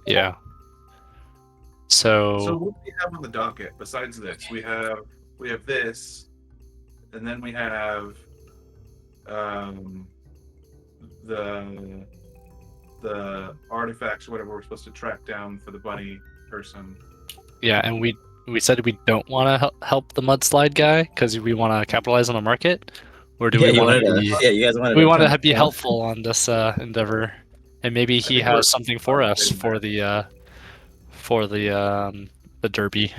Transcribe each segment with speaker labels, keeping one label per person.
Speaker 1: Yeah.
Speaker 2: So
Speaker 1: So
Speaker 2: what do we have on the docket besides this? We have this, and then we have um, the artifacts, whatever we're supposed to track down for the bunny person.
Speaker 1: yeah, and we said we don't want to help the mudslide guy because we want to capitalize on the market, or do
Speaker 3: Yeah,
Speaker 1: we
Speaker 3: you
Speaker 1: want to
Speaker 3: wanted to.
Speaker 1: be?
Speaker 3: Yeah, you guys wanted
Speaker 1: We
Speaker 3: to
Speaker 1: want
Speaker 3: kind
Speaker 1: to
Speaker 3: of.
Speaker 1: be helpful on this endeavor, and maybe
Speaker 2: I
Speaker 1: he
Speaker 2: think we're
Speaker 1: has something for us
Speaker 2: getting that.
Speaker 1: for the derby.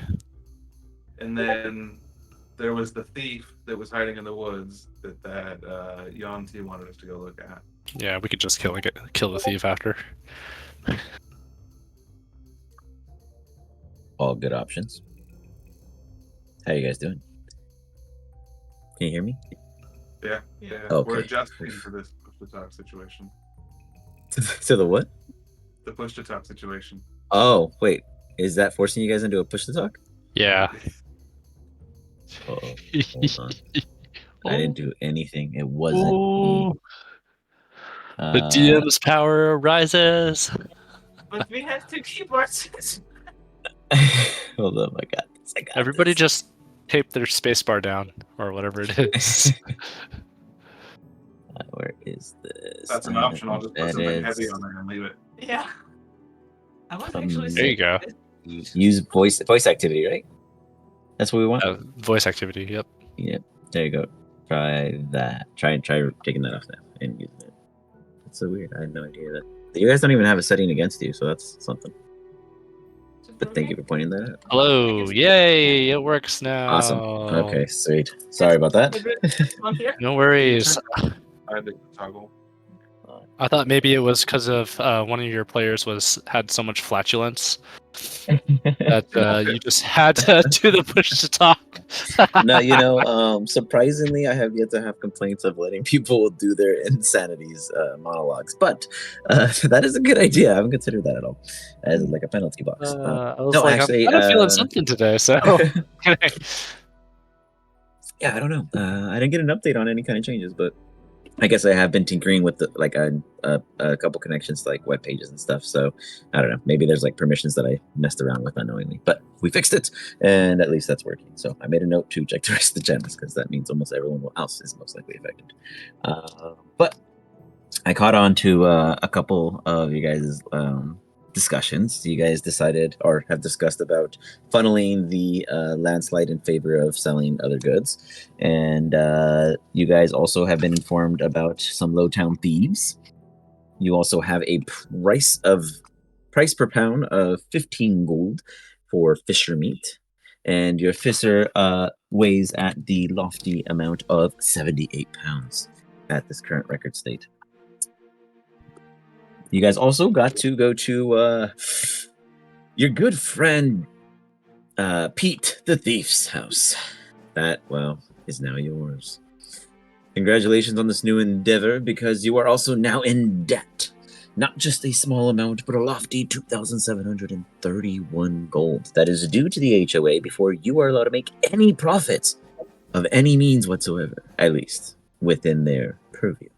Speaker 2: And then there was the thief that was hiding in the woods that Yanti wanted us to go look at.
Speaker 1: Yeah, we could just kill the thief after.
Speaker 3: All good options. How you guys doing? Can you hear me?
Speaker 2: Yeah.
Speaker 3: Okay.
Speaker 2: We're adjusting to this push to talk situation.
Speaker 3: To the what?
Speaker 2: The push to talk situation.
Speaker 3: Oh, wait. Is that forcing you guys into a push to talk?
Speaker 1: Yeah.
Speaker 3: Uh-oh. Hold on. I didn't do anything. It wasn't me.
Speaker 1: The DM's power rises.
Speaker 2: But we have to keep our
Speaker 3: Hold up, I got this.
Speaker 1: Everybody just tape their spacebar down or whatever it is.
Speaker 3: Where is this?
Speaker 2: That's an option. I'll just put something
Speaker 3: Edit.
Speaker 2: heavy on there and leave it. Yeah. I was
Speaker 3: actually
Speaker 1: There you go.
Speaker 3: Use voice activity, right? That's what we want.
Speaker 1: Voice activity. Yep.
Speaker 3: Yep. There you go. Try that. Try taking that off now and using it. That's so weird. I had no idea that you guys don't even have a setting against you, so that's something. But thank you for pointing that out.
Speaker 1: Hello. Yay! It works now.
Speaker 3: Awesome. Okay, sweet. Sorry about that.
Speaker 1: No worries.
Speaker 2: I had to toggle.
Speaker 1: I thought maybe it was because of one of your players had so much flatulence that you just had to do the push to talk.
Speaker 3: No, surprisingly, I have yet to have complaints of letting people do their insanities monologues, but that is a good idea. I haven't considered that at all as like a penalty box.
Speaker 1: I was
Speaker 3: no,
Speaker 1: like,
Speaker 3: actually,
Speaker 1: I'm feeling something today, so.
Speaker 3: Yeah, I don't know. I didn't get an update on any kind of changes, but I guess I have been tinkering with a couple connections to like web pages and stuff. So I don't know. Maybe there's like permissions that I messed around with unknowingly, but we fixed it, and at least that's working. So I made a note to check the rest of the channels because that means almost everyone else is most likely affected. But I caught on to a couple of you guys' discussions. You guys decided or have discussed about funneling the landslide in favor of selling other goods, and you guys also have been informed about some Lowtown thieves. You also have a price per pound of 15 gold for fisher meat, and your fisher weighs at the lofty amount of 78 pounds at this current record state. You guys also got to go to your good friend Pete the Thief's house. That, well, is now yours. Congratulations on this new endeavor, because you are also now in debt. Not just a small amount, but a lofty 2,731 gold that is due to the HOA before you are allowed to make any profits of any means whatsoever, at least within their purview.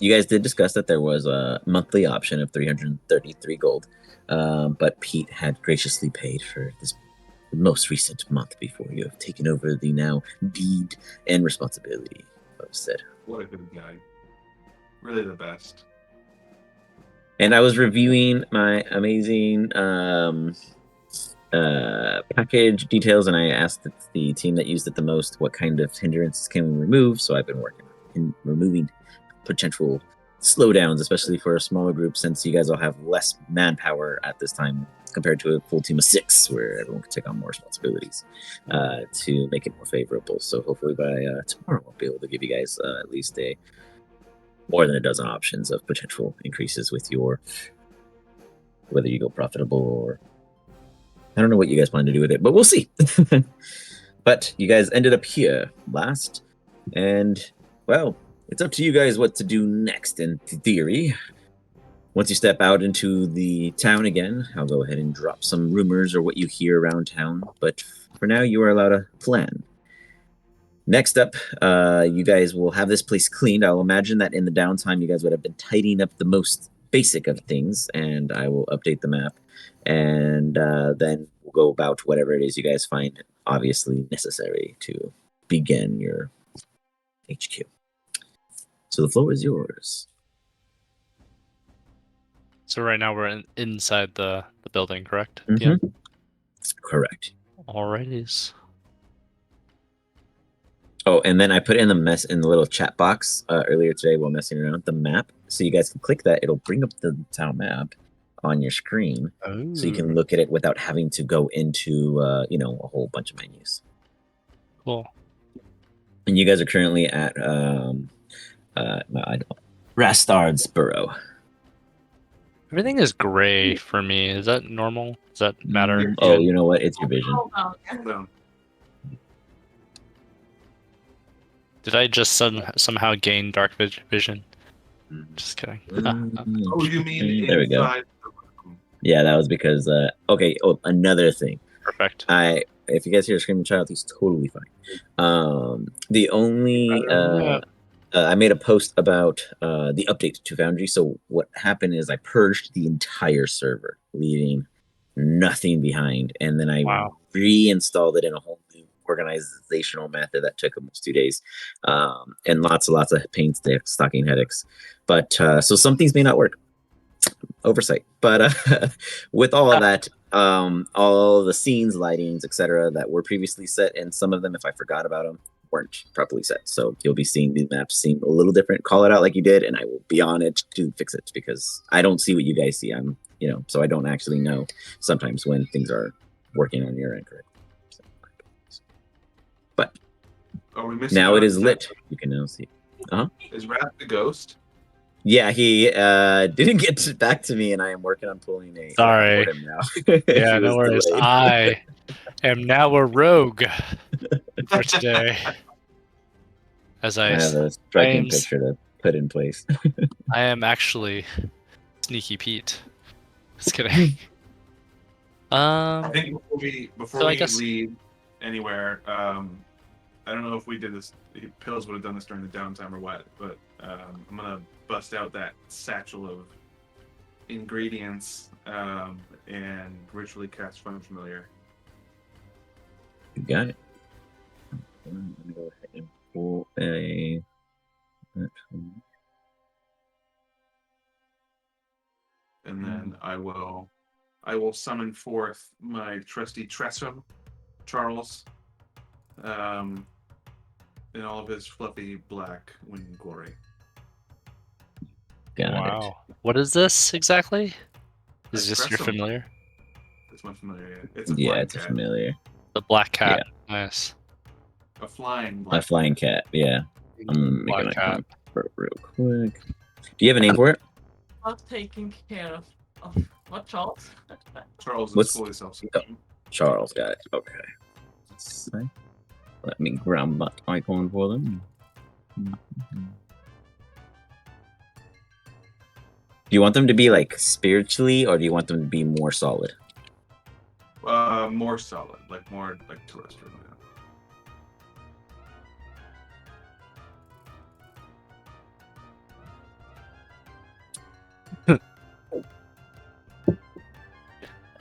Speaker 3: You guys did discuss that there was a monthly option of 333 gold, but Pete had graciously paid for this most recent month before you have taken over the now deed and responsibility of said.
Speaker 2: What a good guy. Really the best.
Speaker 3: And I was reviewing my amazing package details, and I asked the team that used it the most what kind of hindrances can we remove, so I've been working on removing potential slowdowns, especially for a smaller group, since you guys will have less manpower at this time compared to a full team of 6 where everyone can take on more responsibilities to make it more favorable. So hopefully by tomorrow I'll be able to give you guys at least more than a dozen options of potential increases with your, whether you go profitable or I don't know what you guys plan to do with it, but we'll see. But you guys ended up here last, and well, it's up to you guys what to do next in theory. Once you step out into the town again, I'll go ahead and drop some rumors or what you hear around town. But for now, you are allowed to plan. Next up, you guys will have this place cleaned. I'll imagine that in the downtime, you guys would have been tidying up the most basic of things, and I will update the map. And then we'll go about whatever it is you guys find obviously necessary to begin your HQ. So the floor is yours.
Speaker 1: So right now we're inside the building, correct?
Speaker 3: Mhm. Correct.
Speaker 1: Alrighties.
Speaker 3: Oh, and then I put in the little chat box earlier today while messing around with the map, so you guys can click that. It'll bring up the town map on your screen, so you can look at it without having to go into a whole bunch of menus.
Speaker 1: Cool.
Speaker 3: And you guys are currently at Rastard's Burrow.
Speaker 1: Everything is gray for me. Is that normal? Does that matter?
Speaker 3: Oh,
Speaker 1: even?
Speaker 3: you know what? It's your vision.
Speaker 2: No.
Speaker 1: Did I just somehow gain dark vision? Just kidding.
Speaker 2: Oh, you mean
Speaker 3: There we go.
Speaker 2: inside the room?
Speaker 3: Yeah, that was because okay. Oh, another thing.
Speaker 1: Perfect.
Speaker 3: If you guys hear a screaming child, he's totally fine. The only I made a post about the update to Foundry. So what happened is I purged the entire server, leaving nothing behind, and then I reinstalled it in a whole new organizational method that took almost 2 days, and lots of painstaking headaches. But so some things may not work. Oversight, but with all of that, all the scenes, lightings, etc., that were previously set, and some of them, if I forgot about them, weren't properly set. So you'll be seeing the maps seem a little different. Call it out like you did, and I will be on it to fix it because I don't see what you guys see. I'm, so I don't actually know sometimes when things are working on your end correctly. So, but now it is lit. You can now see.
Speaker 2: Is Wrath the ghost?
Speaker 3: Yeah, he didn't get back to me, and I am working on pulling a.
Speaker 1: Sorry.
Speaker 3: For him now.
Speaker 1: Yeah, no worries.
Speaker 3: Delayed.
Speaker 1: I am now a rogue for today. As I
Speaker 3: have a striking picture to put in place.
Speaker 1: I am actually Sneaky Pete. Just kidding.
Speaker 2: I think before we
Speaker 1: guess...
Speaker 2: leave anywhere, I don't know if we did this. Pills would have done this during the downtime or what, but I'm gonna bust out that satchel of ingredients and ritually cast Find Familiar.
Speaker 3: You got it. I'm gonna go ahead and pull a.
Speaker 2: And then I will summon forth my trusty Tressum, Charles, in all of his fluffy black winged glory.
Speaker 3: Got it.
Speaker 1: What is this exactly? Is this your
Speaker 2: Tressum.
Speaker 1: familiar?
Speaker 2: It's my familiar. Yeah,
Speaker 3: It's a familiar.
Speaker 1: The black cat.
Speaker 3: Yeah.
Speaker 1: Nice.
Speaker 2: A flying
Speaker 3: cat. Yeah. I'm making
Speaker 1: black cat.
Speaker 3: Real quick. Do you have a name for it?
Speaker 4: Not taking care of what, Charles?
Speaker 2: Charles is fully self-sufficient.
Speaker 3: Charles, got it. Okay. Let me grab that icon for them. Do you want them to be like spiritually, or do you want them to be more solid?
Speaker 2: More solid, more terrestrial.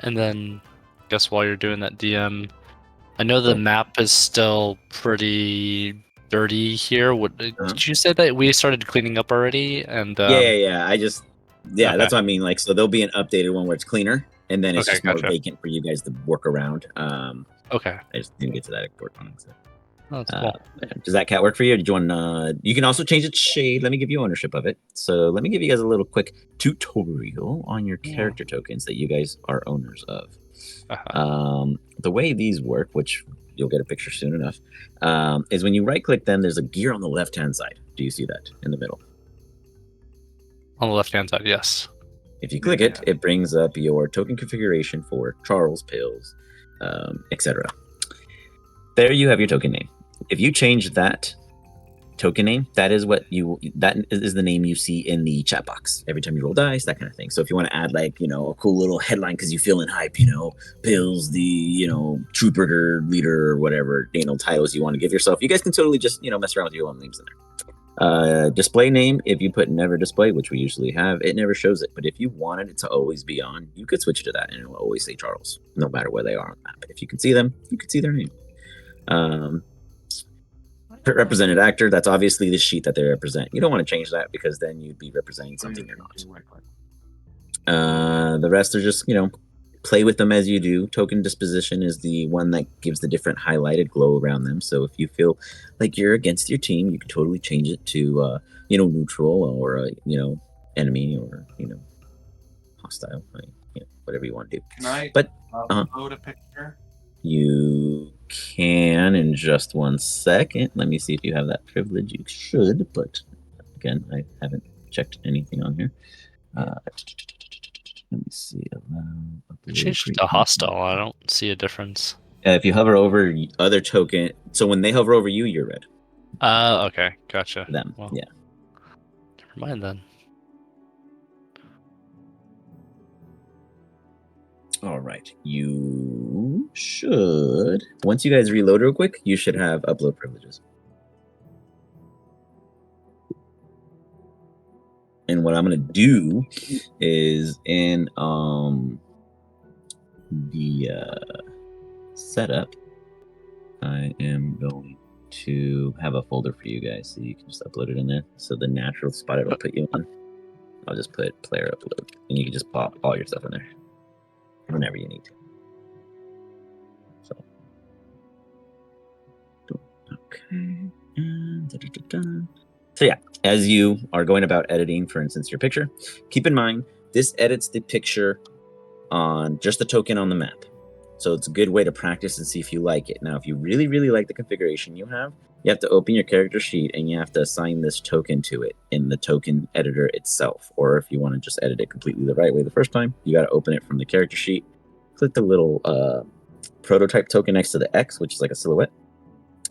Speaker 1: And then, I guess while you're doing that DM, I know the map is still pretty dirty here. Did you say that we started cleaning up already? And
Speaker 3: yeah. That's what I mean. So there'll be an updated one where it's cleaner, and then it's just more vacant for you guys to work around.
Speaker 1: Okay.
Speaker 3: I just didn't get to that important. So.
Speaker 1: Oh, that's cool.
Speaker 3: Does that cat work for you? Or did you want? You can also change its shade. Let me give you ownership of it. So let me give you guys a little quick tutorial on your character tokens that you guys are owners of. The way these work, which you'll get a picture soon enough, is when you right-click them, there's a gear on the left-hand side. Do you see that in the middle?
Speaker 1: On the left-hand side, yes.
Speaker 3: If you click it, it brings up your token configuration for Charles, Pills, etc. There you have your token name. If you change that token name, that is the name you see in the chat box every time you roll dice, that kind of thing. So if you want to add like, a cool little headline because you feeling hype, Bill's the, trooper leader or whatever, titles you want to give yourself, you guys can totally just, mess around with your own names in there. Display name, if you put never display, which we usually have, it never shows it. But if you wanted it to always be on, you could switch it to that and it will always say Charles, no matter where they are on the map. If you can see them, you can see their name. Represented actor, that's obviously the sheet that they represent. You don't want to change that because then you'd be representing something you're not. The rest are just, play with them as you do. Token disposition is the one that gives the different highlighted glow around them. So if you feel like you're against your team, you can totally change it to, neutral or, enemy or, hostile, whatever you want to do.
Speaker 2: Can I
Speaker 3: but
Speaker 2: upload a picture?
Speaker 3: You can in just 1 second. Let me see if you have that privilege. You should, but again, I haven't checked anything on here. Let me see.
Speaker 1: I changed it to hostile. I don't see a difference.
Speaker 3: If you hover over other token, so when they hover over you, you're red.
Speaker 1: Okay, gotcha.
Speaker 3: Them,
Speaker 1: well,
Speaker 3: yeah.
Speaker 1: Never mind then.
Speaker 3: All right, you should. Once you guys reload real quick, you should have upload privileges. And what I'm gonna do is in the setup, I am going to have a folder for you guys, so you can just upload it in there. So the natural spot it'll put you in, I'll just put player upload, and you can just pop all your stuff in there whenever you need to. So, okay, and So yeah, as you are going about editing, for instance, your picture, keep in mind this edits the picture on just the token on the map. So it's a good way to practice and see if you like it. Now, if you really, really like the configuration you have to open your character sheet and you have to assign this token to it in the token editor itself. Or if you want to just edit it completely the right way the first time, you got to open it from the character sheet. Click the little prototype token next to the X, which is like a silhouette.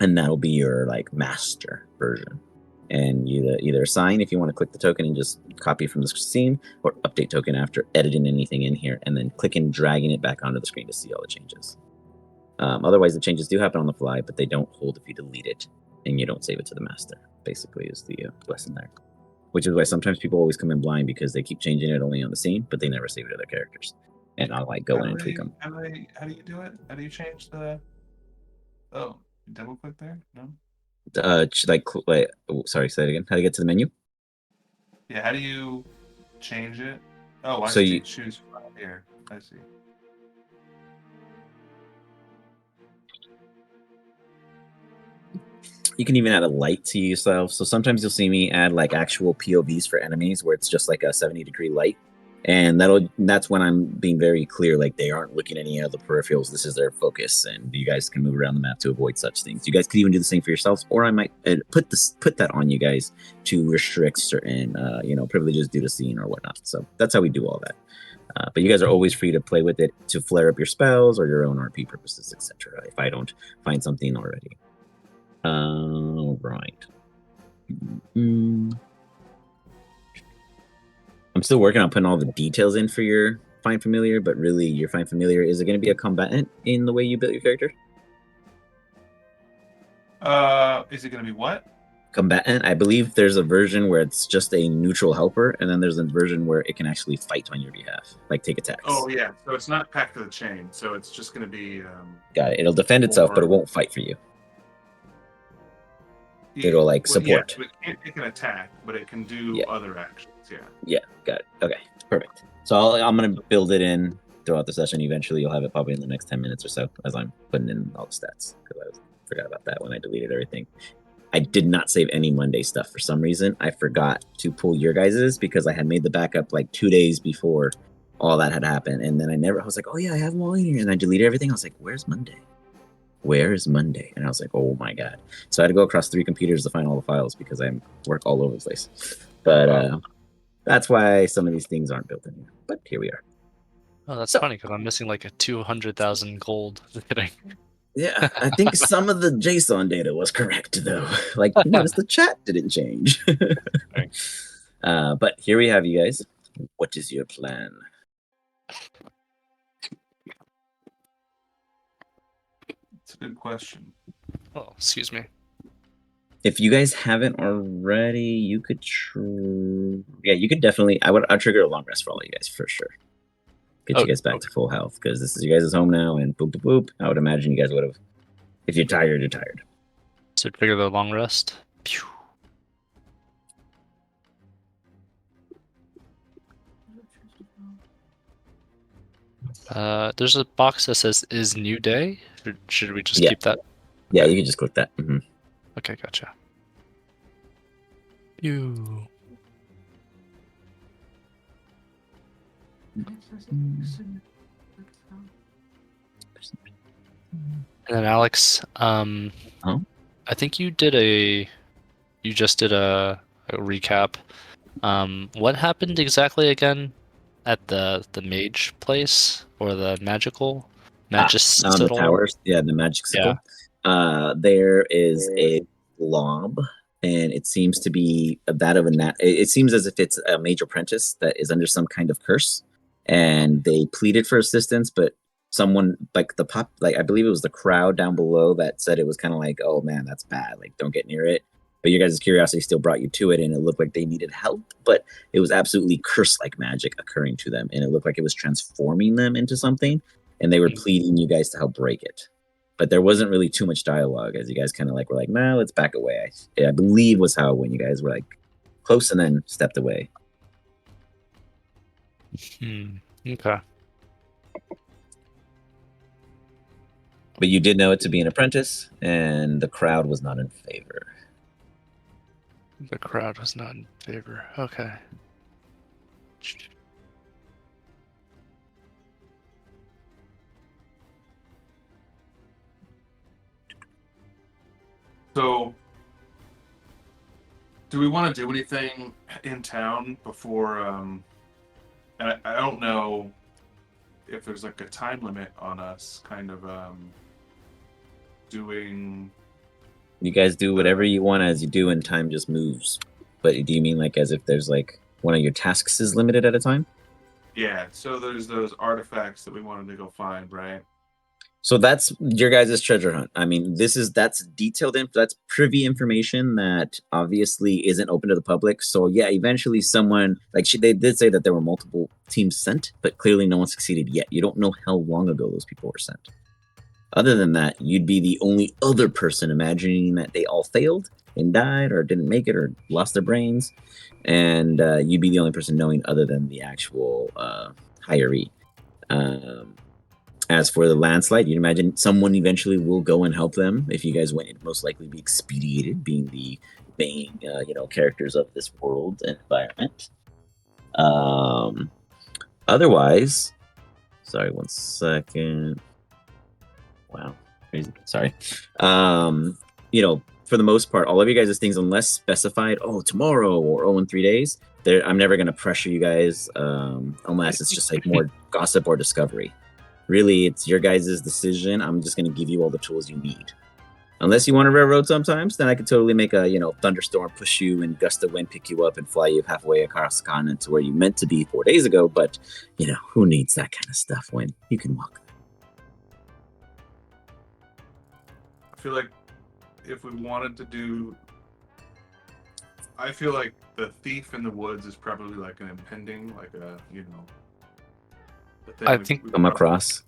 Speaker 3: And that'll be your like master version. And you either assign if you want to click the token and just copy from the scene, or update token after editing anything in here, and then click and dragging it back onto the screen to see all the changes. Otherwise, the changes do happen on the fly, but they don't hold if you delete it and you don't save it to the master, basically is the lesson there. Which is why sometimes people always come in blind because they keep changing it only on the scene, but they never save it to their characters. And I'll like go in and tweak them.
Speaker 2: How do you do it? How do you change the... Oh, double click there? No?
Speaker 3: Wait, sorry, say it again. How to get to the menu?
Speaker 2: Yeah, how do you change it? Oh, I
Speaker 3: So
Speaker 2: see.
Speaker 3: you
Speaker 2: Choose right here. I see.
Speaker 3: You can even add a light to yourself. So sometimes you'll see me add like actual POVs for enemies where it's just like a 70-degree light. And that's when I'm being very clear, like they aren't looking at any other peripherals. This is their focus, and you guys can move around the map to avoid such things. You guys could even do the same for yourselves, or I might put that on you guys to restrict certain, privileges due to scene or whatnot. So that's how we do all that. But you guys are always free to play with it to flare up your spells or your own RP purposes, etc. If I don't find something already. Right. I'm still working on putting all the details in for your Find Familiar, but really your Find Familiar, is it going to be a combatant in the way you build your character?
Speaker 2: Is it going to be what?
Speaker 3: Combatant. I believe there's a version where it's just a neutral helper, and then there's a version where it can actually fight on your behalf, like take attacks.
Speaker 2: Oh, yeah. So it's not packed to the chain, so it's just going to be...
Speaker 3: Got it. It'll defend itself, but it won't fight for you. It'll like support.
Speaker 2: Yeah, it can attack, but it can do other actions.
Speaker 3: Yeah, got it. Okay, perfect. So I'm gonna build it in throughout the session. Eventually, you'll have it probably in the next 10 minutes or so as I'm putting in all the stats, because I forgot about that when I deleted everything. I did not save any Monday stuff for some reason. I forgot to pull your guys's because I had made the backup like 2 days before all that had happened, and then I was like, oh yeah, I have them all in here, and I deleted everything. I was like, where's Monday? Where is Monday? And I was like, oh my god. So I had to go across 3 computers to find all the files because I work all over the place. But that's why some of these things aren't built in here. But here we are.
Speaker 1: Oh, that's funny because I'm missing like a 200,000 gold. Just kidding.
Speaker 3: Yeah, I think some of the JSON data was correct though. Like, notice the chat didn't change.
Speaker 1: Right.
Speaker 3: But here we have you guys. What is your plan?
Speaker 2: It's a good question.
Speaker 1: Oh, excuse me.
Speaker 3: If you guys haven't already, you could yeah, you could definitely. I'd trigger a long rest for all of you guys for sure. Get you guys back to full health because this is you guys' home now, and boop boop boop. I would imagine you guys would have. If you're tired, you're tired.
Speaker 1: So trigger the long rest. Pew. There's a box that says "Is new day." Or should we just
Speaker 3: Yeah.
Speaker 1: keep that?
Speaker 3: Yeah,
Speaker 1: Okay.
Speaker 3: you can just click that.
Speaker 1: Okay, gotcha. Pew. And then Alex,
Speaker 3: Oh?
Speaker 1: I think you just did a recap. What happened exactly again at the mage place or the magical
Speaker 3: On the
Speaker 1: magical?
Speaker 3: towers, yeah, the magic sickle. There is a blob, and it seems to be that of a it seems as if it's a mage apprentice that is under some kind of curse, and they pleaded for assistance, but someone like I believe it was the crowd down below that said it was kind of like, oh man, that's bad, like don't get near it. But your guys' curiosity still brought you to it, and it looked like they needed help, but it was absolutely curse-like magic occurring to them, and it looked like it was transforming them into something, and they were pleading you guys to help break it. But there wasn't really too much dialogue, as you guys kind of like were like, nah, let's back away. I believe was how when you guys were like close and then stepped away.
Speaker 1: Okay.
Speaker 3: But you did know it to be an apprentice, and the crowd was not in favor.
Speaker 1: The crowd was not in favor. Okay.
Speaker 2: So, do we want to do anything in town before? And I don't know if there's like a time limit on us kind of doing.
Speaker 3: You guys do whatever you want as you do, and time just moves. But do you mean like as if there's like one of your tasks is limited at a time?
Speaker 2: Yeah, so there's those artifacts that we wanted to go find, right?
Speaker 3: So that's your guys' treasure hunt. I mean, that's detailed that's privy information that obviously isn't open to the public. So yeah, eventually someone they did say that there were multiple teams sent, but clearly no one succeeded yet. You don't know how long ago those people were sent. Other than that, you'd be the only other person imagining that they all failed and died or didn't make it or lost their brains, and you'd be the only person knowing other than the actual hiree. As for the landslide, you'd imagine someone eventually will go and help them. If you guys went, it'd most likely be expedited, being the main, characters of this world and environment. Otherwise, sorry, 1 second. Wow, crazy. Sorry. For the most part, all of you guys' things, unless specified, tomorrow or in 3 days, I'm never gonna pressure you guys, unless it's just like more gossip or discovery. Really, it's your guys' decision. I'm just going to give you all the tools you need. Unless you want to railroad sometimes, then I could totally make a, thunderstorm push you and gust of wind pick you up and fly you halfway across the continent to where you meant to be 4 days ago. But, who needs that kind of stuff when you can walk?
Speaker 2: I feel like if we wanted to do... I feel like the thief in the woods is probably like an impending, like a,
Speaker 1: I think
Speaker 3: come across.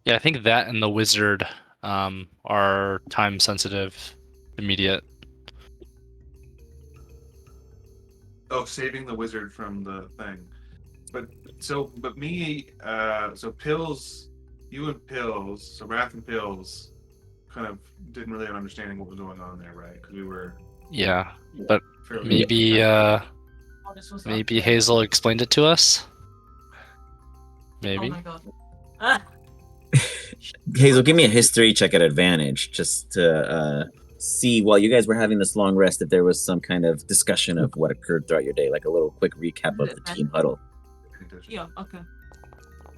Speaker 1: Yeah, I think that and the wizard are time sensitive, immediate.
Speaker 2: Oh, saving the wizard from the thing. But me, so Pills, you and Pills, so Wrath and Pills kind of didn't really have an understanding what was going on there, right? Because we were...
Speaker 1: Yeah, but
Speaker 2: fairly...
Speaker 1: maybe Hazel explained it to us? Maybe.
Speaker 4: Oh my god. Ah!
Speaker 3: Hazel, give me a history check at advantage just to see while you guys were having this long rest if there was some kind of discussion of what occurred throughout your day, like a little quick recap of the team huddle.
Speaker 4: Yeah, okay.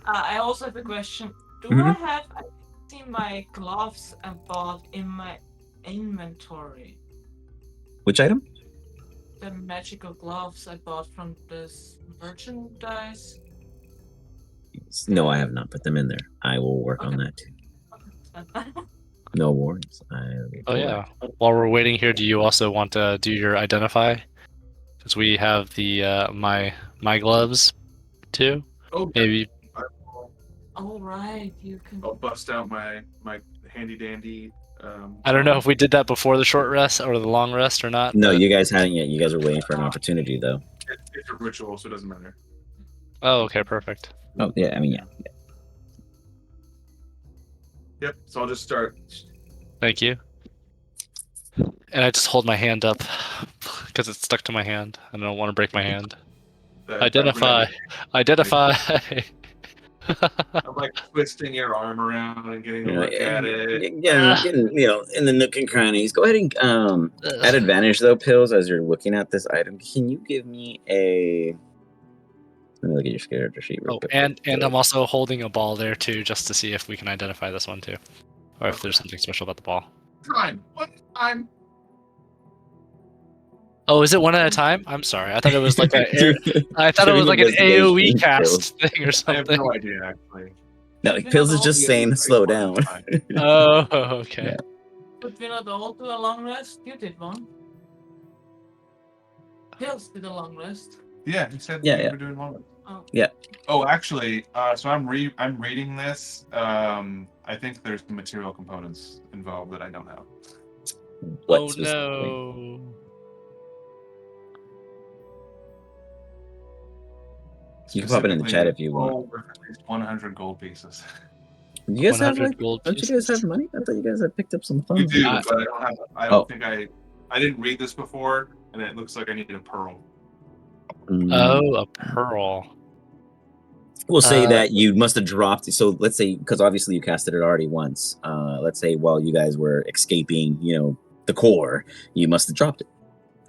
Speaker 4: I also have a question. Do
Speaker 3: Mhm.
Speaker 4: I have see my gloves I bought in my inventory.
Speaker 3: Which item?
Speaker 4: The magical gloves I bought from this merchandise.
Speaker 3: No, I have not put them in there. I will work on
Speaker 4: Okay.
Speaker 3: that too. No worries. I'll be
Speaker 1: Oh
Speaker 3: polite.
Speaker 1: yeah. While we're waiting here, do you also want to do your identify? Because we have the my gloves too.
Speaker 2: Oh,
Speaker 1: Maybe.
Speaker 4: All right, you can.
Speaker 2: I'll bust out my handy dandy.
Speaker 1: I don't know
Speaker 2: phone.
Speaker 1: if we did that before the short rest or the long rest or not.
Speaker 3: No,
Speaker 1: but-
Speaker 3: you guys hadn't yet. You guys are waiting for an opportunity, though.
Speaker 2: It's a ritual, so it doesn't matter.
Speaker 1: Oh, okay, perfect.
Speaker 3: Oh yeah, I mean yeah.
Speaker 2: Yep. So I'll just start.
Speaker 1: Thank you. And I just hold my hand up because it's stuck to my hand. I don't want to break my hand. Identify. Identify.
Speaker 2: I'm like twisting your arm around and getting to look at it.
Speaker 3: Getting, in the nook and crannies. Go ahead and at advantage though, Pills, as you're looking at this item. Can you give me a? Let me look at your character sheet real
Speaker 1: Oh,
Speaker 3: quick.
Speaker 1: and I'm also holding a ball there too, just to see if we can identify this one too, or if there's something special about the ball.
Speaker 2: Time. One time.
Speaker 1: Oh, is it one at a time? I'm sorry. I thought it was like I thought it was like an
Speaker 3: Investigation,
Speaker 1: AOE cast
Speaker 3: Pills.
Speaker 1: thing or
Speaker 2: I have
Speaker 1: something.
Speaker 2: no idea actually.
Speaker 3: No, Pills is just saying slow down.
Speaker 1: Oh, okay.
Speaker 3: Yeah.
Speaker 4: But we're not all do a long rest. You did one. Pills did a long rest.
Speaker 2: Yeah, he said
Speaker 3: Yeah,
Speaker 2: we
Speaker 3: yeah.
Speaker 2: were doing one.
Speaker 4: Oh.
Speaker 3: Yeah.
Speaker 2: Oh, actually, so I'm reading this. I think there's material components involved that I don't have.
Speaker 3: What
Speaker 1: Oh
Speaker 3: specifically?
Speaker 1: no.
Speaker 3: You can pop it in the chat if you want.
Speaker 2: Worth at least 100 gold pieces.
Speaker 3: You guys have
Speaker 1: 100
Speaker 3: like?
Speaker 1: gold
Speaker 3: Don't you guys have money? I thought you guys had picked up some
Speaker 2: We
Speaker 3: funds.
Speaker 2: do,
Speaker 1: I-
Speaker 2: but I don't have. I don't think I didn't read this before, and it looks like I need a pearl.
Speaker 1: Oh, a pearl.
Speaker 3: We'll say
Speaker 1: Uh,
Speaker 3: that you must have dropped. So let's say, because obviously you casted it already once. Let's say while you guys were escaping, the core, you must have dropped it,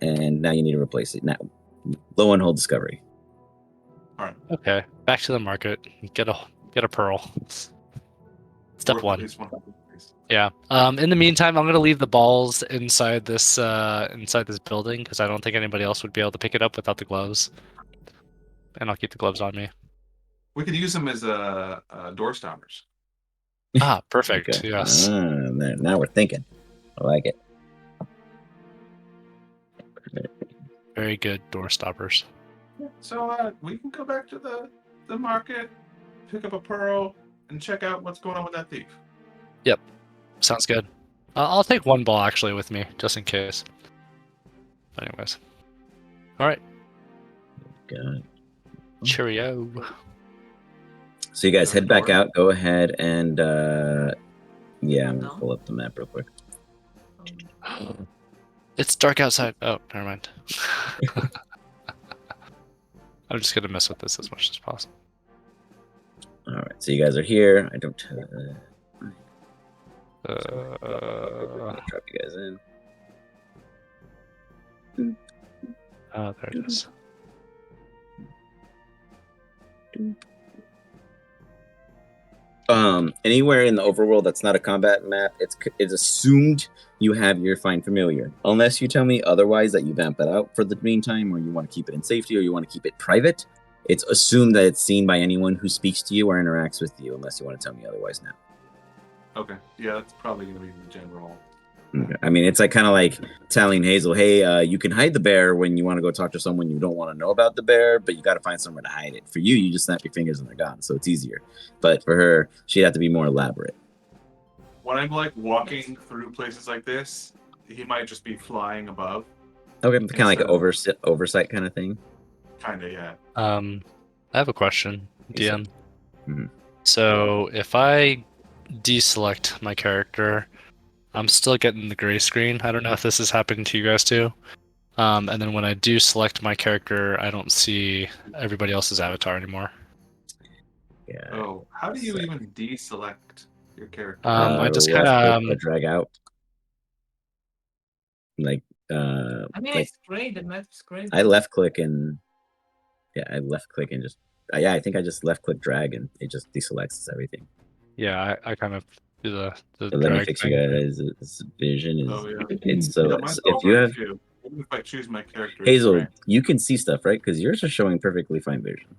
Speaker 3: and now you need to replace it. Now, low on hold discovery.
Speaker 2: All right.
Speaker 1: Okay, back to the market. Get a pearl. Step
Speaker 2: Worth at
Speaker 1: one.
Speaker 2: least 100, please.
Speaker 1: Yeah. In the meantime, I'm gonna leave the balls inside this building because I don't think anybody else would be able to pick it up without the gloves. And I'll keep the gloves on me.
Speaker 2: We could use them as door stoppers.
Speaker 1: Ah, perfect.
Speaker 3: Okay.
Speaker 1: Yes.
Speaker 3: Now we're thinking. I like it.
Speaker 1: Very good door stoppers.
Speaker 2: So we can go back to the market, pick up a pearl, and check out what's going on with that thief.
Speaker 1: Sounds good. I'll take one ball actually with me just in case. Anyways. All right.
Speaker 3: Good.
Speaker 1: Cheerio.
Speaker 3: So you guys head back out. Go ahead and yeah, I'm gonna
Speaker 4: No.
Speaker 3: pull up the map real quick.
Speaker 1: It's dark outside. Oh, never mind. I'm just gonna mess with this as much as possible.
Speaker 3: All right, so you guys are here. I don't. Drop you guys in.
Speaker 1: Oh, there it is.
Speaker 3: Anywhere in the overworld that's not a combat map, it's assumed you have your find familiar, unless you tell me otherwise that you vamp it out for the meantime, or you want to keep it in safety, or you want to keep it private. It's assumed that it's seen by anyone who speaks to you or interacts with you, unless you want to tell me otherwise now.
Speaker 2: Okay. Yeah, that's probably gonna be the general.
Speaker 3: Okay. I mean, it's like kind of like telling Hazel, "Hey, you can hide the bear when you want to go talk to someone you don't want to know about the bear, but you got to find somewhere to hide it." For you, you just snap your fingers and they're gone, so it's easier. But for her, she'd have to be more elaborate.
Speaker 2: When I'm like walking through places like this, he might just be flying above.
Speaker 3: Okay, kind of like an
Speaker 2: Instead
Speaker 3: oversight kind of thing.
Speaker 2: Kinda, yeah.
Speaker 1: I have a question,
Speaker 3: Yes, sir.
Speaker 1: DM.
Speaker 3: Mhm.
Speaker 1: So if I deselect my character, I'm still getting the gray screen. I don't know if this is happening to you guys too. And then when I do select my character, I don't see everybody else's avatar anymore.
Speaker 3: Yeah.
Speaker 2: Oh, how do you even deselect your character?
Speaker 1: I just
Speaker 3: left
Speaker 1: kind
Speaker 3: click or
Speaker 1: of
Speaker 3: drag out. Like,
Speaker 4: I mean,
Speaker 3: like
Speaker 4: it's great. The map's great.
Speaker 3: I left click and I left click and just I think I just left click drag and it just deselects everything.
Speaker 1: yeah, I kind of Do the
Speaker 3: So let me
Speaker 1: drag
Speaker 3: fix
Speaker 1: thing.
Speaker 3: you guys. This vision is
Speaker 2: Oh yeah.
Speaker 3: it's
Speaker 2: Yeah,
Speaker 3: so
Speaker 2: mine's
Speaker 3: if
Speaker 2: all
Speaker 3: you
Speaker 2: gray
Speaker 3: have
Speaker 2: too. Even if I choose my character.
Speaker 3: Hazel, you can see stuff, right? Because yours are showing perfectly fine vision.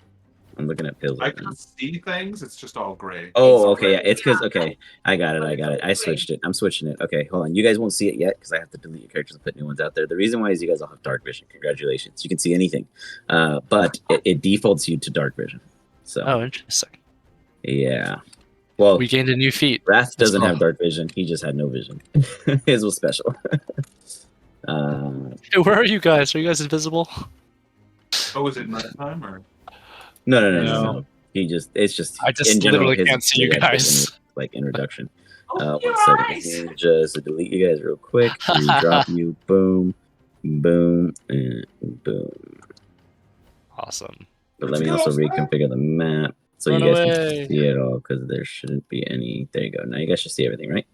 Speaker 3: I'm looking at pills
Speaker 2: I
Speaker 3: right now.
Speaker 2: can see things. It's just all gray.
Speaker 3: Oh,
Speaker 4: It's
Speaker 3: okay, yeah.
Speaker 4: gray,
Speaker 3: It's because
Speaker 4: yeah.
Speaker 3: okay, I got it. I switched it. I'm switching it. Okay, hold on. You guys won't see it yet because I have to delete your characters and put new ones out there. The reason why is you guys all have dark vision. Congratulations, you can see anything, but it defaults you to dark vision. So
Speaker 1: Oh, interesting.
Speaker 3: yeah. Well,
Speaker 1: We gained a new feat.
Speaker 3: Wrath doesn't
Speaker 1: That's
Speaker 3: have dark vision. He just had no vision. His was special.
Speaker 1: Hey, where are you guys? Are you guys invisible?
Speaker 2: Oh, is it nighttime or?
Speaker 3: No. It's just
Speaker 1: I just
Speaker 3: in general
Speaker 1: literally
Speaker 3: his
Speaker 1: can't see you
Speaker 3: red vision,
Speaker 1: guys.
Speaker 3: like introduction.
Speaker 4: Open your
Speaker 3: 1 second. Let
Speaker 4: eyes!
Speaker 3: me just delete you guys real quick. Redrop you. Boom, boom, and boom.
Speaker 1: Awesome.
Speaker 3: But let me also reconfigure the map so
Speaker 1: Run
Speaker 3: you guys
Speaker 1: away.
Speaker 3: can see it all because there shouldn't be any. There you go. Now you guys should see everything, right?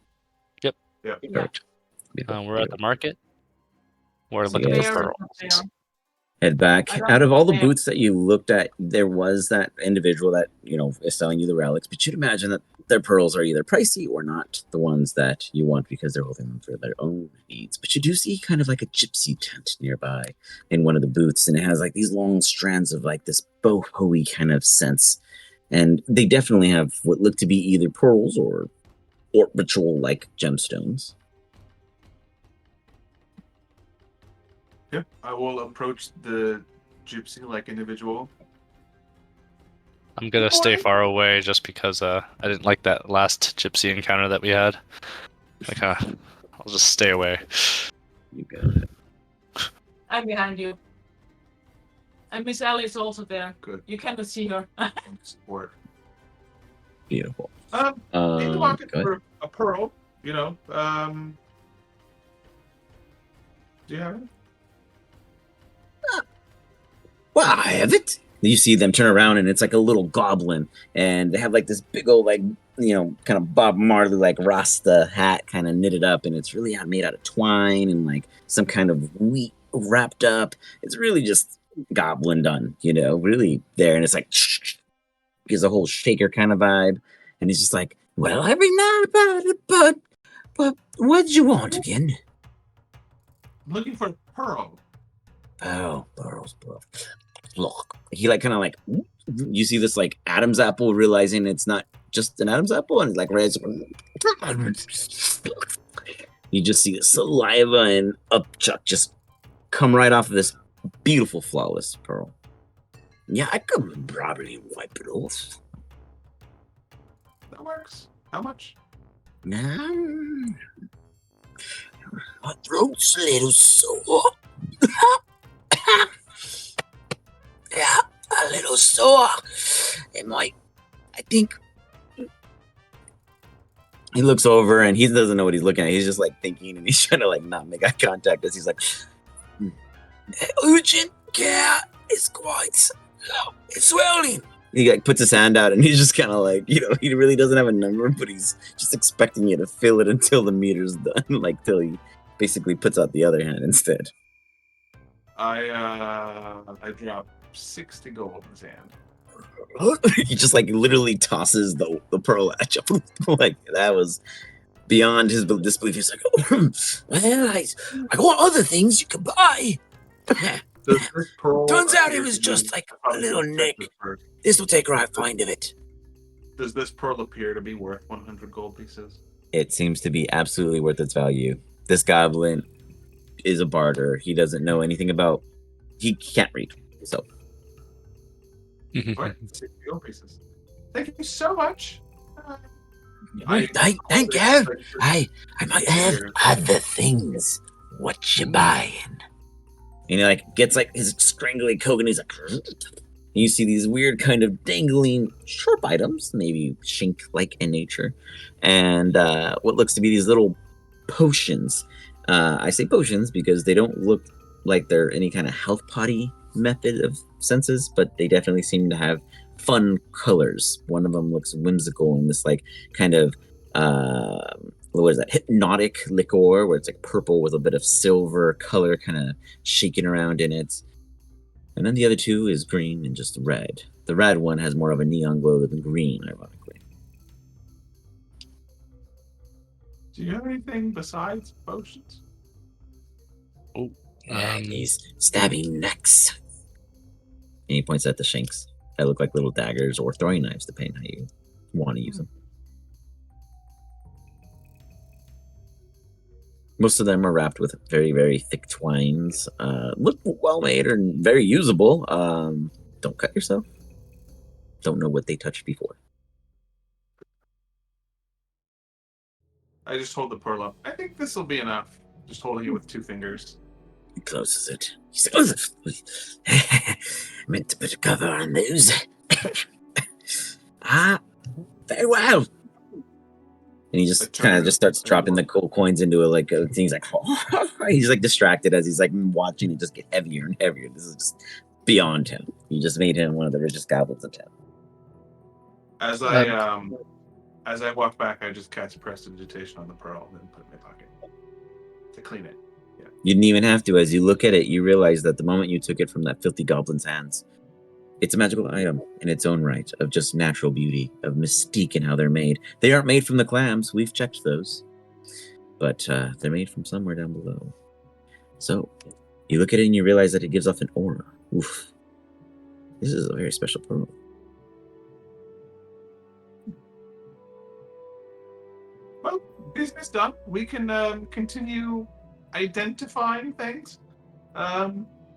Speaker 1: Yep.
Speaker 2: Yeah.
Speaker 3: Perfect. Beautiful,
Speaker 1: We're at the market. We're
Speaker 3: So
Speaker 1: looking
Speaker 3: you
Speaker 1: for
Speaker 3: guys-
Speaker 4: There is
Speaker 1: pearls.
Speaker 4: nothing on.
Speaker 3: Head back.
Speaker 4: I don't
Speaker 3: Out of all the
Speaker 4: understand.
Speaker 3: booths that you looked at, there was that individual that is selling you the relics. But you'd imagine that their pearls are either pricey or not the ones that you want because they're holding them for their own needs. But you do see kind of like a gypsy tent nearby in one of the booths, and it has like these long strands of like this boho-y kind of sense. And they definitely have what look to be either pearls or ritual like gemstones.
Speaker 2: Yep. I will approach the gypsy-like individual.
Speaker 1: I'm gonna stay far away just because I didn't like that last gypsy encounter that we had. I'll just stay away.
Speaker 3: You got it.
Speaker 4: I'm behind you. And Miss Ellie is also there.
Speaker 2: Good.
Speaker 4: You cannot see her.
Speaker 2: Support.
Speaker 3: Beautiful.
Speaker 2: In the market
Speaker 3: go ahead.
Speaker 2: for a pearl. Do you have it?
Speaker 3: Well, I have it. You see them turn around and it's like a little goblin, and they have like this big old kind of Bob Marley like Rasta hat kind of knitted up, and it's really made out of twine and like some kind of wheat wrapped up. It's really just goblin done, really there, and it's like gives a whole shaker kind of vibe, and he's just like, well, every night about it, but what'd you want again?
Speaker 2: I'm looking for a pearl.
Speaker 3: Oh, pearls. Look, he you see this like Adam's apple, realizing it's not just an Adam's apple, and like you just see the saliva and upchuck just come right off of this beautiful, flawless pearl. Yeah, I could probably wipe it off.
Speaker 2: That works. How much?
Speaker 3: Nah, my throat's a little sore. Yeah, a little sore. I think. He looks over and he doesn't know what he's looking at. He's just like thinking, and he's trying to like not make eye contact as he's like, urgent care is quite swelling. He like puts his hand out and he's just kind of like, he really doesn't have a number, but he's just expecting you to fill it until the meter's done, like till he basically puts out the other hand instead.
Speaker 2: I drop 60 gold in his hand.
Speaker 3: He just like literally tosses the pearl at you. Like that was beyond his disbelief. He's like, oh, well, I got other things you could buy.
Speaker 2: Does this pearl
Speaker 3: Turns out
Speaker 2: appear
Speaker 3: it was
Speaker 2: to be
Speaker 3: just like a
Speaker 2: probably
Speaker 3: little nick.
Speaker 2: expensive for-
Speaker 3: This will take right find of it.
Speaker 2: Does this pearl appear to be worth 100 gold pieces?
Speaker 3: It seems to be absolutely worth its value. This goblin is a barter. He doesn't know anything about. He can't read. So
Speaker 2: What? 60 gold pieces. Thank you so much.
Speaker 3: I thank you. I might have other things. What you buying? And he like gets like his scrangly coke and he's like, and you see these weird kind of dangling sharp items, maybe shank-like in nature, and what looks to be these little potions. I say potions because they don't look like they're any kind of health potty method of senses, but they definitely seem to have fun colors. One of them looks whimsical in this like kind of what is that, hypnotic liqueur where it's like purple with a bit of silver color kind of shaking around in it. And then the other two is green and just red. The red one has more of a neon glow than green, ironically.
Speaker 2: Do you have anything besides potions?
Speaker 3: These stabbing necks. And he points at the shanks that look like little daggers or throwing knives, depending how you want to use them. Most of them are wrapped with very, very thick twines. Look well made and very usable. Don't cut yourself. Don't know what they touched before.
Speaker 2: I just hold the pearl up. I think this will be enough. Just holding it with 2 fingers.
Speaker 3: He closes it. He says, I meant to put a cover on those. Very well. And he just kind of just starts dropping the cool coins into a he's like, he's like distracted as he's like watching it just get heavier and heavier. This is just beyond him. You just made him one of the richest goblins in town.
Speaker 2: As I walk back, I just cast prestidigitation on the pearl and then put it in my pocket to clean it. Yeah.
Speaker 3: You didn't even have to. As you look at it, you realize that the moment you took it from that filthy goblin's hands, it's a magical item in its own right, of just natural beauty, of mystique in how they're made. They aren't made from the clams. We've checked those. But they're made from somewhere down below. So, you look at it and you realize that it gives off an aura. Oof. This is a very special pearl.
Speaker 2: Well, business done. We can continue identifying things.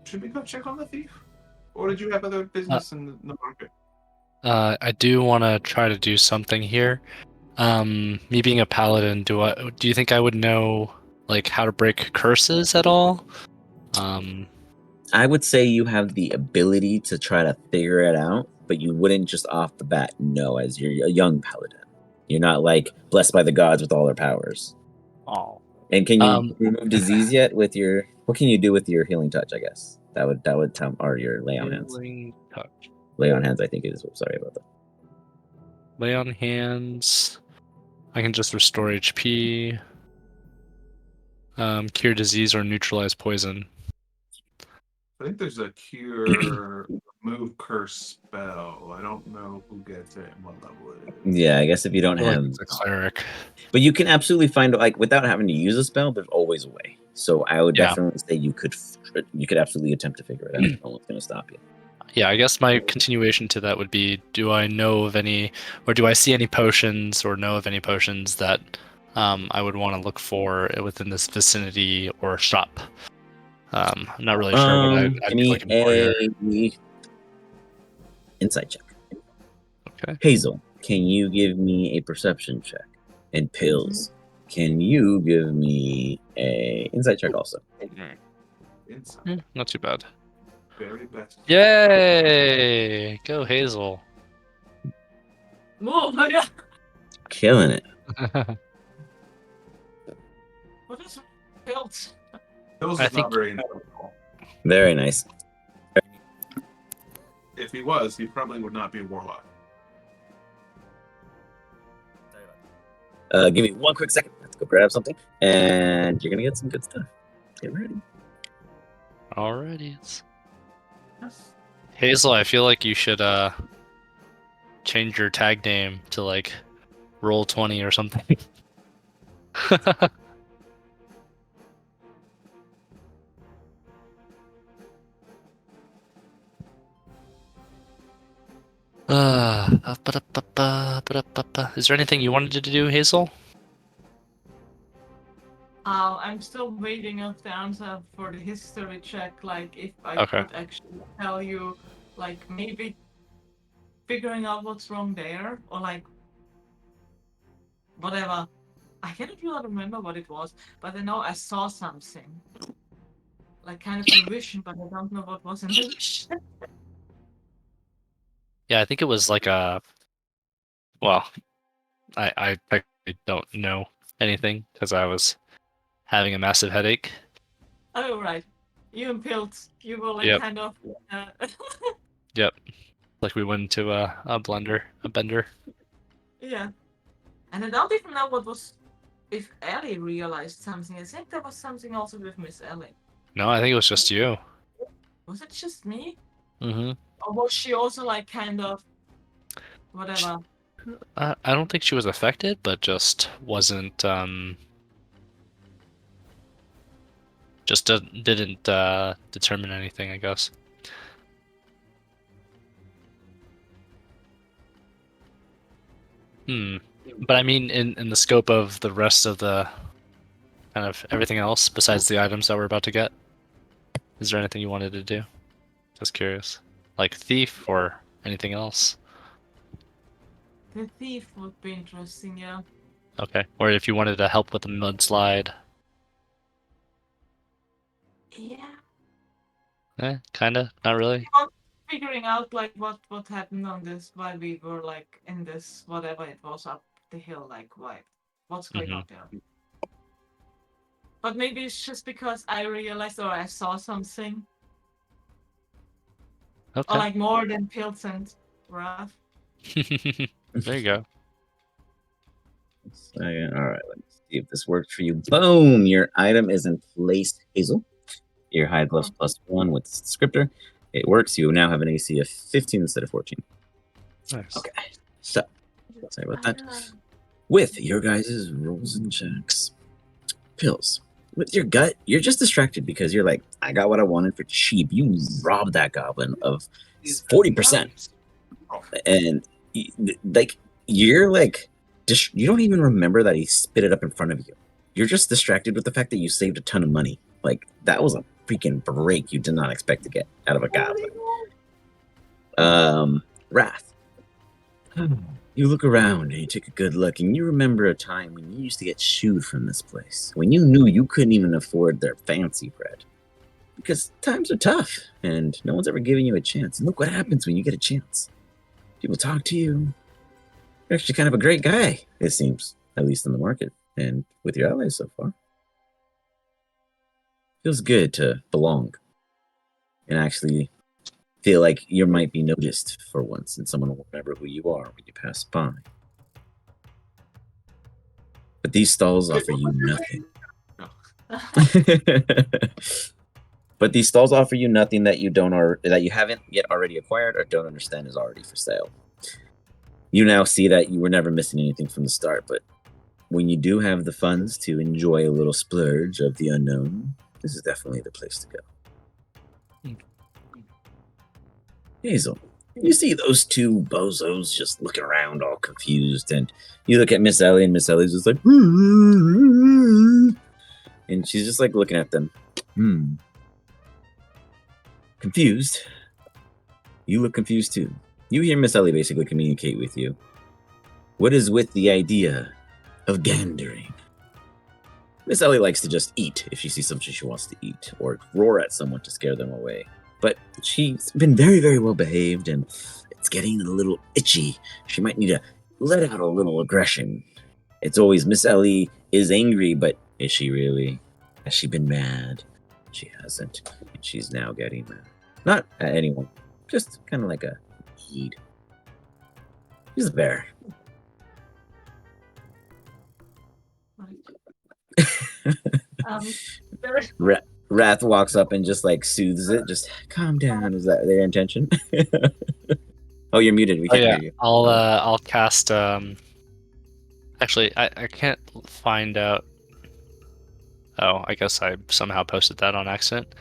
Speaker 2: Should we go check on the thief? Or did you have other business in the market?
Speaker 1: I do want to try to do something here. Me being a paladin, do you think I would know like how to break curses at all?
Speaker 3: I would say you have the ability to try to figure it out, but you wouldn't just off the bat know, as you're a young paladin. You're not like blessed by the gods with all their powers.
Speaker 1: Oh.
Speaker 3: And can you remove disease yet with your? What can you do with your healing touch? I guess that would tell, or your lay on hands.
Speaker 1: Healing touch.
Speaker 3: Lay on hands, I think it is. Sorry about that.
Speaker 1: Lay on hands. I can just restore HP. Cure disease or neutralize poison.
Speaker 2: I think there's a cure remove curse spell. I don't know who gets it and what level it is.
Speaker 3: Yeah, I guess if you don't
Speaker 1: I feel
Speaker 3: have,
Speaker 1: like it's a cleric.
Speaker 3: but you can absolutely find like without having to use a spell. There's always a way. So I would definitely say you could absolutely attempt to figure it out. No one's going to stop you.
Speaker 1: Yeah, I guess my continuation to that would be: do I know of any, or do I see any potions, or know of any potions that I would want to look for within this vicinity or shop? I'm not really sure what I'd
Speaker 3: Give
Speaker 1: be
Speaker 3: me
Speaker 1: looking for here.
Speaker 3: a insight check.
Speaker 1: Okay.
Speaker 3: Hazel, can you give me a perception check? And Pills, can you give me a insight check also?
Speaker 2: Inside.
Speaker 1: Not too bad.
Speaker 2: Very best.
Speaker 1: Yay! Go Hazel.
Speaker 4: Oh my god!
Speaker 3: Killing it.
Speaker 4: What is built?
Speaker 2: Those
Speaker 1: I
Speaker 2: is not
Speaker 1: think-
Speaker 2: very intellectual.
Speaker 3: Very nice.
Speaker 2: If he was, he probably would not be a warlock.
Speaker 3: Give me one quick second. Let's go grab something. And you're going to get some good stuff. Get ready.
Speaker 1: Alrighty. Hazel, I feel like you should change your tag name to like Roll20 or something. Is there anything you wanted to do, Hazel?
Speaker 4: I'm still waiting of the answer for the history check. Like, if I
Speaker 1: Okay.
Speaker 4: could actually tell you, like, maybe figuring out what's wrong there, or like, whatever. I cannot really remember what it was, but I know I saw something. Like, kind of a vision, but I don't know what was in the vision.
Speaker 1: Yeah, I think it was like a. Well, I technically don't know anything because I was having a massive headache.
Speaker 4: Oh, right. You and Pilt, you were like
Speaker 1: Yep.
Speaker 4: kind of.
Speaker 1: Yep. Like we went into a bender.
Speaker 4: Yeah. And I don't even know what was. If Ellie realized something. I think there was something also with Miss Ellie.
Speaker 1: No, I think it was just you.
Speaker 4: Was it just me?
Speaker 1: Mm-hmm.
Speaker 4: Or was she also like kind of. Whatever.
Speaker 1: I don't think she was affected, but just wasn't Just didn't determine anything, I guess. But I mean, in the scope of the rest of the kind of everything else besides the items that we're about to get, is there anything you wanted to do? Just curious, like thief or anything else?
Speaker 4: The thief would be interesting, yeah.
Speaker 1: Okay, or if you wanted to help with the mudslide.
Speaker 4: Yeah.
Speaker 1: Kinda, not really.
Speaker 4: Figuring out like what happened on this while we were like in this whatever it was up the hill, like what's going on there. But maybe it's just because I realized or I saw something.
Speaker 1: Okay.
Speaker 4: Or like more than pills and wrath.
Speaker 1: There you go.
Speaker 3: All right, let me see if this works for you. Boom! Your item is in place, Hazel. Your hide gloves +1 with the descriptor. It works. You now have an AC of 15 instead of 14.
Speaker 1: Nice.
Speaker 3: Okay, so sorry about that. With your guys' rolls and checks, pills. With your gut, you're just distracted because you're like, I got what I wanted for cheap. You robbed that goblin of 40%, and like you're like, you don't even remember that he spit it up in front of you. You're just distracted with the fact that you saved a ton of money. Like that was a freaking break you did not expect to get out of a goblin. Wrath. You look around and you take a good look, and you remember a time when you used to get shooed from this place, when you knew you couldn't even afford their fancy bread. Because times are tough, and no one's ever given you a chance. And look what happens when you get a chance. People talk to you. You're actually kind of a great guy, it seems, at least in the market, and with your allies so far. Feels good to belong and actually feel like you might be noticed for once, and someone will remember who you are when you pass by. But these stalls offer you nothing. But these stalls offer you nothing that you don't or that you haven't yet already acquired or don't understand is already for sale. You now see that you were never missing anything from the start, but when you do have the funds to enjoy a little splurge of the unknown, this is definitely the place to go. Hazel, you see those two bozos just looking around all confused, and you look at Miss Ellie, and Miss Ellie's just like, and she's just like looking at them. Confused. You look confused too. You hear Miss Ellie basically communicate with you. What is with the idea of gandering? Miss Ellie likes to just eat if she sees something she wants to eat, or roar at someone to scare them away. But she's been very, very well behaved, and it's getting a little itchy. She might need to let out a little aggression. It's always Miss Ellie is angry, but is she really? Has she been mad? She hasn't, and she's now getting mad. Not at anyone, just kind of like a heed. She's a bear. Wrath walks up and just like soothes it. Just calm down. Is that their intention? Oh, you're muted. We can't hear you.
Speaker 1: I'll cast. Actually, I can't find out. Oh, I guess I somehow posted that on accident.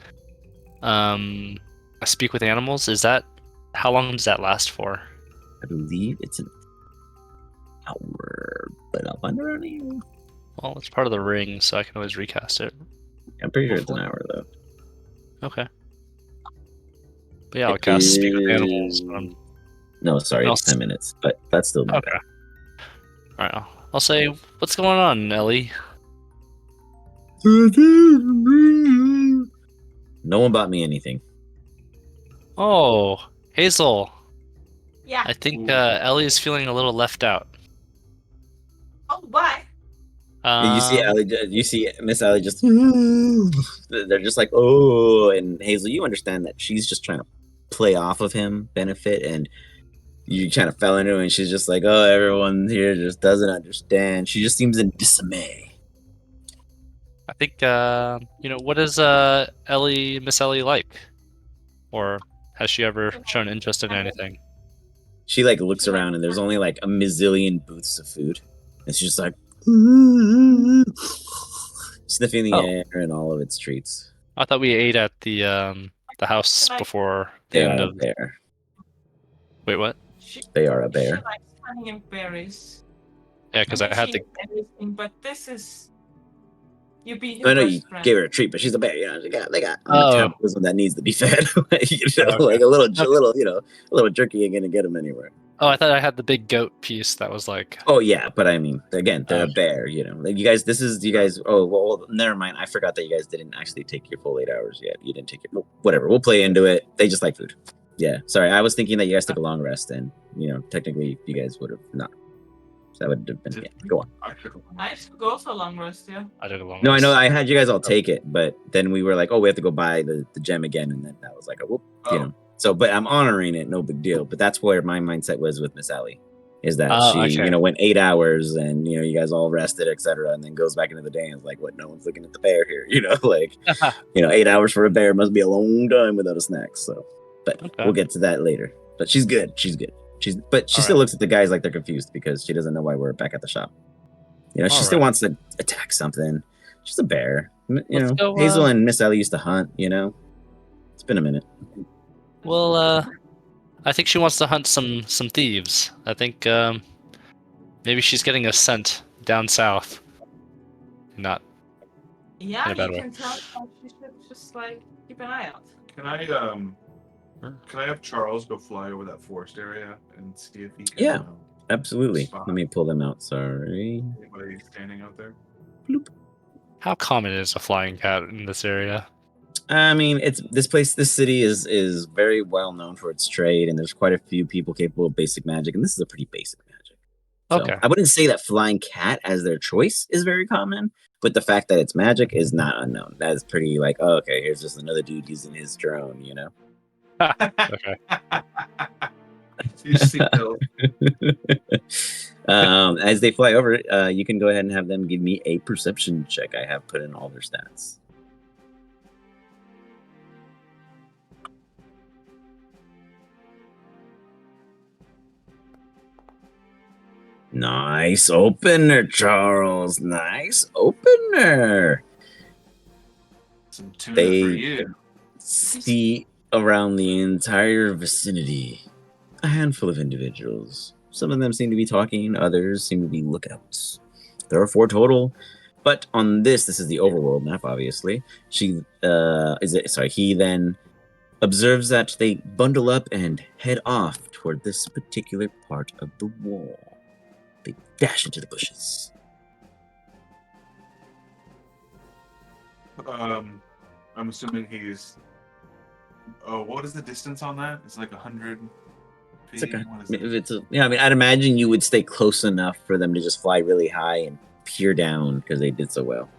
Speaker 1: I speak with animals. Is that how long does that last for?
Speaker 3: I believe it's an hour, but I'll find around you.
Speaker 1: Well, it's part of the ring, so I can always recast it.
Speaker 3: I'm pretty sure it's an hour though.
Speaker 1: Okay. But yeah, I'll cast speak with animals.
Speaker 3: No, sorry, it's 10 minutes, but that's still not
Speaker 1: okay. All right, I'll say, what's going on, Ellie?
Speaker 3: No one bought me anything.
Speaker 1: Oh, Hazel.
Speaker 4: Yeah.
Speaker 1: I think Ellie is feeling a little left out.
Speaker 4: Oh, why?
Speaker 3: You see Ellie, you see Miss Ellie just they're just like, oh, and Hazel, you understand that she's just trying to play off of him, benefit, and you kind of fell into it, and she's just like, oh, everyone here just doesn't understand. She just seems in dismay.
Speaker 1: I think what is Miss Ellie like? Or has she ever shown interest in anything?
Speaker 3: She like looks around and there's only like a mazillion booths of food. And she's just like sniffing the air and all of its treats.
Speaker 1: I thought we ate at the house
Speaker 4: Can I-
Speaker 1: before the
Speaker 3: They
Speaker 1: end
Speaker 3: are a
Speaker 1: of.
Speaker 3: bear.
Speaker 1: Wait, what?
Speaker 3: They are a
Speaker 4: She
Speaker 3: bear.
Speaker 4: likes honey and berries.
Speaker 1: Yeah, because I had
Speaker 4: she
Speaker 1: the.
Speaker 4: eats everything, but this is you be
Speaker 3: I
Speaker 4: her
Speaker 3: know you
Speaker 4: best friend.
Speaker 3: gave her a treat, but she's a bear. You know, they got a
Speaker 1: Oh.
Speaker 3: metabolism that needs to be fed. You know,
Speaker 1: Okay.
Speaker 3: like a little, a little jerky ain't gonna get them anywhere.
Speaker 1: Oh, I thought I had the big goat piece that was like.
Speaker 3: Oh yeah, but I mean, again, they're a
Speaker 1: Okay.
Speaker 3: bear. You know, like you guys. This is you guys. Oh well, never mind. I forgot that you guys didn't actually take your full 8 hours yet. You didn't take your whatever. We'll play into it. They just like food. Yeah, sorry. I was thinking that you guys took a long rest, and you know, technically, you guys would have not. So that would have been. Yeah, go on.
Speaker 4: I took also a long rest, yeah.
Speaker 1: I took a long.
Speaker 3: No, I know.
Speaker 1: rest.
Speaker 3: I had you guys all take it, but then we were like, oh, we have to go buy the gem again, and then that was like, a whoop, you know. So, but I'm honoring it, no big deal. But that's where my mindset was with Miss Ellie, is that
Speaker 1: Oh,
Speaker 3: she,
Speaker 1: okay.
Speaker 3: you know, went 8 hours, and you know, you guys all rested, etc., and then goes back into the day and is like, what? No one's looking at the bear here, you know, like, you know, 8 hours for a bear must be a long time without a snack. So, but
Speaker 1: Okay.
Speaker 3: we'll get to that later. But she's good. She's good. But she
Speaker 1: All
Speaker 3: still
Speaker 1: right.
Speaker 3: looks at the guys like they're confused because she doesn't know why we're back at the shop. You know, she
Speaker 1: All
Speaker 3: still
Speaker 1: right.
Speaker 3: wants to attack something. She's a bear. You
Speaker 1: Let's
Speaker 3: know,
Speaker 1: go,
Speaker 3: Hazel and Miss Ellie used to hunt. You know, it's been a minute.
Speaker 1: Well, I think she wants to hunt some thieves. I think maybe she's getting a scent down south. Not.
Speaker 4: Yeah,
Speaker 1: In a bad
Speaker 4: you
Speaker 1: way.
Speaker 4: can tell that she should just like keep an eye out.
Speaker 2: Can I have Charles go fly over that forest area and see if he can?
Speaker 3: Yeah. Absolutely.
Speaker 2: Spot.
Speaker 3: Let me pull them out. Sorry.
Speaker 2: Anybody standing out there?
Speaker 1: How common is a flying cat in this area?
Speaker 3: I mean, it's this place. This city is very well known for its trade, and there's quite a few people capable of basic magic, and this is a pretty basic magic. So
Speaker 1: Okay.
Speaker 3: I wouldn't say that flying cat as their choice is very common, but the fact that it's magic is not unknown. That is pretty like, oh, okay, here's just another dude using his drone, you know.
Speaker 1: Okay.
Speaker 2: You see Bill.
Speaker 3: As they fly over, you can go ahead and have them give me a perception check. I have put in all their stats. Nice opener, Charles. Nice opener.
Speaker 2: Some tuna
Speaker 3: They-
Speaker 2: for you.
Speaker 3: See around the entire vicinity a handful of individuals. Some of them seem to be talking, others seem to be lookouts. There are 4 total, but on this is the overworld map, obviously. He then observes that they bundle up and head off toward this particular part of the wall. They dash into the bushes.
Speaker 2: I'm assuming he's. Oh, what is the distance on that? It's like 100 feet.
Speaker 3: It's like
Speaker 2: What is it?
Speaker 3: I mean, I'd imagine you would stay close enough for them to just fly really high and peer down because they did so well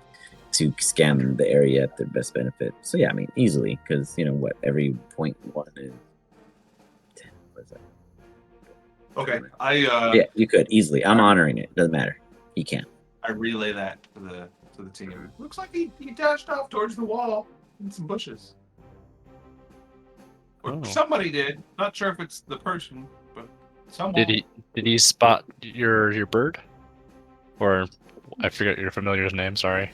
Speaker 3: to scan the area at their best benefit. So yeah, I mean, easily because you know what, every 0.1 is 10. What is that?
Speaker 2: Okay,
Speaker 3: Yeah, you could easily. I'm honoring it. Doesn't matter. You can.
Speaker 2: I relay that to the team. Looks like he dashed off towards the wall in some bushes. Or
Speaker 1: Oh.
Speaker 2: somebody did. Not sure if it's the person, but someone.
Speaker 1: Did he spot your bird? Or I forget your familiar's name. Sorry.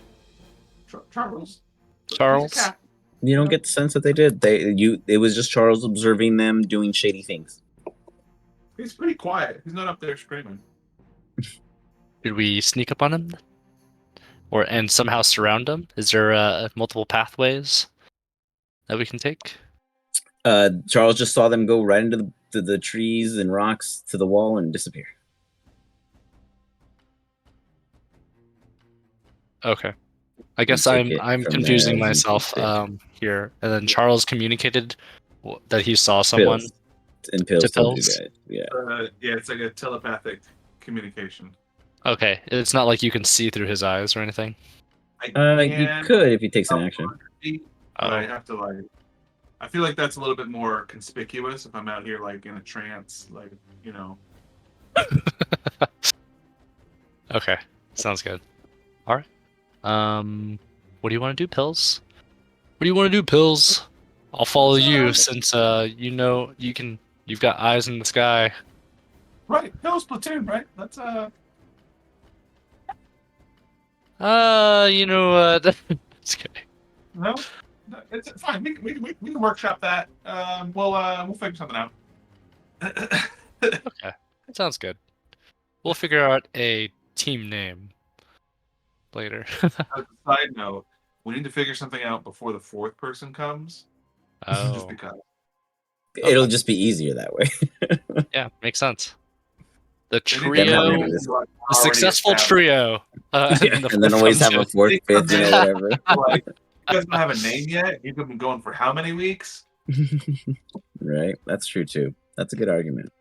Speaker 2: Charles.
Speaker 1: Charles?
Speaker 2: He's a cat.
Speaker 3: You don't get the sense that they did. It was just Charles observing them doing shady things.
Speaker 2: He's pretty quiet. He's not up there screaming.
Speaker 1: Did we sneak up on him? And somehow surround him? Is there multiple pathways that we can take?
Speaker 3: Charles just saw them go right into the trees and rocks to the wall and disappear.
Speaker 1: Okay. I guess
Speaker 3: take it
Speaker 1: I'm
Speaker 3: from
Speaker 1: confusing
Speaker 3: there as you
Speaker 1: myself
Speaker 3: think.
Speaker 1: here. And then Charles communicated that he saw someone.
Speaker 3: Pills. And pills
Speaker 1: To
Speaker 3: told you
Speaker 1: Pills?
Speaker 3: guys. Yeah.
Speaker 2: Yeah, it's like a telepathic communication.
Speaker 1: Okay, it's not like you can see through his eyes or anything.
Speaker 3: You
Speaker 2: can,
Speaker 3: could if he takes an action.
Speaker 2: but I have to like. I feel like that's a little bit more conspicuous if I'm out here like in a trance, like you know.
Speaker 1: Okay, sounds good. All right. What do you want to do, Pills? What do you want to do, Pills? I'll follow you since you know you've got eyes in the sky.
Speaker 2: Right, Hill's platoon, right? That's
Speaker 1: You know what? It's okay.
Speaker 2: no. No, it's fine. We can workshop that. We'll figure something out.
Speaker 1: Okay, sounds good. We'll figure out a team name later.
Speaker 2: As a side note, we need to figure something out before the fourth person comes. Just
Speaker 1: Oh,
Speaker 2: because.
Speaker 3: It'll
Speaker 1: okay.
Speaker 3: just be easier that way.
Speaker 1: Yeah, makes sense. The
Speaker 2: They need to
Speaker 3: Them having
Speaker 1: trio,
Speaker 3: to
Speaker 2: be,
Speaker 3: just-
Speaker 2: like,
Speaker 1: the
Speaker 2: already
Speaker 1: successful
Speaker 2: established.
Speaker 1: trio,
Speaker 3: Yeah,
Speaker 1: and the
Speaker 3: and then
Speaker 1: fourth
Speaker 3: always
Speaker 1: comes
Speaker 3: have a
Speaker 1: in.
Speaker 3: fourth,
Speaker 2: They
Speaker 3: fifth,
Speaker 2: come in,
Speaker 3: whatever.
Speaker 2: like, you guys don't have a name yet. You've been going for how many weeks?
Speaker 3: Right, that's true too. That's a good argument.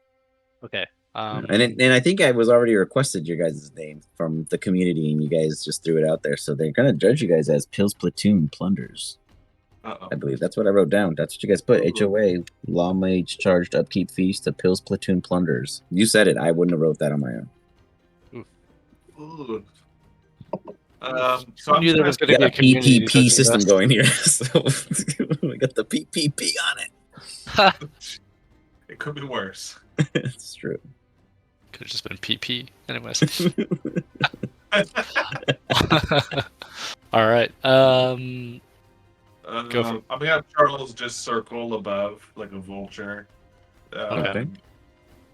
Speaker 1: Okay.
Speaker 3: And I think I was already requested your guys' name from the community, and you guys just threw it out there. So they're gonna judge you guys as Pills Platoon Plunders.
Speaker 2: Uh-oh.
Speaker 3: I believe that's what I wrote down. That's what you guys put.
Speaker 2: Ooh.
Speaker 3: HOA Law Mage charged upkeep fees to Pills Platoon Plunders. You said it. I wouldn't have wrote that on my own.
Speaker 2: Ooh.
Speaker 1: I knew there was going
Speaker 3: We
Speaker 1: to be
Speaker 3: got
Speaker 1: a
Speaker 3: a
Speaker 1: community
Speaker 3: PPP
Speaker 1: judging
Speaker 3: system
Speaker 1: this.
Speaker 3: going here, so we got the PPP on it.
Speaker 2: It could be worse.
Speaker 3: It's true.
Speaker 1: Could have just been PP. Anyways. All right. Go for it.
Speaker 2: I'm gonna have Charles just circle above like a vulture.
Speaker 3: Okay.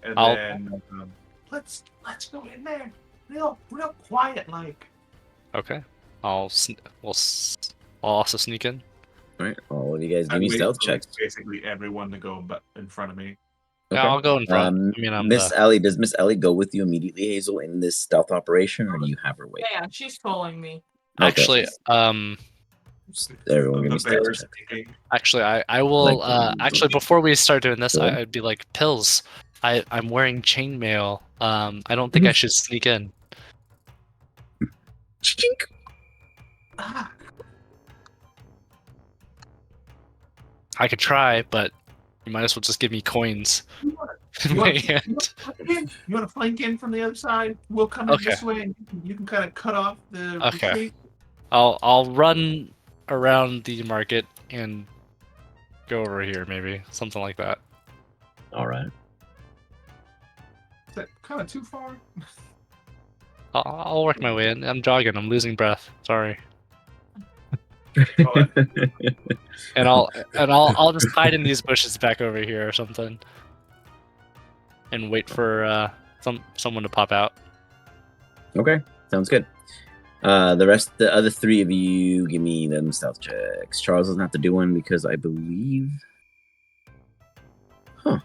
Speaker 2: And
Speaker 1: I'll-
Speaker 2: then let's go in there, real quiet like.
Speaker 1: Okay. I'll also sneak in.
Speaker 3: All right, all of you guys
Speaker 2: I
Speaker 3: give me
Speaker 2: wait
Speaker 3: stealth
Speaker 2: for,
Speaker 3: checks.
Speaker 2: Basically everyone to go in front of me.
Speaker 1: Yeah, I'll go in front. I mean, I'm
Speaker 3: Miss
Speaker 1: the...
Speaker 3: Ellie, does Miss Ellie go with you immediately, Hazel, in this stealth operation, or do you have her wait?
Speaker 4: Yeah, she's following me.
Speaker 3: Okay.
Speaker 1: Actually,
Speaker 3: Everyone give me
Speaker 2: The
Speaker 3: stealth
Speaker 2: bears
Speaker 3: checks.
Speaker 2: kicking.
Speaker 1: I will.
Speaker 3: Like,
Speaker 1: Actually, before we start doing this,
Speaker 3: Go ahead.
Speaker 1: I'd be like, Pills. I'm wearing chainmail. I don't think I should sneak in.
Speaker 3: Chink.
Speaker 2: Ah,
Speaker 1: I could try, but you might as well just give me coins
Speaker 2: you wanna-
Speaker 1: in
Speaker 2: you
Speaker 1: my
Speaker 2: wanna-
Speaker 1: hand.
Speaker 2: You want to flank in from the other side? We'll come in
Speaker 1: Okay.
Speaker 2: this way, and you can kind of cut off the
Speaker 1: Okay.
Speaker 2: retreat.
Speaker 1: I'll run around the market and go over here, maybe something like that.
Speaker 3: All right.
Speaker 2: Is that kind of too far?
Speaker 1: I'll work my way in. I'm jogging. I'm losing breath. Sorry.
Speaker 2: Oh,
Speaker 1: And I'll just hide in these bushes back over here or something, and wait for someone to pop out.
Speaker 3: Okay, sounds good. The other three of you, give me them stealth checks. Charles doesn't have to do one because I believe. Huh.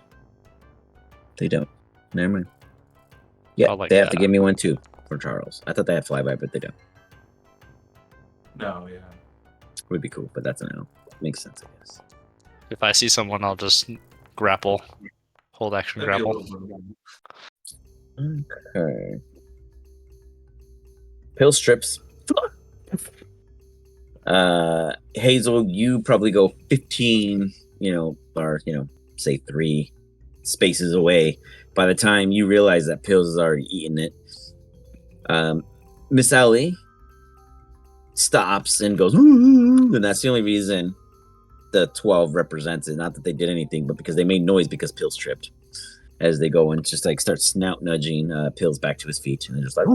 Speaker 3: They don't. Never mind. Yeah,
Speaker 1: Oh, like
Speaker 3: they have to
Speaker 1: that.
Speaker 3: give me one too for Charles. I thought they had flyby, but they don't.
Speaker 2: no, yeah.
Speaker 3: Would be cool, but that's an L. Makes sense, I guess.
Speaker 1: If I see someone, I'll just grapple, hold action
Speaker 2: That'd be a
Speaker 1: grapple.
Speaker 2: little bit of a-
Speaker 3: Okay. Pill strips. Hazel, you probably go 15, or say 3 spaces away. By the time you realize that Pills has already eaten it, Miss Ellie stops and goes, "Ooh," and that's the only reason the 12 represents it. Not that they did anything, but because they made noise because Pills tripped as they go and just like start snout nudging Pills back to his feet, and they're just like,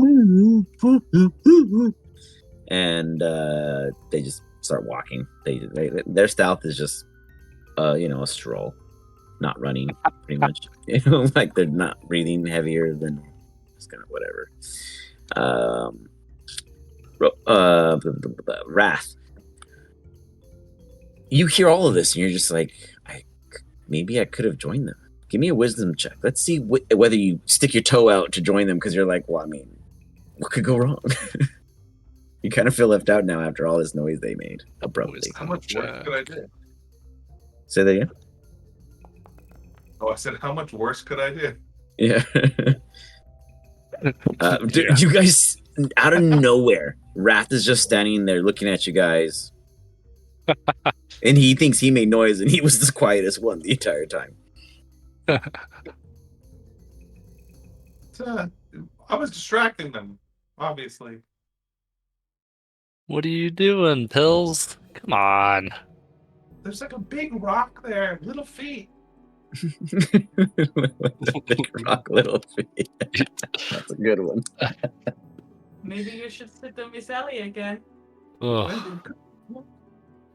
Speaker 3: and they just start walking. Their stealth is just a stroll, not running, pretty much. Like they're not breathing heavier than just kind of whatever. Wrath. You hear all of this, and you're just like, maybe I could have joined them. Give me a wisdom check. Let's see whether you stick your toe out to join them, because you're like, well, I mean, what could go wrong? You kind of feel left out now after all this noise they made abruptly.
Speaker 2: How much worse could I do?
Speaker 3: Say that again?
Speaker 2: Oh, I said, how much worse could I do?
Speaker 3: Yeah. Dude, you guys, out of nowhere, Wrath is just standing there looking at you guys. And he thinks he made noise, and he was the quietest one the entire time.
Speaker 2: I was distracting them, obviously.
Speaker 1: What are you doing, Pills? Come on.
Speaker 2: There's like a big rock there, little feet.
Speaker 3: Big rock, little feet. That's a good one.
Speaker 4: Maybe you should sit to Miss Ellie again.
Speaker 1: Ugh.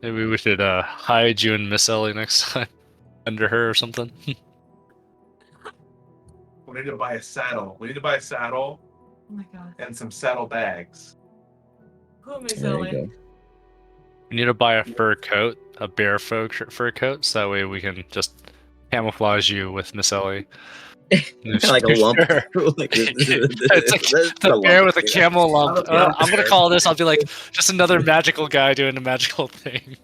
Speaker 1: Maybe we should hide you and Miss Ellie next time under her or something.
Speaker 2: We need to buy a saddle. We need to buy a saddle
Speaker 4: Oh my god.
Speaker 2: and some saddle bags.
Speaker 4: Who Miss
Speaker 3: There you
Speaker 4: Ellie?
Speaker 3: go.
Speaker 1: We need to buy a fur coat, a bear fur coat, so that way we can just camouflage you with Miss Ellie.
Speaker 3: Like a lump.
Speaker 1: Sure.
Speaker 3: Like,
Speaker 1: It's like
Speaker 3: that's
Speaker 1: the
Speaker 3: a
Speaker 1: bear
Speaker 3: lump.
Speaker 1: with a camel lump.
Speaker 2: Yeah.
Speaker 1: I'm gonna call this. I'll be like, just another magical guy doing a magical thing.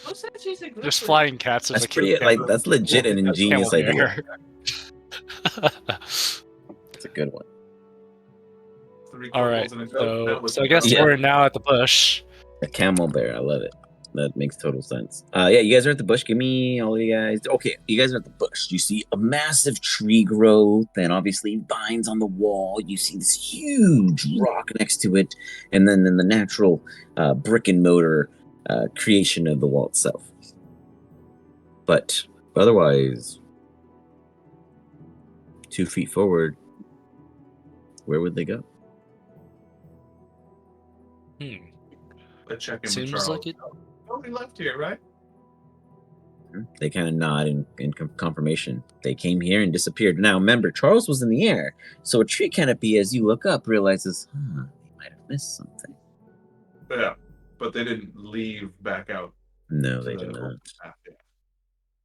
Speaker 4: Who said she's a griffin?
Speaker 1: Just flying cats. There's
Speaker 3: That's
Speaker 1: a
Speaker 3: pretty. Like that's legit an
Speaker 1: camel
Speaker 3: ingenious idea.
Speaker 1: bear.
Speaker 3: It's a good one.
Speaker 1: All right. So I guess
Speaker 3: Yeah.
Speaker 1: we're now at the bush.
Speaker 3: A camel bear. I love it. That makes total sense. Yeah, you guys are at the bush. Give me all of you guys. Okay, you guys are at the bush. You see a massive tree growth and obviously vines on the wall. You see this huge rock next to it, and then the natural brick and mortar creation of the wall itself. But otherwise, 2 feet forward, where would they go?
Speaker 2: Let's check in with
Speaker 1: Seems
Speaker 2: Charles.
Speaker 1: like it.
Speaker 2: Nobody left here, right?
Speaker 3: They kind of nod in confirmation. They came here and disappeared. Now, remember, Charles was in the air, so a tree canopy, as you look up, realizes, they might have missed something.
Speaker 2: Yeah, but they didn't leave back out.
Speaker 3: No, they did not.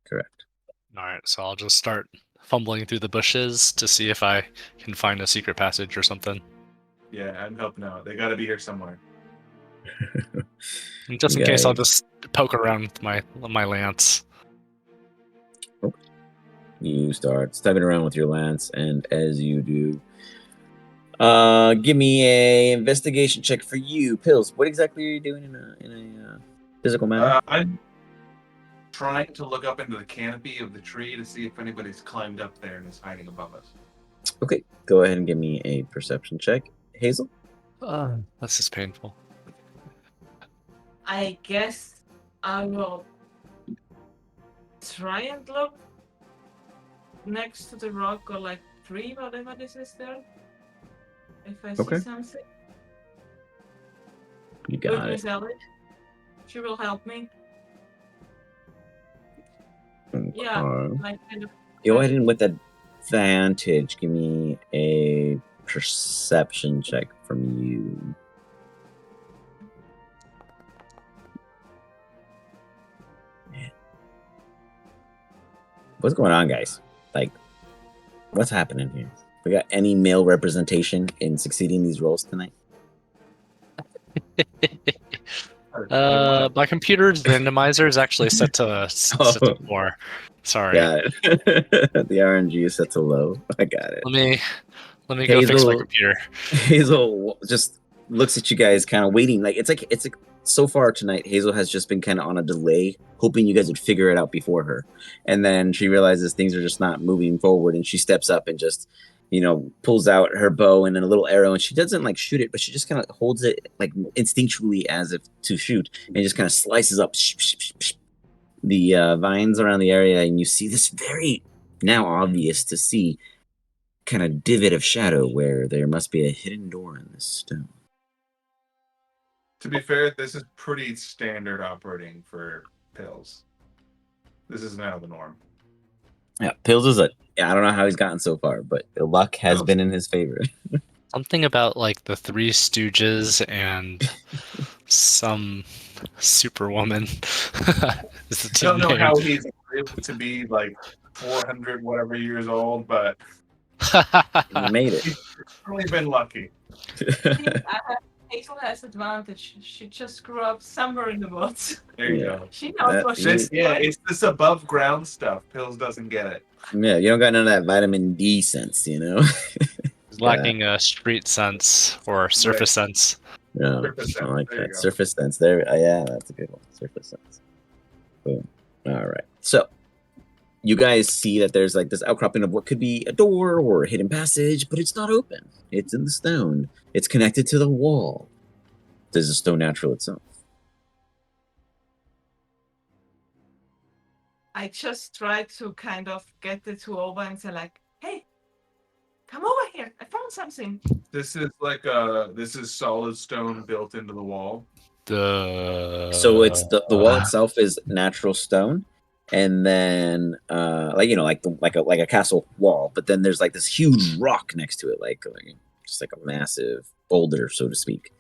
Speaker 3: Correct.
Speaker 1: All right. So I'll just start fumbling through the bushes to see if I can find a secret passage or something.
Speaker 2: Yeah, I'm helping out. They got to be here somewhere.
Speaker 1: And just in case, I'll
Speaker 3: Guys.
Speaker 1: just poke around with my lance.
Speaker 3: You start stepping around with your lance, and as you do, give me a investigation check for you, Pills. What exactly are you doing in a physical manner?
Speaker 2: I'm trying to look up into the canopy of the tree to see if anybody's climbed up there and is hiding above us.
Speaker 3: Okay, go ahead and give me a perception check, Hazel.
Speaker 1: This is painful.
Speaker 4: I guess I will try and look next to the rock or like tree, whatever this is there. If I
Speaker 3: Okay.
Speaker 4: see something.
Speaker 3: You
Speaker 4: With
Speaker 3: got it.
Speaker 4: Miss Ellie. She will help me. Yeah, like kind of.
Speaker 3: Go ahead and with advantage, give me a perception check from you. Man. What's going on, guys? Like, what's happening here? We got any male representation in succeeding these roles tonight?
Speaker 1: My computer's randomizer is actually set to 4. Sorry.
Speaker 3: Got it. The RNG is set to low. I got it.
Speaker 1: Let me go fix my
Speaker 3: Hazel-
Speaker 1: computer.
Speaker 3: Hazel just looks at you guys, kind of waiting. Like it's like so far tonight, Hazel has just been kind of on a delay, hoping you guys would figure it out before her. And then she realizes things are just not moving forward, and she steps up and just, pulls out her bow and then a little arrow, and she doesn't like shoot it, but she just kind of holds it like instinctually as if to shoot, and just kind of slices up the vines around the area, and you see this very now obvious to see kind of divot of shadow where there must be a hidden door in this stone.
Speaker 2: To be fair, this is pretty standard operating for pills. This isn't out of the norm.
Speaker 3: Yeah, Pills is I don't know how he's gotten so far, but the luck has been in his favor.
Speaker 1: Something about like the Three Stooges and some Superwoman. Is the
Speaker 2: I don't
Speaker 1: team
Speaker 2: know
Speaker 1: name.
Speaker 2: how he's able to be like 400 whatever years old, but
Speaker 3: He made it.
Speaker 2: he's really been lucky.
Speaker 4: Hazel has advantage. She just grew up somewhere in the woods.
Speaker 2: There you
Speaker 3: Yeah.
Speaker 2: go.
Speaker 4: She knows what she's
Speaker 2: Yeah,
Speaker 4: doing.
Speaker 2: it's this above ground stuff. Pills doesn't get it.
Speaker 3: Yeah, you don't got none of that vitamin D sense,
Speaker 1: He's lacking a street sense or surface sense.
Speaker 3: Yeah,
Speaker 2: Surface
Speaker 3: I
Speaker 2: sense,
Speaker 3: like
Speaker 2: there you
Speaker 3: that.
Speaker 2: go.
Speaker 3: Surface sense. There, yeah, that's a good one. Surface sense. Boom. All right. So, you guys see that there's like this outcropping of what could be a door or a hidden passage, but it's not open. It's in the stone. It's connected to the wall. Does the stone natural itself?
Speaker 4: I just tried to kind of get the two over and say like, hey, come over here. I found something.
Speaker 2: This is solid stone built into the wall.
Speaker 3: So it's the wall itself is natural stone, and then like a castle wall. But then there's like this huge rock next to it, like just like a massive boulder, so to speak.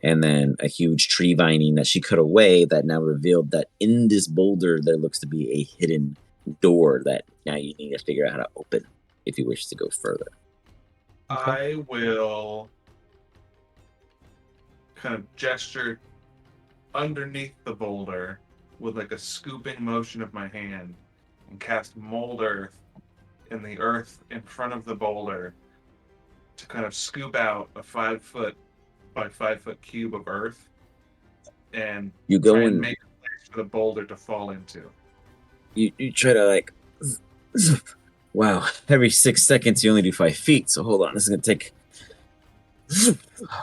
Speaker 3: And then a huge tree vining that she cut away that now revealed that in this boulder there looks to be a hidden door that now you need to figure out how to open if you wish to go further.
Speaker 2: I will kind of gesture underneath the boulder with like a scooping motion of my hand and cast mold earth in the earth in front of the boulder to kind of scoop out a 5-foot by 5-foot cube of earth and
Speaker 3: You go
Speaker 2: try and
Speaker 3: in.
Speaker 2: make a place for the boulder to fall into.
Speaker 3: You try to like. Wow, every 6 seconds you only do 5 feet. So hold on, this is gonna take.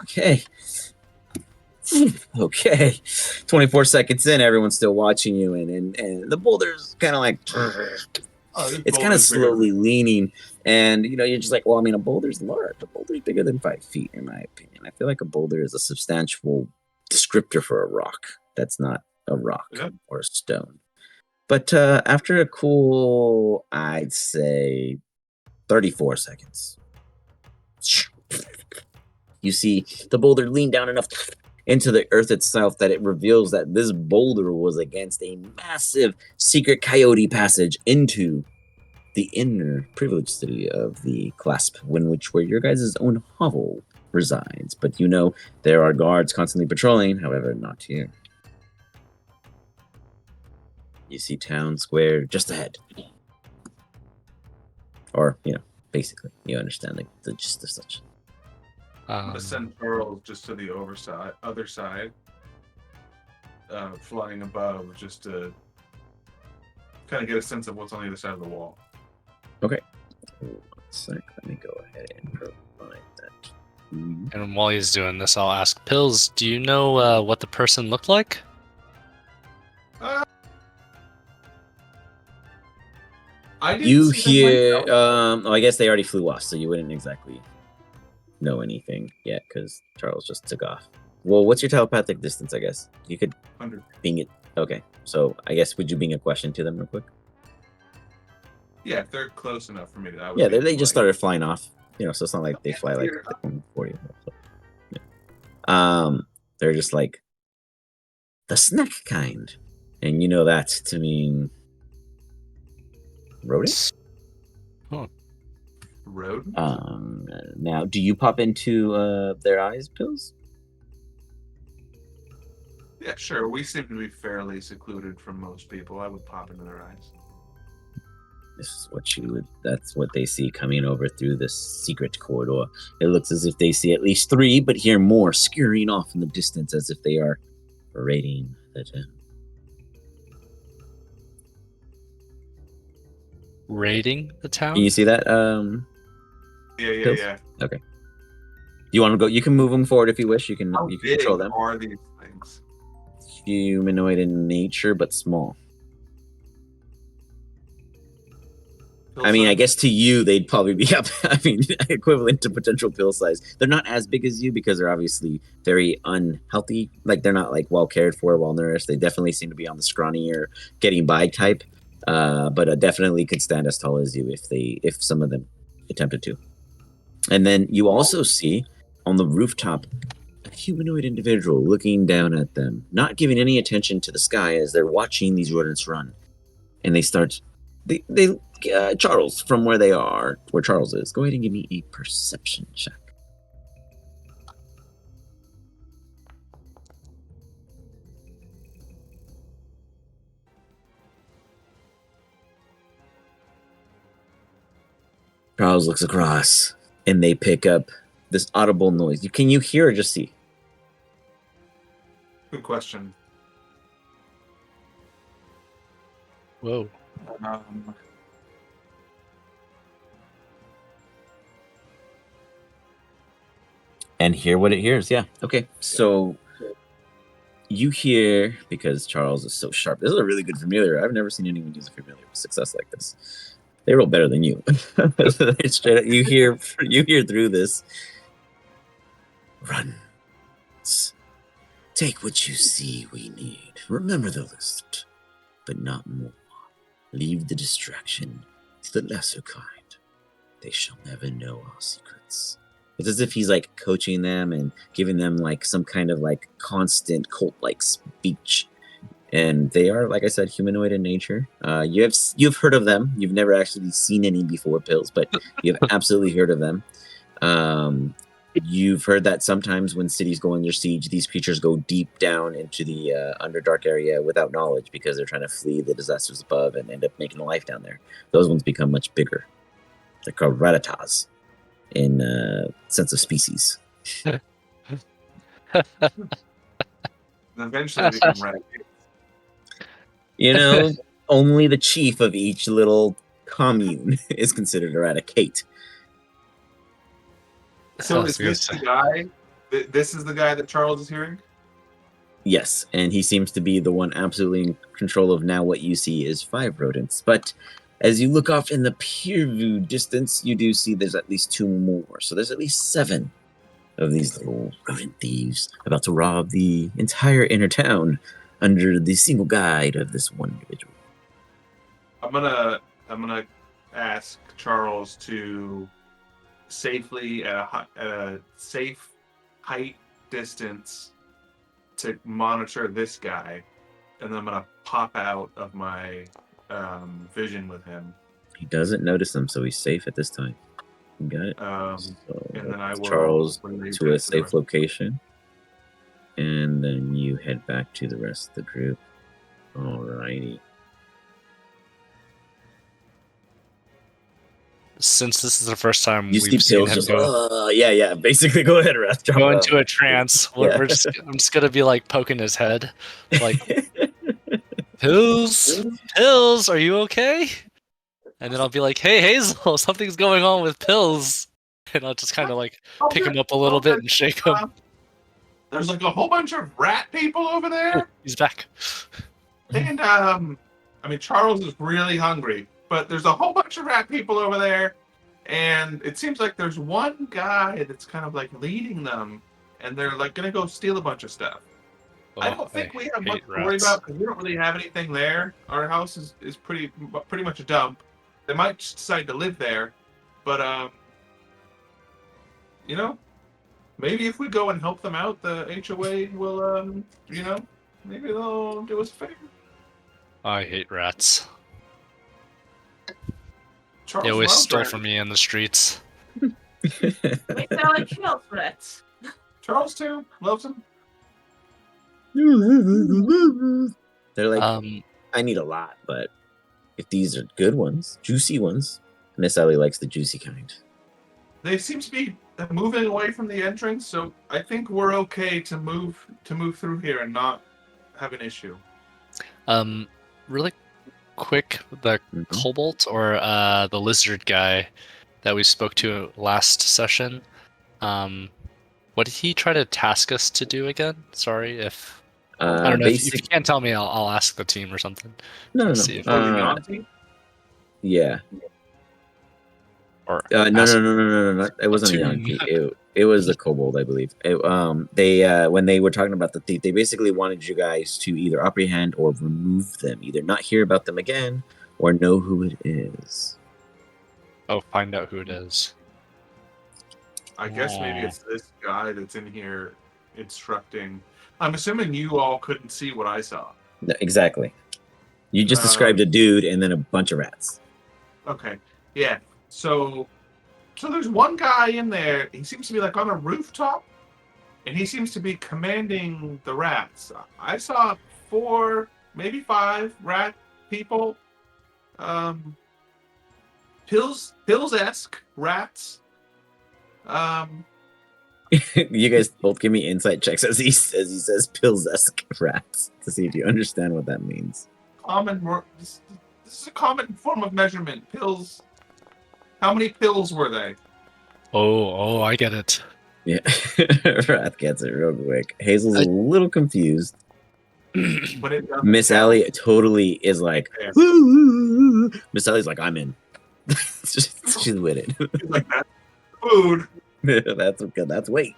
Speaker 3: Okay. Okay. 24 seconds in, everyone's still watching you, and the boulder's kind of like. It's kind of slowly leaning, and you're just like, well, I mean, a boulder's large. A boulder's bigger than 5 feet, in my opinion. I feel like a boulder is a substantial descriptor for a rock. That's not a rock or a stone. But after a cool, I'd say, 34 seconds, you see the boulder lean down enough into the earth itself that it reveals that this boulder was against a massive secret coyote passage into the inner privileged city of the Clasp, where your guys' own hovel resides. But there are guards constantly patrolling, however, not here. You see town square just ahead. Or, basically, you understand the gist of such.
Speaker 2: I'm going to send Charles just to the other side, flying above, just to kind of get a sense of what's on the other side of the wall.
Speaker 3: Okay. 1 sec. Let me go ahead and provide that.
Speaker 1: And while he's doing this, I'll ask Pills, do you know what the person looked like?
Speaker 2: I didn't
Speaker 3: You
Speaker 2: see them
Speaker 3: hear,
Speaker 2: myself.
Speaker 3: I guess they already flew off, so you wouldn't exactly know anything yet, because Charles just took off. Well, what's your telepathic distance, I guess? You could
Speaker 2: 100.
Speaker 3: bing it. Okay, so I guess would you bing a question to them real quick?
Speaker 2: Yeah, if they're close enough for me to.
Speaker 3: Yeah, they just started flying off. So it's not like they fly like 40. They're just like the snack kind, and that to mean rodent.
Speaker 2: Rodent.
Speaker 3: Now, do you pop into their eyes, Pills?
Speaker 2: Yeah, sure. We seem to be fairly secluded from most people. I would pop into their eyes.
Speaker 3: This is what that's what they see coming over through this secret corridor. It looks as if they see at least 3, but hear more scurrying off in the distance as if they are raiding the town.
Speaker 1: Raiding the town?
Speaker 3: Can you see that?
Speaker 2: Yeah.
Speaker 3: Okay. You want to go? You can move them forward if you wish. You can control them.
Speaker 2: How big are these things?
Speaker 3: Humanoid in nature, but small. I mean, I guess to you, they'd probably be up. I mean, equivalent to potential pill size. They're not as big as you because they're obviously very unhealthy. Like, they're not, like, well cared for, well nourished. They definitely seem to be on the scrawnier, getting by type. But definitely could stand as tall as you if some of them attempted to. And then you also see on the rooftop a humanoid individual looking down at them, not giving any attention to the sky as they're watching these rodents run. And they start. Charles, from where Charles is, go ahead and give me a perception check. Charles looks across, and they pick up this audible noise. Can you hear or just see?
Speaker 2: Good question.
Speaker 1: Whoa.
Speaker 3: And hear what it hears, yeah. Okay, so you hear, because Charles is so sharp. This is a really good familiar. I've never seen anyone use a familiar with success like this. They roll better than you. You hear through this. Runs Take what you see we need. Remember the list, but not more. Leave the distraction to the lesser kind. They shall never know our secrets. It's as if he's like coaching them and giving them like some kind of like constant cult-like speech. And they are, like I said, humanoid in nature. You've heard of them. You've never actually seen any before, Pills, but you've absolutely heard of them. You've heard that sometimes when cities go under siege, these creatures go deep down into the Underdark area without knowledge because they're trying to flee the disasters above and end up making a life down there. Those ones become much bigger. They're called Ratatas in sense of species.
Speaker 2: And eventually they become red.
Speaker 3: You know, only the chief of each little commune is considered Eradicate.
Speaker 2: So
Speaker 1: I was
Speaker 2: is
Speaker 1: gonna
Speaker 2: this
Speaker 1: say-
Speaker 2: the guy? This is the guy that Charles is hearing?
Speaker 3: Yes, and he seems to be the one absolutely in control of now what you see is 5 rodents. But as you look off in the peer view distance, you do see there's at least 2 more. So there's at least 7 of these little rodent thieves about to rob the entire inner town under the single guide of this one individual.
Speaker 2: I'm gonna ask Charles to safely at a safe height distance to monitor this guy, and then I'm gonna pop out of my vision with him.
Speaker 3: He doesn't notice them, so he's safe at this time. You got it? So
Speaker 2: And then I
Speaker 3: that's
Speaker 2: will
Speaker 3: Charles
Speaker 2: relay
Speaker 3: to a
Speaker 2: back to the
Speaker 3: safe
Speaker 2: rest.
Speaker 3: location. And then you head back to the rest of the group. Alrighty.
Speaker 1: Since this is the first time
Speaker 3: You
Speaker 1: we've
Speaker 3: see
Speaker 1: seen
Speaker 3: Pills
Speaker 1: him
Speaker 3: just,
Speaker 1: go,
Speaker 3: yeah. Basically, go ahead, Wrath. Drop
Speaker 1: go
Speaker 3: it
Speaker 1: into
Speaker 3: off.
Speaker 1: a trance,
Speaker 3: Yeah.
Speaker 1: I'm just gonna be like poking his head, like, Pills, Pills, are you okay? And then I'll be like, hey Hazel, something's going on with Pills, and I'll just kind of like pick him up a little bit and shake him.
Speaker 2: There's like a whole bunch of rat people over
Speaker 1: Oh,
Speaker 2: there,
Speaker 1: he's back.
Speaker 2: and I mean Charles is really hungry, but there's a whole bunch of rat people over there, and it seems like there's one guy that's kind of like leading them, and they're like gonna go steal a bunch of stuff. I don't think we have much
Speaker 1: hate
Speaker 2: to worry
Speaker 1: rats.
Speaker 2: about because we don't really have anything there. Our house is pretty much a dump. They might just decide to live there, but you know, maybe if we go and help them out, the HOA will you know, maybe they'll do us a favor.
Speaker 1: I hate rats.
Speaker 2: Charles
Speaker 1: They always
Speaker 2: loves
Speaker 1: stole
Speaker 2: rats.
Speaker 1: from me in the streets.
Speaker 4: Maybe they're like kill threats.
Speaker 2: Charles too loves them.
Speaker 3: They're like,
Speaker 1: Um,
Speaker 3: I need a lot, but if these are good ones, juicy ones, Miss Ellie likes the juicy kind.
Speaker 2: They seem to be moving away from the entrance, so I think we're okay to move through here and not have an issue.
Speaker 1: really quick, the
Speaker 3: Mhm.
Speaker 1: Cobalt or the lizard guy that we spoke to last session. What did he try to task us to do again? Sorry if I don't know. If you can't tell me, I'll ask the team or something.
Speaker 3: No.
Speaker 1: See if-
Speaker 2: For the Yanti?
Speaker 3: Yeah.
Speaker 1: Or
Speaker 3: No. It wasn't a
Speaker 1: Platoon.
Speaker 3: Yankee. It was a kobold, I believe. They when they were talking about the thief, they basically wanted you guys to either apprehend or remove them, either not hear about them again or know who it is.
Speaker 1: Oh, find out who it is.
Speaker 2: I guess maybe it's this guy that's in here instructing. I'm assuming you all couldn't see what I saw.
Speaker 3: No, exactly. You just described a dude and then a bunch of rats.
Speaker 2: Okay. Yeah. So there's one guy in there. He seems to be like on a rooftop, and he seems to be commanding the rats. I saw 4, maybe 5 rat people. Pills-esque rats.
Speaker 3: You guys both give me insight checks as he says pills-esque rats to see if you understand what that means.
Speaker 2: This is a common form of measurement. Pills. How many pills were they?
Speaker 1: Oh, I get it.
Speaker 3: Yeah, Wrath gets it real quick. Hazel's a little confused.
Speaker 2: When it doesn't
Speaker 3: Miss
Speaker 2: count.
Speaker 3: Allie totally is like,
Speaker 2: Yeah.
Speaker 3: "Woo." Miss Allie's like, I'm in. She's with it.
Speaker 2: He's like that. Food.
Speaker 3: That's weight.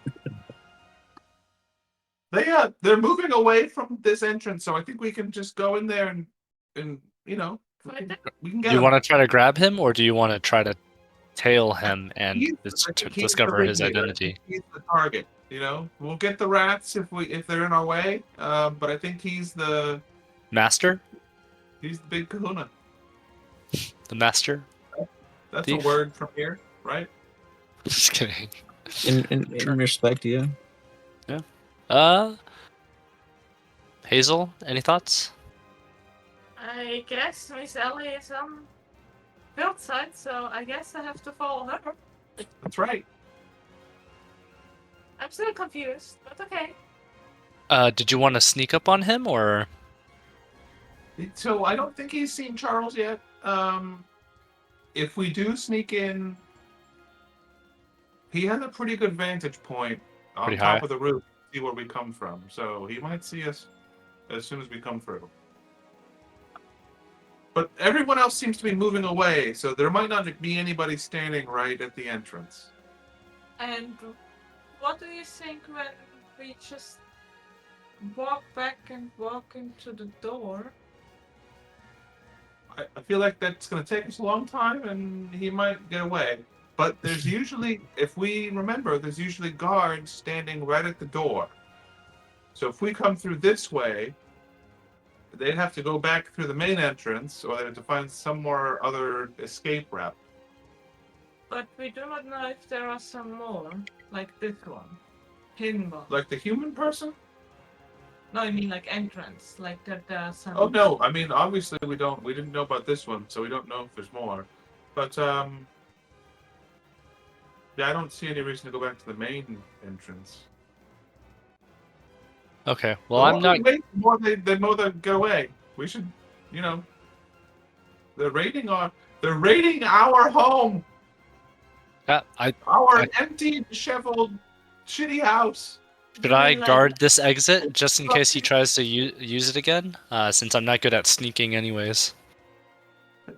Speaker 2: They're moving away from this entrance, so I think we can just go in there and we can
Speaker 1: Do
Speaker 2: get
Speaker 1: you
Speaker 2: him.
Speaker 1: want to try to grab him, or do you want to try to tail him and
Speaker 2: I think he's the
Speaker 1: discover his
Speaker 2: ringleader. I
Speaker 1: identity?
Speaker 2: think he's the target. We'll get the rats if they're in our way. But I think he's the
Speaker 1: Master?
Speaker 2: big Kahuna.
Speaker 1: The master?
Speaker 2: That's
Speaker 1: Thief?
Speaker 2: a word from here, right?
Speaker 1: Just kidding.
Speaker 3: In respect, yeah.
Speaker 1: Hazel, any thoughts?
Speaker 4: I guess Miss Ellie is on build side, so I guess I have to follow her.
Speaker 2: That's right.
Speaker 4: I'm still confused, but okay.
Speaker 1: Did you want to sneak up on him, or?
Speaker 2: So I don't think he's seen Charles yet. If we do sneak in, he has a pretty good vantage point on
Speaker 1: Pretty
Speaker 2: top
Speaker 1: high.
Speaker 2: of the roof to see where we come from. So he might see us as soon as we come through. But everyone else seems to be moving away, so there might not be anybody standing right at the entrance.
Speaker 4: And what do you think when we just walk back and walk into the door?
Speaker 2: I feel like that's going to take us a long time, and he might get away. But there's usually, if we remember, there's usually guards standing right at the door. So if we come through this way, they'd have to go back through the main entrance, or they'd have to find some more other escape route.
Speaker 4: But we do not know if there are some more, like this one. Hidden one.
Speaker 2: Like the human person?
Speaker 4: No, I mean like entrance, like that there are some.
Speaker 2: Oh no, I mean obviously we didn't know about this one, so we don't know if there's more. But yeah, I don't see any reason to go back to the main entrance.
Speaker 1: Okay, well, I'm not.
Speaker 2: Wait, the more they get away. We should, they're raiding our home, our empty, disheveled, shitty house.
Speaker 1: Should I guard this exit just in case he tries to use it again? Since I'm not good at sneaking, anyways.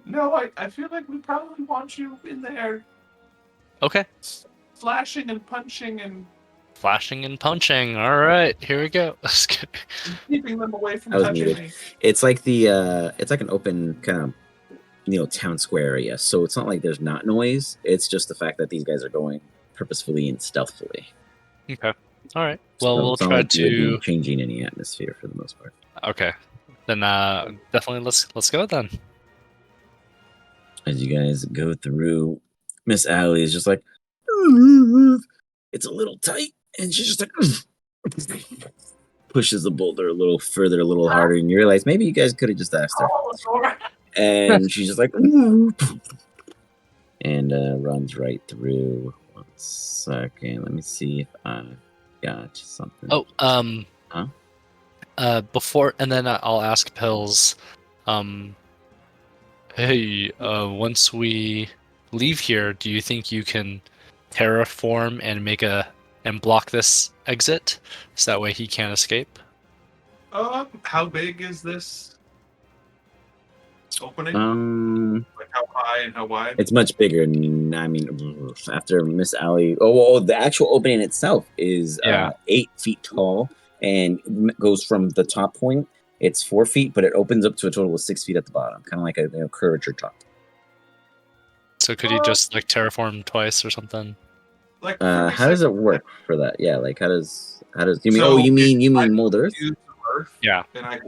Speaker 2: No, I feel like we probably want you in there.
Speaker 1: Okay.
Speaker 2: Slashing and punching and
Speaker 1: Flashing and punching. All right, here we go.
Speaker 2: keeping them away from
Speaker 3: I was
Speaker 2: touching
Speaker 3: muted.
Speaker 2: me.
Speaker 3: It's like it's like an open kind of town square area. So it's not like there's not noise. It's just the fact that these guys are going purposefully and stealthily.
Speaker 1: Okay. All right. Well,
Speaker 3: So
Speaker 1: we'll
Speaker 3: it's not
Speaker 1: try
Speaker 3: like you'd be
Speaker 1: to.
Speaker 3: changing any atmosphere for the most part.
Speaker 1: Okay. Then definitely let's go then.
Speaker 3: As you guys go through, Miss Allie is just like, it's a little tight, and she's just like pushes the boulder a little further, a little harder, and you realize maybe you guys could have just asked her. And she's just like, and runs right through. 1 second, let me see if I've got something.
Speaker 1: Oh,
Speaker 3: Huh?
Speaker 1: Before, and then I'll ask Pills. Hey, once we leave here, do you think you can terraform and block this exit, so that way he can't escape?
Speaker 2: How big is this opening? Like how high and how wide?
Speaker 3: It's much bigger. I mean, after Miss Allie, the actual opening itself is 8 feet tall and goes from the top point. It's 4 feet, but it opens up to a total of 6 feet at the bottom, kind of like a curvature top.
Speaker 1: So could you just like terraform twice or something?
Speaker 2: Like
Speaker 3: how does it work for that? Yeah, like how does you mean?
Speaker 2: So
Speaker 3: you mean
Speaker 2: I
Speaker 3: mold earth?
Speaker 2: use the earth,
Speaker 1: Yeah.
Speaker 2: and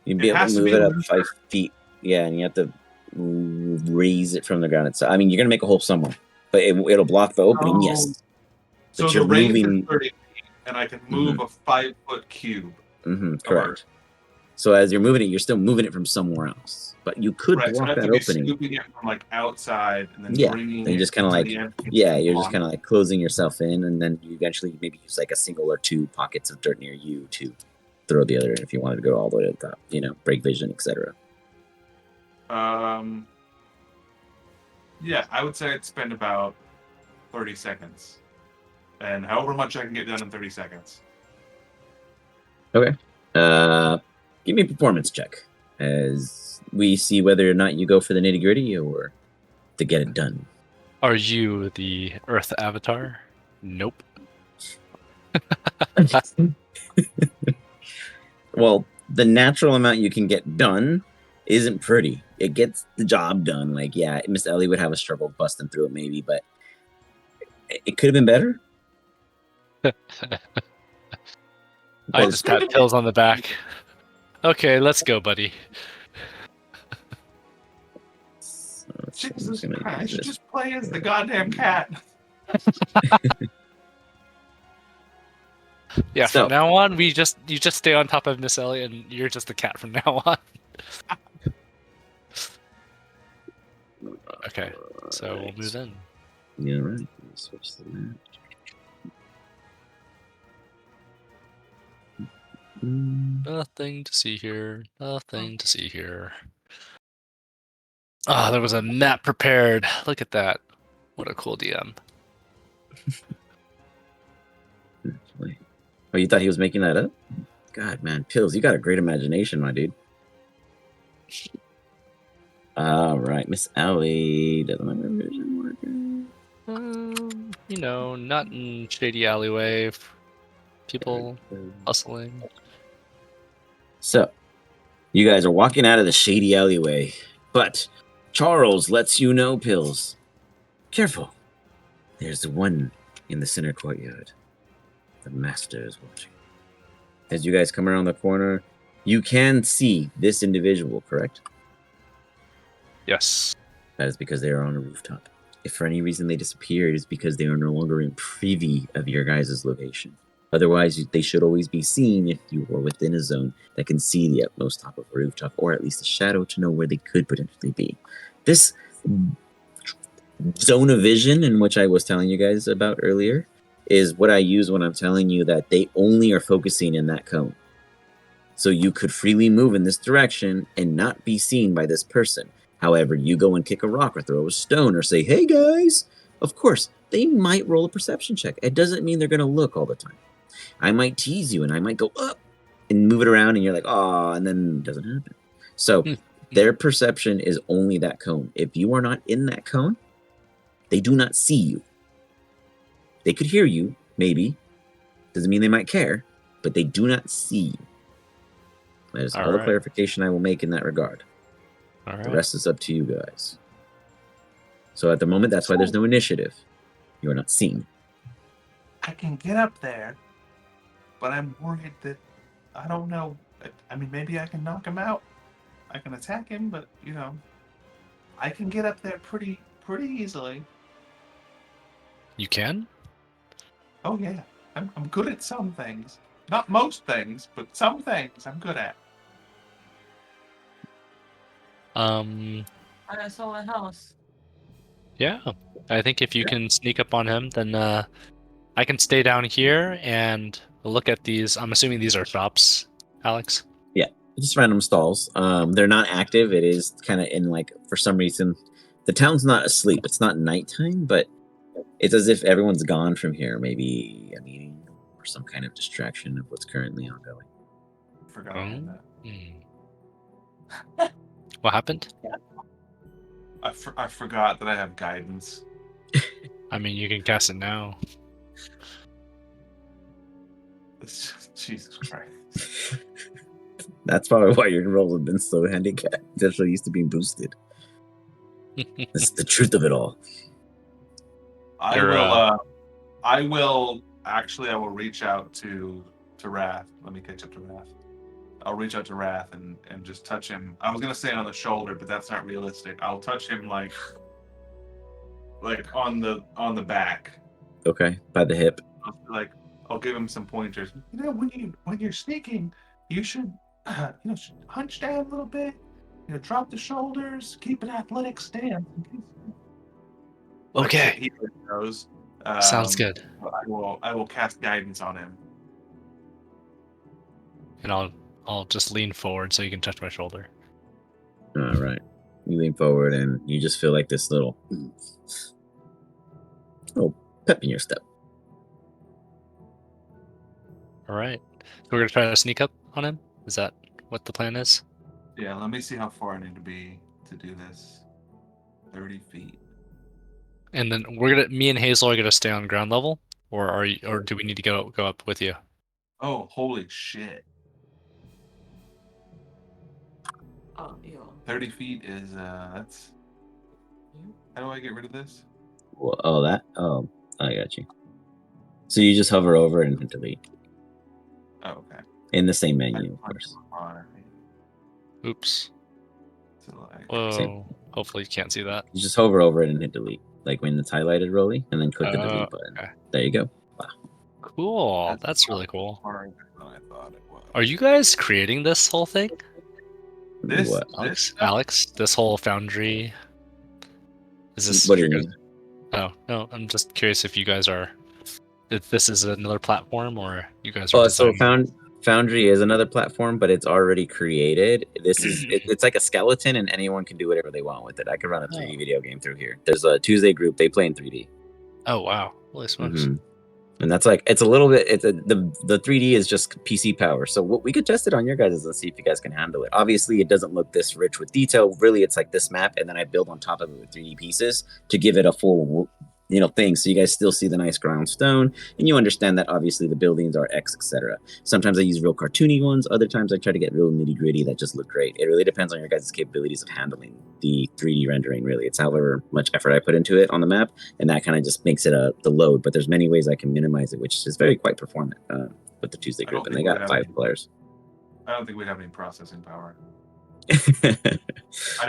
Speaker 3: You'd be
Speaker 2: it
Speaker 3: able
Speaker 2: has
Speaker 3: to
Speaker 2: to
Speaker 3: move
Speaker 2: be
Speaker 3: it up
Speaker 2: moved
Speaker 3: 5 feet. Yeah, and you have to raise it from the ground itself. I mean, you're gonna make a hole somewhere, but it'll block the opening. Yes.
Speaker 2: So
Speaker 3: But
Speaker 2: the
Speaker 3: you're
Speaker 2: range
Speaker 3: moving.
Speaker 2: is 30 feet, and I can move a 5-foot cube.
Speaker 3: Correct. So as you're moving it, you're still moving it from somewhere else, but you could
Speaker 2: Right, so I
Speaker 3: block
Speaker 2: have
Speaker 3: that
Speaker 2: to be
Speaker 3: opening.
Speaker 2: scooping it from like outside and then
Speaker 3: Yeah,
Speaker 2: bringing
Speaker 3: then you
Speaker 2: it
Speaker 3: just kind of
Speaker 2: to
Speaker 3: like
Speaker 2: the entrance
Speaker 3: you're just
Speaker 2: block.
Speaker 3: kind of like closing yourself in, and then you eventually maybe use like a single or 2 pockets of dirt near you to throw the other in if you wanted to go all the way to the top. Break vision, etc.
Speaker 2: Yeah, I would say I'd spend about 30 seconds, and however much I can get done in 30 seconds.
Speaker 3: Okay. Give me a performance check as we see whether or not you go for the nitty gritty or to get it done.
Speaker 1: Are you the Earth Avatar? Nope.
Speaker 3: Well, the natural amount you can get done isn't pretty. It gets the job done. Like, yeah, Miss Ellie would have a struggle busting through it, maybe, but it could have been better.
Speaker 1: I just pat Pills on the back. Okay, let's go, buddy.
Speaker 2: Jesus Christ, just play as the goddamn cat.
Speaker 1: Yeah,
Speaker 3: So-
Speaker 1: from now on, you just stay on top of Miss Ellie, and you're just the cat from now on. Okay, so we'll move in.
Speaker 3: Yeah, right. Switch to that.
Speaker 1: Nothing to see here. Nothing to see here. Ah, there was a map prepared. Look at that. What a cool DM.
Speaker 3: Wait. Oh, you thought he was making that up? God, man, Pills, you got a great imagination, my dude. All right, Miss Ellie. Doesn't my vision working?
Speaker 1: You know, not in shady alleyway. People hustling.
Speaker 3: So, you guys are walking out of the shady alleyway, but Charles lets you know, Pills. Careful. There's the one in the center courtyard. The master is watching. As you guys come around the corner, you can see this individual, correct?
Speaker 1: Yes.
Speaker 3: That is because they are on a rooftop. If for any reason they disappear, it is because they are no longer in privy of your guys' location. Otherwise, they should always be seen if you were within a zone that can see the utmost top of a rooftop, or at least a shadow to know where they could potentially be. This zone of vision, in which I was telling you guys about earlier, is what I use when I'm telling you that they only are focusing in that cone. So you could freely move in this direction and not be seen by this person. However, you go and kick a rock or throw a stone or say, hey guys, of course, they might roll a perception check. It doesn't mean they're going to look all the time. I might tease you and I might go up and move it around and you're like, oh, and then it doesn't happen. So their perception is only that cone. If you are not in that cone, they do not see you. They could hear you, maybe. Doesn't mean they might care, but they do not see you. That is all the clarification I will make in that regard.
Speaker 1: All right.
Speaker 3: The rest is up to you guys. So at the moment, that's why there's no initiative. You are not seen.
Speaker 2: I can get up there, but I'm worried that I don't know. I mean, maybe I can knock him out. I can attack him, but you know, I can get up there pretty easily.
Speaker 1: You can?
Speaker 2: Oh yeah, I'm good at some things. Not most things, but some things I'm good at.
Speaker 4: I saw a house.
Speaker 1: Yeah. I think if you can sneak up on him, then I can stay down here and look at these. I'm assuming these are shops, Alex.
Speaker 3: Yeah, just random stalls. They're not active. It is kind of in like, for some reason, the town's not asleep. It's not nighttime, but it's as if everyone's gone from here. Maybe a meeting or some kind of distraction of what's currently ongoing.
Speaker 2: Forgot all
Speaker 1: that. What happened?
Speaker 2: I forgot that I have guidance.
Speaker 1: I mean, you can cast it now.
Speaker 2: Jesus Christ.
Speaker 3: That's probably why your rolls have been so handicapped. That's what used to being boosted. That's the truth of it all.
Speaker 2: I will reach out to Wrath. Let me catch up to Wrath. I'll reach out to Wrath and just touch him. I was gonna say on the shoulder, but that's not realistic. I'll touch him like on the back.
Speaker 3: Okay, by the hip.
Speaker 2: I'll give him some pointers. You know, when you're sneaking, you should hunch down a little bit. You know, drop the shoulders, keep an athletic stance.
Speaker 1: Okay.
Speaker 2: He knows.
Speaker 1: Sounds good.
Speaker 2: I will cast guidance on him.
Speaker 1: And I'll just lean forward so you can touch my shoulder.
Speaker 3: All right. You lean forward and you just feel like this little pep in your step.
Speaker 1: All right. So we're gonna try to sneak up on him. Is that what the plan is?
Speaker 2: Yeah. Let me see how far I need to be to do this. 30 feet.
Speaker 1: And then me and Hazel are gonna stay on ground level, or do we need to go up with you?
Speaker 2: Oh, holy shit!
Speaker 4: Oh, ew.
Speaker 2: 30 feet is that's. How do I get rid of this?
Speaker 3: Well, oh, that. Oh, I got you. So you just hover over it and hit delete
Speaker 2: Oh, okay.
Speaker 3: in the same
Speaker 2: I
Speaker 3: menu, of
Speaker 2: just wanted
Speaker 3: course.
Speaker 2: to bar,
Speaker 1: Oops.
Speaker 2: select.
Speaker 1: Whoa. Hopefully you can't see that.
Speaker 3: You just hover over it and hit delete, like when it's highlighted, Rolly, and then click the delete button.
Speaker 1: Okay.
Speaker 3: There you go.
Speaker 1: Cool. That's really cool.
Speaker 2: Harder than I thought it was.
Speaker 1: Are you guys creating this whole thing?
Speaker 2: This
Speaker 3: What?
Speaker 2: this
Speaker 1: Alex, this whole foundry? Is this
Speaker 3: What do you
Speaker 1: your guys-
Speaker 3: mean?
Speaker 1: Oh, no, I'm just curious if you guys are if this is another platform or you guys are
Speaker 3: Oh, so
Speaker 1: designing.
Speaker 3: Foundry is another platform, but it's already created. This is it's like a skeleton, and anyone can do whatever they want with it. I could run a 3D video game through here. There's a Tuesday group; they play in 3D.
Speaker 1: Oh wow. Holy smokes.
Speaker 3: Mhm. And that's like it's a little bit. The 3D is just PC power. So what we could test it on your guys and see if you guys can handle it. Obviously, it doesn't look this rich with detail. Really, it's like this map, and then I build on top of it with 3D pieces to give it a full, thing. So you guys still see the nice ground stone, and you understand that obviously the buildings are X, etc. Sometimes I use real cartoony ones. Other times I try to get real nitty gritty that just look great. It really depends on your guys' capabilities of handling the 3D rendering. Really, it's however much effort I put into it on the map, and that kind of just makes it the load. But there's many ways I can minimize it, which is very quite performant with the Tuesday
Speaker 2: I
Speaker 3: group,
Speaker 2: don't
Speaker 3: and they
Speaker 2: think we
Speaker 3: got
Speaker 2: have
Speaker 3: 5
Speaker 2: any-
Speaker 3: players.
Speaker 2: I don't think we have any processing power.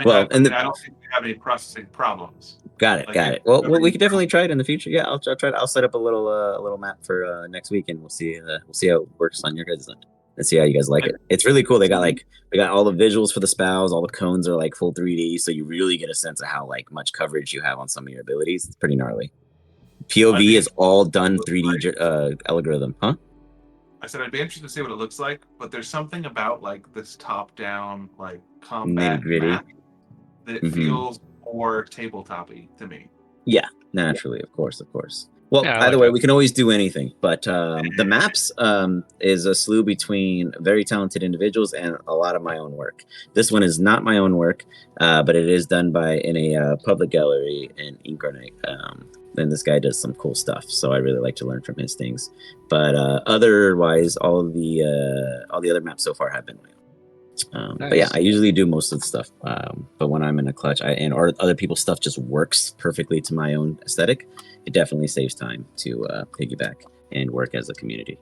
Speaker 3: Well,
Speaker 2: I don't think we have any processing problems.
Speaker 3: Got it.
Speaker 2: Like,
Speaker 3: Got
Speaker 2: if
Speaker 3: it. Well,
Speaker 2: whoever
Speaker 3: we
Speaker 2: you
Speaker 3: could definitely try it in the future. Yeah, I'll try. I'll set up a little map for next week, and we'll see how it works on your guys' end, and see how you guys like it. It's really cool. They got all the visuals for the spows. All the cones are like full 3D, so you really get a sense of how like much coverage you have on some of your abilities. It's pretty gnarly. POV is all done 3D algorithm, huh?
Speaker 2: I said I'd be interested to see what it looks like, but there's something about like this top-down like combat
Speaker 3: Nitty-gritty.
Speaker 2: map that feels more tabletop-y to me.
Speaker 3: Yeah, naturally, of course. Well,
Speaker 1: Yeah, I
Speaker 3: either
Speaker 1: like
Speaker 3: way,
Speaker 1: it.
Speaker 3: we can always do anything. But the maps is a slew between very talented individuals and a lot of my own work. This one is not my own work, but it is done in a public gallery in Incarnate. And this guy does some cool stuff, so I really like to learn from his things. But otherwise, all the other maps so far have been my own. But yeah,
Speaker 1: Nice.
Speaker 3: I usually do most of the stuff. But when I'm in a clutch, or other people's stuff just works perfectly to my own aesthetic, it definitely saves time to piggyback and work as a community.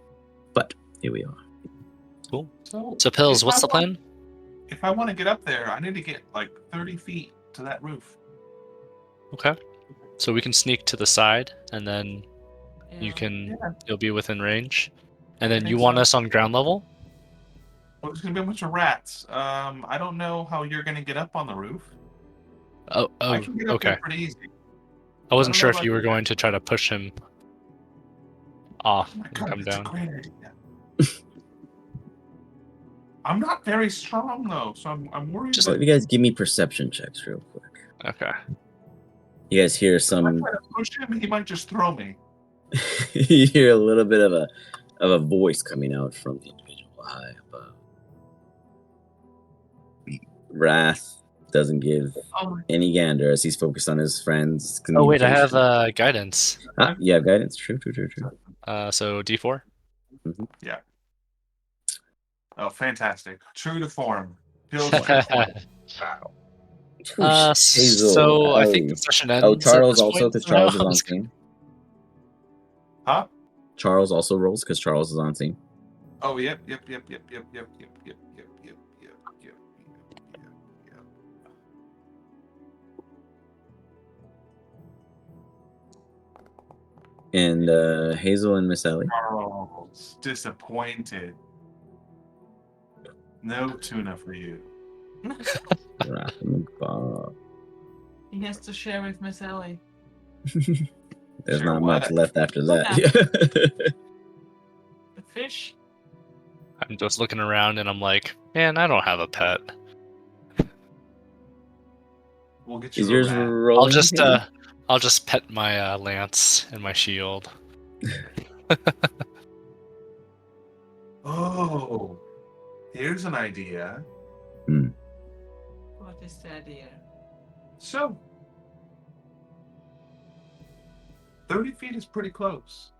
Speaker 3: But here we are.
Speaker 1: Cool. So Pills, what's the plan?
Speaker 2: If I want to get up there, I need to get like 30 feet to that roof.
Speaker 1: Okay. So we can sneak to the side, and then
Speaker 4: Yeah.
Speaker 1: you'll be within range. And then
Speaker 2: I
Speaker 1: you
Speaker 2: think
Speaker 1: want
Speaker 2: so.
Speaker 1: us on ground level?
Speaker 2: Well, there's gonna be a bunch of rats. I don't know how you're gonna get up on the roof.
Speaker 1: Oh,
Speaker 2: I can get up
Speaker 1: okay.
Speaker 2: there pretty easy.
Speaker 1: I wasn't
Speaker 2: don't
Speaker 1: sure
Speaker 2: know
Speaker 1: if you
Speaker 2: about
Speaker 1: were
Speaker 2: you.
Speaker 1: going to try to push him off
Speaker 2: Oh my
Speaker 1: and
Speaker 2: god,
Speaker 1: come
Speaker 2: that's
Speaker 1: down.
Speaker 2: a great idea. I'm not very strong though, so I'm worried.
Speaker 3: Just
Speaker 2: that
Speaker 3: let you guys give me perception checks real quick.
Speaker 1: Okay.
Speaker 3: You guys hear
Speaker 2: if I
Speaker 3: some?
Speaker 2: try to push him, he might just throw me.
Speaker 3: You hear a little bit of a voice coming out from the individual high above. Wrath doesn't give
Speaker 4: Oh my
Speaker 3: any gander as he's focused on his friends'
Speaker 1: Oh wait, I have
Speaker 3: communication.
Speaker 1: guidance.
Speaker 3: Yeah, guidance. True.
Speaker 1: So D4.
Speaker 2: Yeah. Oh, fantastic! True to form. Feels true to form.
Speaker 1: So I think the session ends.
Speaker 3: Oh,
Speaker 1: at
Speaker 3: Charles
Speaker 1: this
Speaker 3: also,
Speaker 1: point,
Speaker 3: because
Speaker 1: so now
Speaker 3: Charles is
Speaker 1: I'm
Speaker 3: on
Speaker 1: just-
Speaker 3: scene.
Speaker 2: Huh?
Speaker 3: Charles also rolls because Charles is on scene.
Speaker 2: Oh, yep.
Speaker 3: And Hazel and Miss Ellie.
Speaker 2: Charles, disappointed. No tuna for you.
Speaker 3: Wrath and Bob.
Speaker 4: He has to share with Miss Ellie.
Speaker 3: There's
Speaker 2: Sure
Speaker 3: not much
Speaker 2: what?
Speaker 3: left after that.
Speaker 4: The fish.
Speaker 1: I'm just looking around and I'm like, man, I don't have a pet.
Speaker 2: We'll get you
Speaker 3: Is
Speaker 2: a
Speaker 3: yours
Speaker 2: rat.
Speaker 3: rolling? Hazel?
Speaker 1: I'll just pet my lance and my shield.
Speaker 2: Oh, here's an idea.
Speaker 4: What is the idea?
Speaker 2: So, 30 feet is pretty close.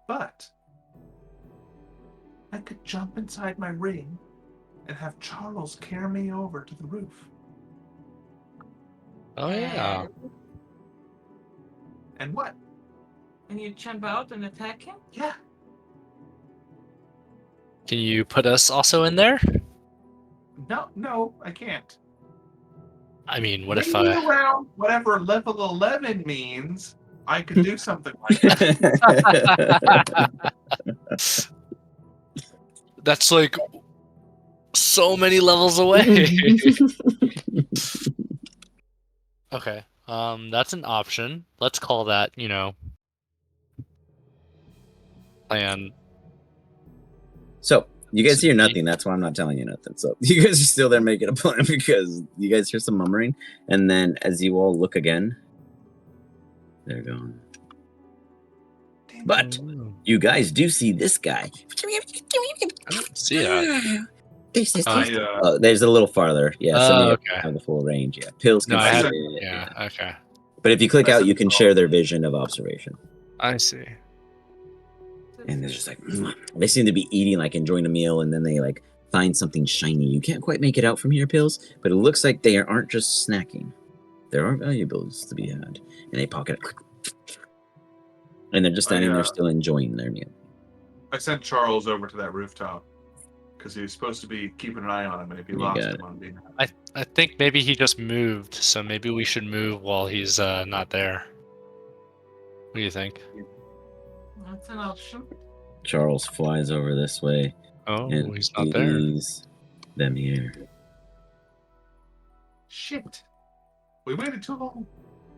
Speaker 2: But I could jump inside my ring and have Charles carry me over to the roof.
Speaker 1: Oh yeah.
Speaker 2: And what?
Speaker 4: And you jump out and attack him?
Speaker 2: Yeah.
Speaker 1: Can you put us also in there?
Speaker 2: No, I can't.
Speaker 1: I mean, what if
Speaker 2: Maybe around whatever level 11 means, I could do something like that.
Speaker 1: That's like so many levels away. Okay. That's an option. Let's call that, plan.
Speaker 3: So you guys hear
Speaker 1: C.
Speaker 3: nothing. That's why I'm not telling you nothing. So you guys are still there making a plan because you guys hear some murmuring, and then as you all look again, they're gone. But you guys do see this guy.
Speaker 1: I don't see that.
Speaker 3: There's a little farther. Yeah, some of you
Speaker 1: Okay.
Speaker 3: have the full range. Yeah, Pills can
Speaker 1: No, I
Speaker 3: see
Speaker 1: had.
Speaker 3: it.
Speaker 1: Yeah. Okay.
Speaker 3: But if you click
Speaker 2: I
Speaker 3: out,
Speaker 2: said-
Speaker 3: you can share their vision of observation.
Speaker 1: I see.
Speaker 3: And they're just like, they seem to be eating, like enjoying a meal, and then they like find something shiny. You can't quite make it out from here, Pills, but it looks like they aren't just snacking. There are valuables to be had. And they pocket it. And they're just standing there still enjoying their meal.
Speaker 2: I sent Charles over to that rooftop because he was supposed to be keeping an eye on him, and if he lost him on being.
Speaker 1: I think maybe he just moved, so maybe we should move while he's not there. What do you think?
Speaker 4: That's an option.
Speaker 3: Charles flies over this way.
Speaker 1: Oh,
Speaker 3: and
Speaker 1: he's not there.
Speaker 3: sees them here.
Speaker 2: Shit. We waited too long.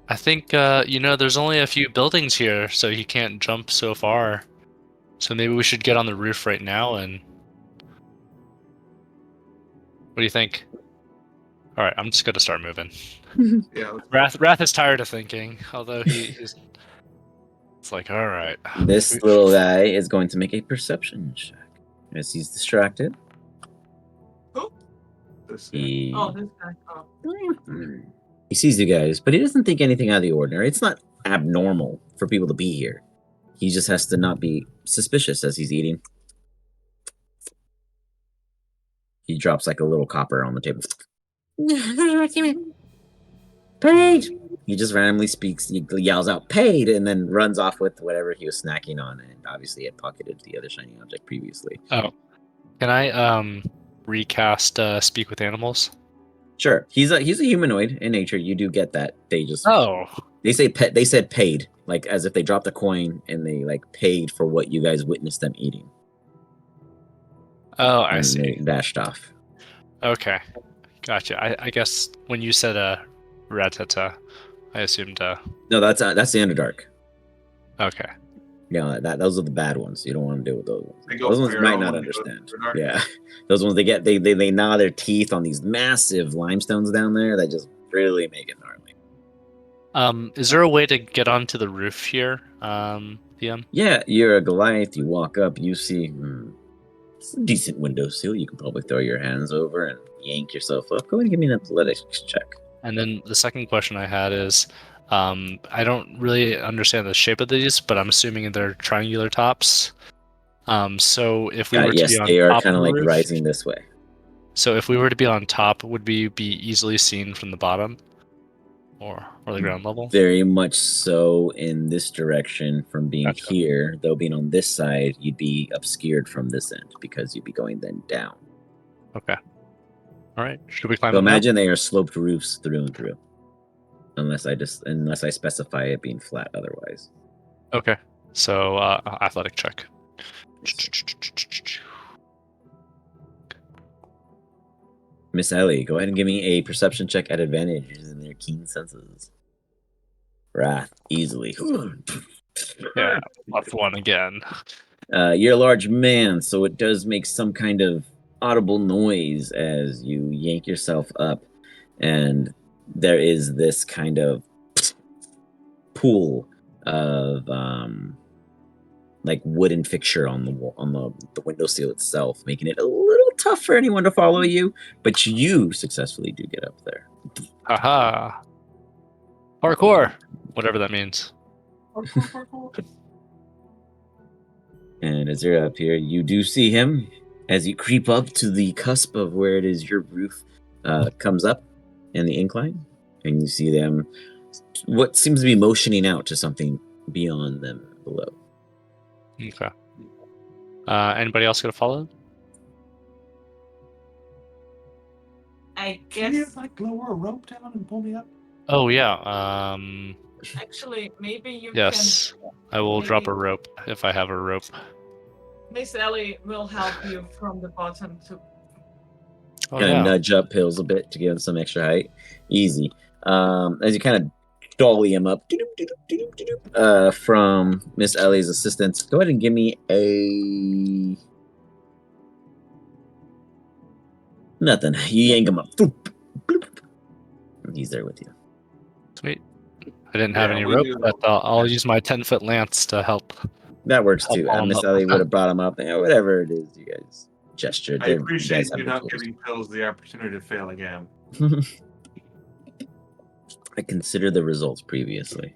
Speaker 1: I think there's only a few buildings here, so he can't jump so far. So maybe we should get on the roof right now and. What do you think? All right, I'm just gonna start moving.
Speaker 2: Yeah.
Speaker 1: Wrath is tired of thinking, although he's. It's like, all right.
Speaker 3: This little guy is going to make a perception check. As he's distracted.
Speaker 2: This guy.
Speaker 3: He,
Speaker 4: Oh, this guy. Oh.
Speaker 3: he sees you guys, but he doesn't think anything out of the ordinary. It's not abnormal for people to be here. He just has to not be suspicious as he's eating. He drops like a little copper on the table. Paid! He just randomly speaks, he yells out, paid, and then runs off with whatever he was snacking on, and obviously had pocketed the other shiny object previously.
Speaker 1: Oh. Can I recast speak with animals?
Speaker 3: Sure. He's a humanoid in nature. You do get that. They just
Speaker 1: Oh.
Speaker 3: they said paid, like as if they dropped a coin and they like paid for what you guys witnessed them eating.
Speaker 1: Oh, I
Speaker 3: And
Speaker 1: see.
Speaker 3: they dashed off.
Speaker 1: Okay. Gotcha. I guess when you said ratata, I assumed
Speaker 3: No, that's the Underdark.
Speaker 1: okay.
Speaker 3: Yeah, those are the bad ones. You don't want to deal with those ones.
Speaker 2: They go
Speaker 3: Those ones
Speaker 2: feral
Speaker 3: might not
Speaker 2: when they go
Speaker 3: understand.
Speaker 2: Underdark.
Speaker 3: Yeah, those ones they gnaw their teeth on these massive limestones down there that just really make it gnarly.
Speaker 1: Is there a way to get onto the roof here, PM?
Speaker 3: Yeah, you're a Goliath. You walk up, you see it's a decent windowsill. You can probably throw your hands over and yank yourself up. Go ahead and give me an athletics check.
Speaker 1: And then the second question I had is, I don't really understand the shape of these, but I'm assuming they're triangular tops. So if we were to
Speaker 3: Yes,
Speaker 1: be on
Speaker 3: they are
Speaker 1: top
Speaker 3: kind of
Speaker 1: of the
Speaker 3: like
Speaker 1: roof,
Speaker 3: rising this way.
Speaker 1: so if we were to be on top, would we be easily seen from the bottom, or the ground level?
Speaker 3: Very much so in this direction from being
Speaker 1: Gotcha.
Speaker 3: here, though being on this side, you'd be obscured from this end because you'd be going then down.
Speaker 1: Okay. All right. Should we climb
Speaker 3: So
Speaker 1: up now?
Speaker 3: imagine they are sloped roofs through and through. Unless I specify it being flat otherwise.
Speaker 1: Okay. So athletic check.
Speaker 3: Miss Ellie, go ahead and give me a perception check at advantage using their keen senses. Wrath, easily.
Speaker 1: Yeah, +1 again.
Speaker 3: You're a large man, so it does make some kind of audible noise as you yank yourself up, and there is this kind of pool of like wooden fixture on the wall, on the windowsill itself, making it a little tough for anyone to follow you. But you successfully do get up there.
Speaker 1: Haha. Parkour, whatever that means.
Speaker 3: And as you're up here, you do see him as you creep up to the cusp of where it is your roof comes up in the incline, and you see them, what seems to be motioning out to something beyond them below.
Speaker 1: Okay. Anybody else gonna follow?
Speaker 4: I
Speaker 2: Can you
Speaker 4: guess
Speaker 2: like lower a rope down and pull me up?
Speaker 1: Oh yeah.
Speaker 4: actually maybe you
Speaker 1: Yes. I will drop
Speaker 4: maybe-
Speaker 1: a rope if I have a rope.
Speaker 4: can. Miss Ellie will help you from the bottom to.
Speaker 1: Oh
Speaker 3: Kind of
Speaker 1: yeah.
Speaker 3: nudge up hills a bit to give him some extra height. Easy. As you kind of dolly him up from Miss Ellie's assistance, go ahead and give me a nothing. You yank him up. He's there with you.
Speaker 1: Sweet. I didn't have
Speaker 2: Yeah,
Speaker 1: any
Speaker 2: we
Speaker 1: rope,
Speaker 2: do
Speaker 1: but
Speaker 2: that.
Speaker 1: I'll use my 10-foot lance to help.
Speaker 3: That works
Speaker 1: Help
Speaker 3: too.
Speaker 1: haul him
Speaker 3: Miss
Speaker 1: up.
Speaker 3: Ellie would have brought him up. Whatever it is, you guys gestured.
Speaker 2: I
Speaker 3: You
Speaker 2: appreciate
Speaker 3: guys have
Speaker 2: you
Speaker 3: the
Speaker 2: not
Speaker 3: tools.
Speaker 2: giving Pills the opportunity to fail again.
Speaker 3: I consider the results previously.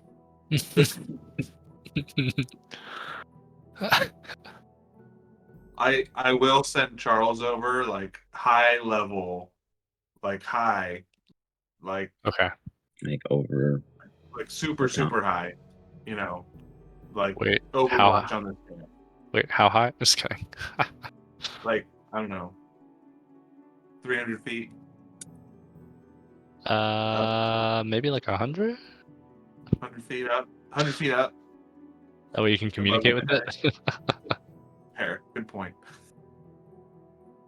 Speaker 2: I will send Charles over like high level, like high, like
Speaker 1: Okay.
Speaker 3: Like over.
Speaker 2: super
Speaker 3: Okay.
Speaker 2: super high, you know, like
Speaker 1: Wait.
Speaker 2: Overwatch on this game.
Speaker 1: Wait. How high? Just kidding.
Speaker 2: Like I don't know, 300 feet.
Speaker 1: Maybe like 100.
Speaker 2: 100 feet up. 100 feet up.
Speaker 1: That way you can communicate with it.
Speaker 2: Fair. Good point.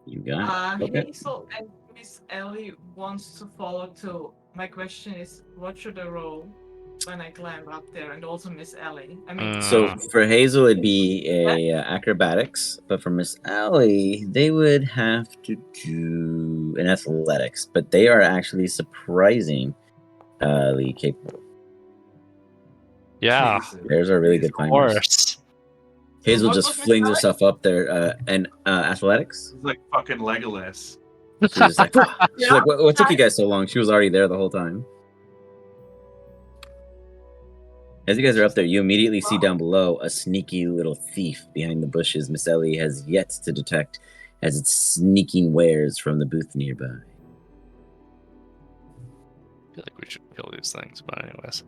Speaker 3: You got it. Okay.
Speaker 4: Hazel and Miss Ellie wants to follow too. My question is, what should I roll when I climb up there? And also Miss Ellie. I mean,
Speaker 3: So for Hazel, it'd be a acrobatics, but for Miss Ellie, they would have to do an athletics. But they are actually surprisingly capable.
Speaker 1: Yeah.
Speaker 2: Jesus.
Speaker 3: There's a really good
Speaker 1: Of
Speaker 3: climbers.
Speaker 1: course.
Speaker 3: Hazel
Speaker 4: what
Speaker 3: just
Speaker 4: was Miss
Speaker 3: flings
Speaker 4: Ellie?
Speaker 3: herself up there and athletics.
Speaker 2: It's like fucking Legolas.
Speaker 3: She's just like, "Ah." She's
Speaker 4: Yeah,
Speaker 3: like, what took you guys so long? She was already there the whole time. As you guys are up there, you immediately see down below a sneaky little thief behind the bushes Miss Ellie has yet to detect as it's sneaking wares from the booth nearby.
Speaker 1: I feel like we should kill these things, but anyways.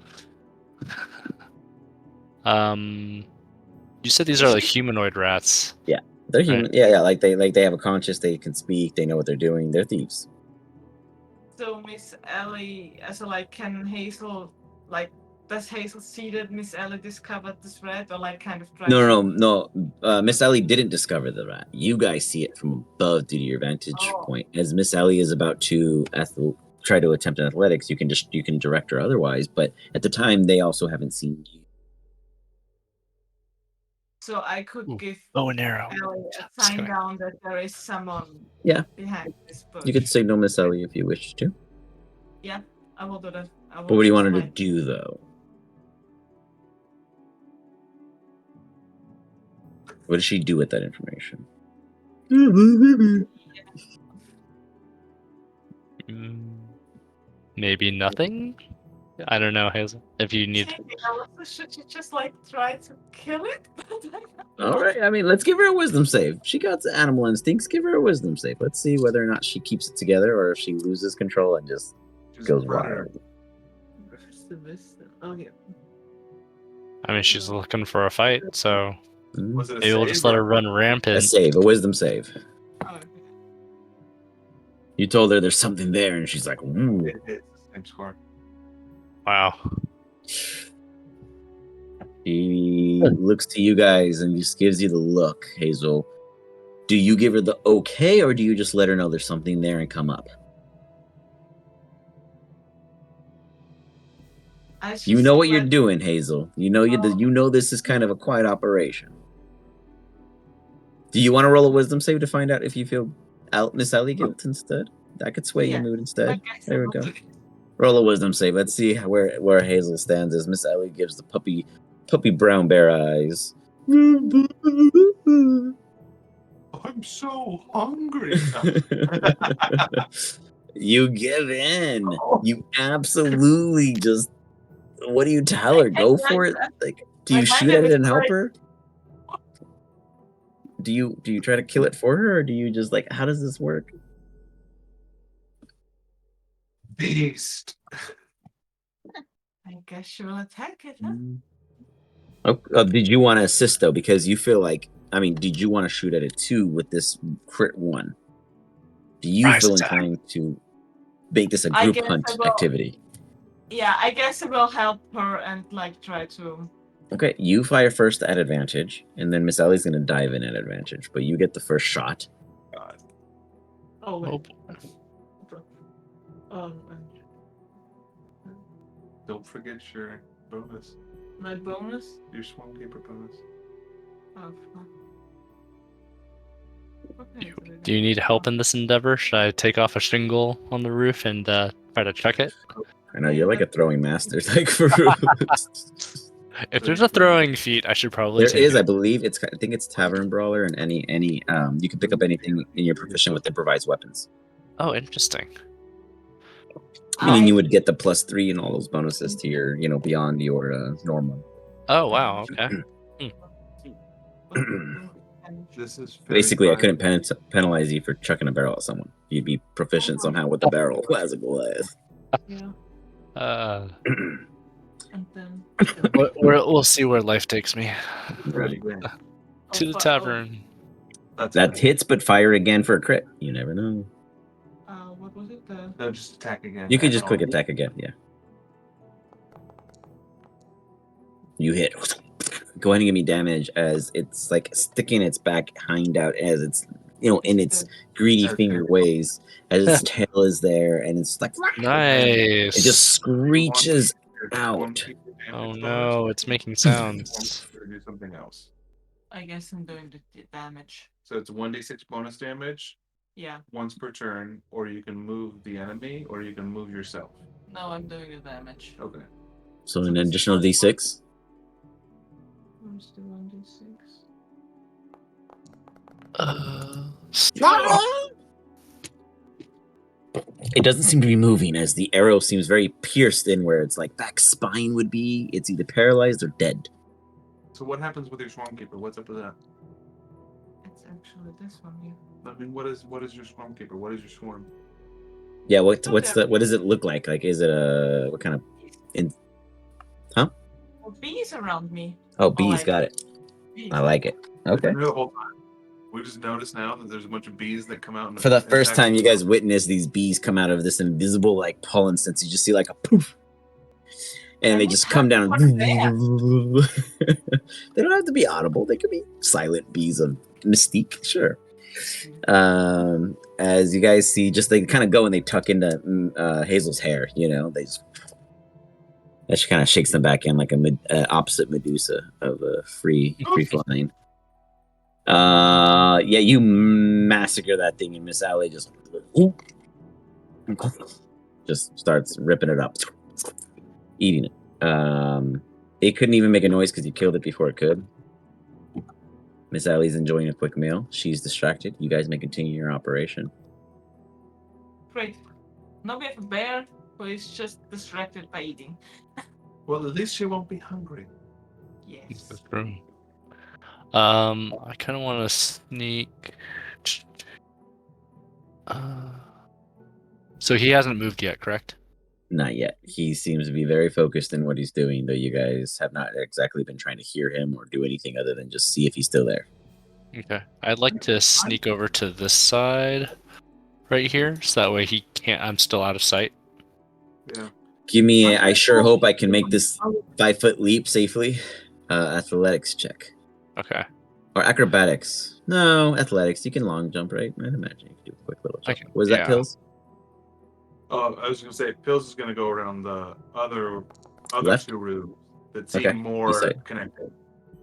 Speaker 1: You said these are like humanoid rats.
Speaker 3: They're human.
Speaker 1: Right.
Speaker 3: Yeah, like they have a conscience, they can speak, they know what they're doing. They're thieves.
Speaker 4: So Miss Ellie, so like, can Hazel, like, does Hazel see that Miss Ellie discovered this rat, or like kind of try?
Speaker 3: No. Miss Ellie didn't discover the rat. You guys see it from above due to your vantage point. As Miss Ellie is about to try to attempt an athletics, you can direct her otherwise. But at the time, they also haven't seen you.
Speaker 4: So I could
Speaker 1: Ooh,
Speaker 4: give
Speaker 1: bow and arrow.
Speaker 4: Ellie a
Speaker 1: Just
Speaker 4: sign
Speaker 1: kidding.
Speaker 4: down that there is someone
Speaker 3: Yeah.
Speaker 4: behind this bush.
Speaker 3: You could signal Miss Ellie if you wish to.
Speaker 4: I will do that.
Speaker 3: But what do you want her to do, though? What does she do with that information?
Speaker 1: Maybe nothing? I don't know, Hazel. If you need.
Speaker 4: Should you just like try to kill it?
Speaker 3: All right. I mean, let's give her a wisdom save. She got the animal instincts. Give her a wisdom save. Let's see whether or not she keeps it together or if she loses control and just
Speaker 2: Just
Speaker 3: goes
Speaker 2: run her.
Speaker 3: wild.
Speaker 4: Oh yeah.
Speaker 1: I mean, she's looking for a fight, so
Speaker 2: Was it a
Speaker 1: maybe we'll
Speaker 2: save
Speaker 1: just let her
Speaker 2: or-
Speaker 1: run
Speaker 3: A
Speaker 1: rampant.
Speaker 3: save, a wisdom save.
Speaker 4: Oh,
Speaker 3: You told her there's something there, and she's like, "Ooh."
Speaker 2: It's the same score.
Speaker 1: Wow.
Speaker 3: She looks to you guys and just gives you the look, Hazel. Do you give her the okay, or do you just let her know there's something there and come up? You know what you're doing, Hazel. You know this is kind of a quiet operation. Do you want to roll a wisdom save to find out if you feel Miss Ellie guilt instead? That could sway your mood instead. There we go. Roll a wisdom save. Let's see where Hazel stands as Miss Ellie gives the puppy brown bear eyes.
Speaker 2: I'm so hungry.
Speaker 3: You give in. You absolutely just. What do you tell her? Go for it. Like, do you shoot at it and help her? do you try to kill it for her, or do you just like how does this work?
Speaker 2: Beast.
Speaker 4: I guess she will attack it, huh?
Speaker 3: Did you want to assist though? Because you feel like, I mean, did you want to shoot at it too with this crit one? Do you
Speaker 1: Rise
Speaker 3: feel
Speaker 1: attack.
Speaker 3: inclined to make this a
Speaker 4: I
Speaker 3: group
Speaker 4: guess I
Speaker 3: hunt
Speaker 4: will.
Speaker 3: activity?
Speaker 4: Yeah, I guess I will help her and like try to.
Speaker 3: Okay, you fire first at advantage, and then Miss Ellie's gonna dive in at advantage, but you get the first shot.
Speaker 2: God.
Speaker 4: Oh
Speaker 1: Oh,
Speaker 4: wait. Um,
Speaker 2: Don't forget your bonus.
Speaker 4: my bonus.
Speaker 2: Your Swarm Keeper bonus.
Speaker 4: Oh, fuck. Okay,
Speaker 1: do you need help in this endeavor? Should I take off a shingle on the roof and try to check it?
Speaker 3: I know you're like a throwing master, like for
Speaker 1: If there's a throwing feat, I should probably
Speaker 3: there
Speaker 1: take
Speaker 3: is, I
Speaker 1: it.
Speaker 3: believe I think it's Tavern Brawler, and any you can pick up anything in your proficient with improvised weapons.
Speaker 1: Oh, interesting.
Speaker 3: Meaning you would get the +3 and all those bonuses to your, beyond your normal.
Speaker 1: Oh, wow. Okay.
Speaker 2: This is very
Speaker 3: Basically, I couldn't
Speaker 2: violent.
Speaker 3: penalize you for chucking a barrel at someone. You'd be proficient somehow with the barrel. Classical ass.
Speaker 4: Yeah,
Speaker 1: Uh,
Speaker 4: and then.
Speaker 1: we'll see where life takes me.
Speaker 2: Right.
Speaker 1: To the tavern.
Speaker 3: That hits, but fire again for a crit. You never know.
Speaker 4: What was it?
Speaker 2: No, just attack again.
Speaker 3: You could just quick attack again. Yeah. You hit. Go ahead and give me damage as it's like sticking its back hind out as it's in its greedy finger ways as its tail is there and it's like
Speaker 1: Nice.
Speaker 3: it just screeches out.
Speaker 1: Oh no, it's making sounds.
Speaker 2: Or do something else.
Speaker 4: I guess I'm doing the damage.
Speaker 2: So it's 1d6 bonus damage
Speaker 4: Yeah.
Speaker 2: once per turn, or you can move the enemy, or you can move yourself.
Speaker 4: No, I'm doing the damage.
Speaker 2: Okay.
Speaker 3: So an additional d6.
Speaker 4: Where's the 1d6?
Speaker 3: It doesn't seem to be moving as the arrow seems very pierced in where its like back spine would be. It's either paralyzed or dead.
Speaker 2: So what happens with your Swarm Keeper? What's up with that?
Speaker 4: It's actually this one here.
Speaker 2: I mean, what is your Swarm Keeper? What is your swarm?
Speaker 3: Yeah, what does it look like? Like, is it a what kind of
Speaker 4: Well, bees around me.
Speaker 3: Oh, bees,
Speaker 4: like
Speaker 3: got it.
Speaker 4: Bees.
Speaker 3: I like it. Okay.
Speaker 2: The whole time. We just noticed now that there's a bunch of bees that come out. And
Speaker 3: For the first
Speaker 2: attack
Speaker 3: time, you guys witness these bees come out of this invisible like pollen sense. You just see like a poof, and they just come down. They don't have to be audible. They could be silent bees of mystique, sure. As you guys see, just they kind of go and they tuck into Hazel's hair. They just that she kind of shakes them back in like a opposite Medusa of a free flying. Yeah, you massacre that thing, and Miss Alley just starts ripping it up, eating it. It couldn't even make a noise because you killed it before it could. Miss Alley's enjoying a quick meal. She's distracted. You guys may continue your operation.
Speaker 4: Great. Now we have a bear who is just distracted by eating.
Speaker 2: Well, at least she won't be hungry.
Speaker 4: Yes.
Speaker 1: That's true. I kind of want to sneak. So he hasn't moved yet, correct?
Speaker 3: Not yet. He seems to be very focused in what he's doing, though you guys have not exactly been trying to hear him or do anything other than just see if he's still there.
Speaker 1: Okay. I'd like to sneak over to this side right here, so that way he can't. I'm still out of sight.
Speaker 2: Yeah.
Speaker 3: Give me I sure hope I can make this 5-foot leap safely. Athletics check.
Speaker 1: Okay.
Speaker 3: Or acrobatics. No, athletics. You can long jump, right? I'd imagine you can do a quick little jump. Was that
Speaker 1: yeah.
Speaker 3: Pills?
Speaker 2: Oh, I was gonna say Pills is gonna go around the other
Speaker 3: Left?
Speaker 2: two roofs that seem
Speaker 3: Okay,
Speaker 2: more
Speaker 3: east side.
Speaker 2: connected.